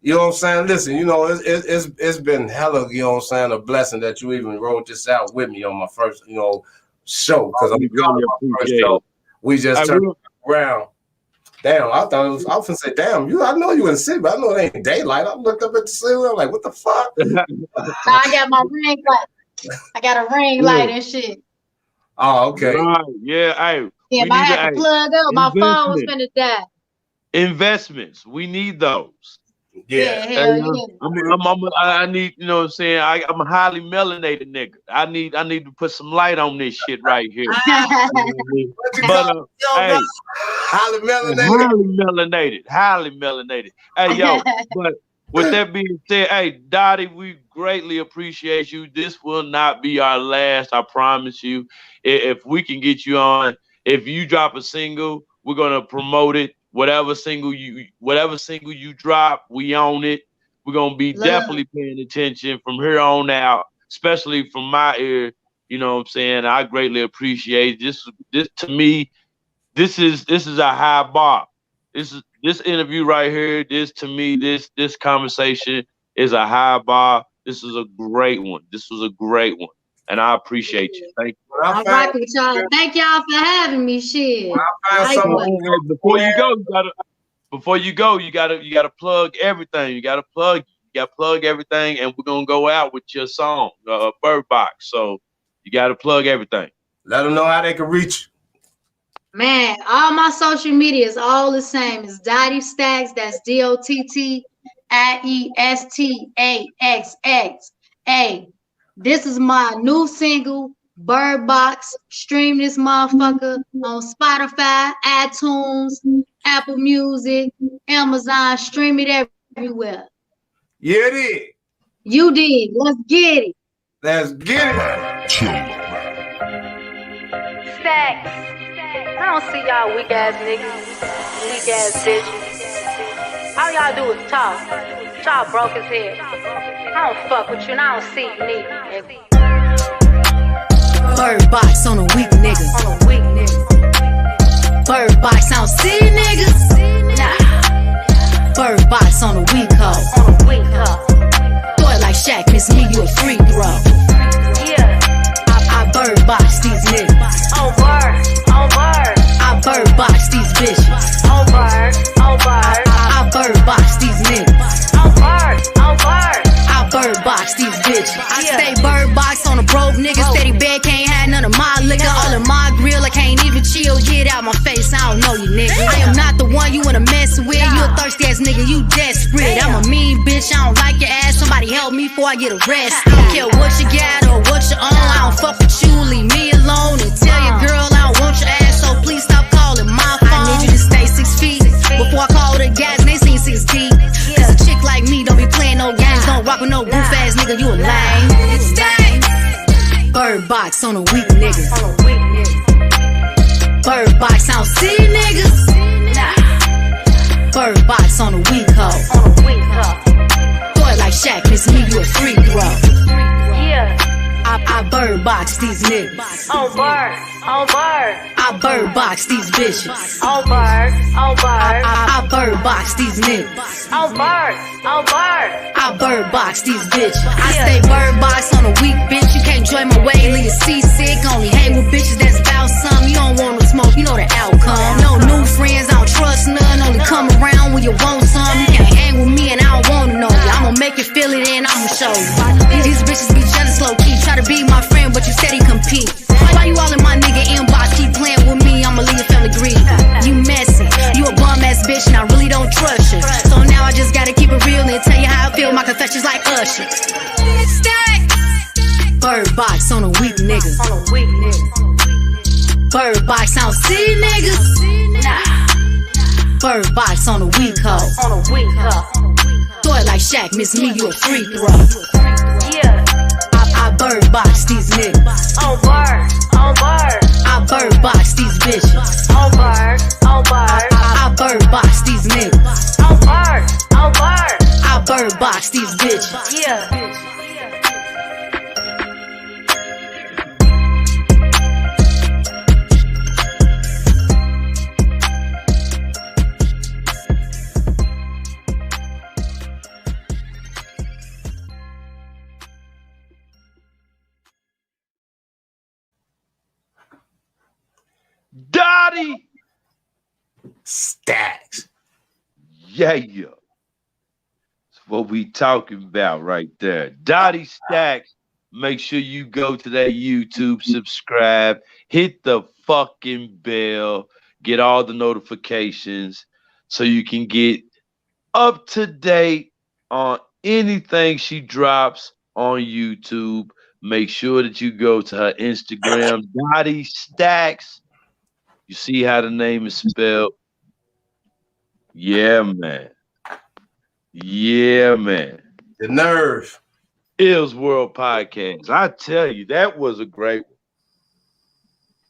You know what I'm saying? Listen, you know, it's been hella, you know what I'm saying, a blessing that you even wrote this out with me on my first, you know, show. Because I'm really appreciate it. We just turned around. Damn, I thought it was, I was gonna say, damn, I know you in the city, but I know it ain't daylight. I looked up at the ceiling, I'm like, what the fuck? I got my ring light. I got a ring light and shit. Oh, okay. Right. Yeah, hey. Yeah, I had to plug up. My phone was finna die. Investments. We need those. Yeah. I need, you know what I'm saying? I'm a highly melanated nigga. I need to put some light on this shit right here. But hey, highly melanated. Hey, yo, but with that being said, hey, Dottie, we greatly appreciate you. This will not be our last, I promise you. If we can get you on, if you drop a single, we're gonna promote it. Whatever single you drop, we own it. We're gonna be definitely paying attention from here on out, especially from my ear. You know what I'm saying? I greatly appreciate this. This to me, this is a high bar. This interview right here. This to me, this conversation is a high bar. This is a great one. This was a great one. And I appreciate you. Thank you. All right, y'all. Thank y'all for having me. Shit. Before you go, you gotta plug everything. You gotta plug You got to plug everything, and we're gonna go out with your song, Bird Box. So you got to plug everything. Let them know how they can reach you. Man, all my social media is all the same. It's Dottie Stacks. That's DOTTIESTAXX. Hey, this is my new single, Bird Box. Stream this motherfucker on Spotify, iTunes, Apple Music, Amazon. Stream it everywhere. Yeah, it is. You did. Let's get it. Let's get it. Stacks. I don't see y'all weak ass niggas, weak ass bitches. All y'all do is talk. Y'all broke as hell. I don't fuck with you and I don't see you neither. Bird Box on a weak nigga. Bird Box on city niggas. Nah. Bird Box on a weak hoe. Throw it like Shaq, miss me, you a free throw. Yeah. I bird box these niggas. Oh bird. I bird box these bitches. Oh bird. I bird box these niggas. Oh bird. I bird box these bitches. I stay bird box on a broke nigga. Steady bed, can't have none of my liquor. All in my grill, I can't even chill. Get out my face, I don't know you nigga. I am not the one you wanna mess with. You a thirsty ass nigga, you desperate. I'm a mean bitch, I don't like your ass. Somebody help me before I get arrested. I don't care what you got or what you own. I don't fuck with you, leave me alone. And tell your girl I don't want your ass, so please stop calling my phone. I need you to stay 6 feet before I call the guys and they seen 6 deep. Cause a chick like me don't be playing no games. Don't rock with no goof ass nigga, you a lame. Bird Box on a weak nigga. Bird Box on city niggas. Nah. Bird Box on a weak hoe. Throw it like Shaq, miss me, you a free throw. Yeah. I bird box these niggas. Oh bird. I bird box these bitches. Oh bird. I bird box these niggas. Oh bird. I bird box these bitches. I stay bird box on a weak bitch. You can't join my way, leave you seasick. Only hang with bitches that's about something. You don't want no smoke, you know the outcome. No new friends, I don't trust none. Only come around when you want some. You can't hang with me and I don't wanna know you. I'ma make you feel it and I'ma show you. These bitches be jealous low key. Try to be my friend, but you steady compete. Why you all in my nigga inbox? Keep playing with me, I'ma leave your family grief. You messy, you a bum ass bitch, and I really don't trust you. So now I just gotta keep it real and tell you how I feel. My confessions like Usher. Bird Box on a weak nigga. Bird Box on city niggas. Nah. Bird Box on a weak hoe. Throw it like Shaq, miss me, you a free throw. Yeah. I bird box these niggas. Oh bird. I bird box these bitches. Oh bird. I bird box these niggas. Oh bird. I bird box these bitches. Yeah. Dottie Stacks. Yeah. That's what we talking about right there. Dottie Stacks. Make sure you go to that YouTube, subscribe, hit the fucking bell, get all the notifications so you can get up to date on anything she drops on YouTube. Make sure that you go to her Instagram, Dottie Stacks. You see how the name is spelled? Yeah, man. The Nerv. Illzworld podcast. I tell you, that was a great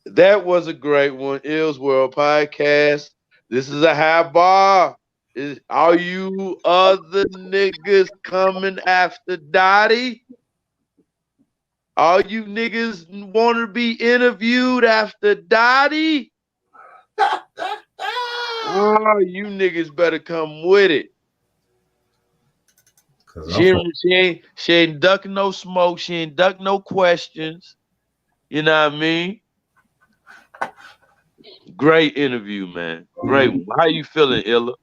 one. Illzworld podcast. This is a high bar. Are you other niggas coming after Dottie? All you niggas want to be interviewed after Dottie? Oh, you niggas better come with it. She ain't ducking no smoke. She ain't ducking no questions. You know what I mean? Great interview, man. Great. How you feeling, Illa?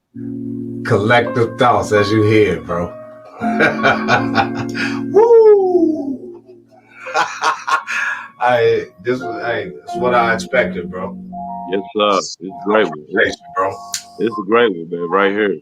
Collective thoughts as you hear, bro. Woo! This is what I expected, bro. Yes, sir. It's a great one. Bro. It's a great one, man, right here.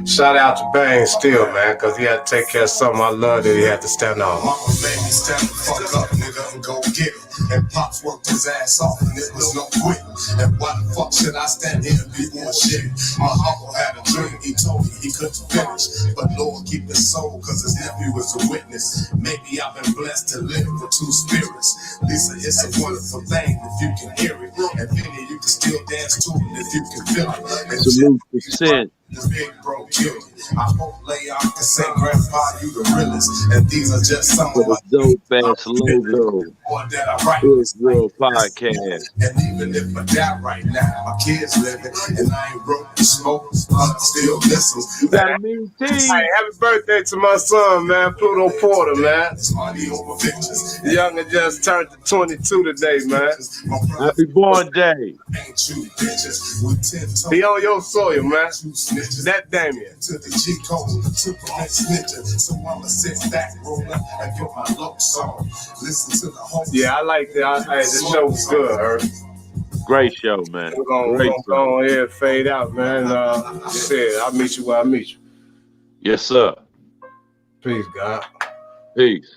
Shout out to Bane still, man, because he had to take care of something I love that he had to stand on. Mama made me stand the fuck up, nigga, and go get it. And Pops worked his ass off, and it was no quitting. And why the fuck should I stand here and be bullshit? My uncle had a dream, he told me he couldn't finish. But Lord keep his soul, cause his nephew was a witness. Maybe I've been blessed to live with two spirits. Lisa, it's a wonderful thing if you can hear it. And Vinny, you can still dance to it if you can feel it. And Salute percent. this big bro killed me. I hope Leon can say, Grandpa, you the realest. And these are just some of my dope ass logo. Illzworld-Podcast. And even if I die right now, my kids living, and I ain't broke the smoke, I still miss them. You got a mean team. Hey, happy birthday to my son, man, Pluto Porter, man. It's money over pictures. Younger just turned to 22 today, man. Happy born day. Ain't you bitches with 10 toes. Be on your soil, man. Two snitches. That Damien. To the G code, to prevent snitching. So I'ma sit back, roll up, and get my love song. Listen to the whole. Yeah, I like that. Hey, this show was good, Herb. Great show, man. We're gonna go ahead and fade out, man. Shit, I'll meet you where I meet you. Yes, sir. Peace, God. Peace.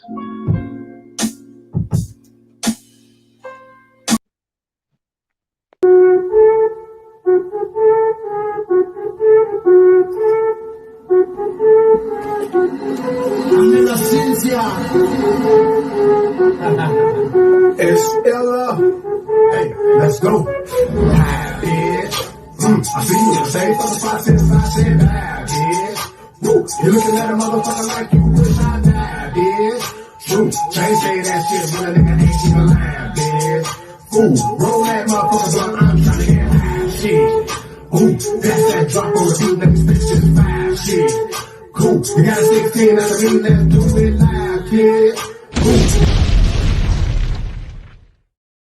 It's Ella. Hey, let's go. Hi, bitch. I see you the same for the spot since I said bye, bitch. Woo, you looking at a motherfucker like you wish I died, bitch. Woo, can't say that shit when a nigga ain't even lying, bitch. Ooh, roll that motherfucker, but I'm trying to get high, shit. Ooh, that's that drop on the beat, let me spit shit fire, shit. Cool, we got a 16 and a beat, let's do it live, kid. Ooh.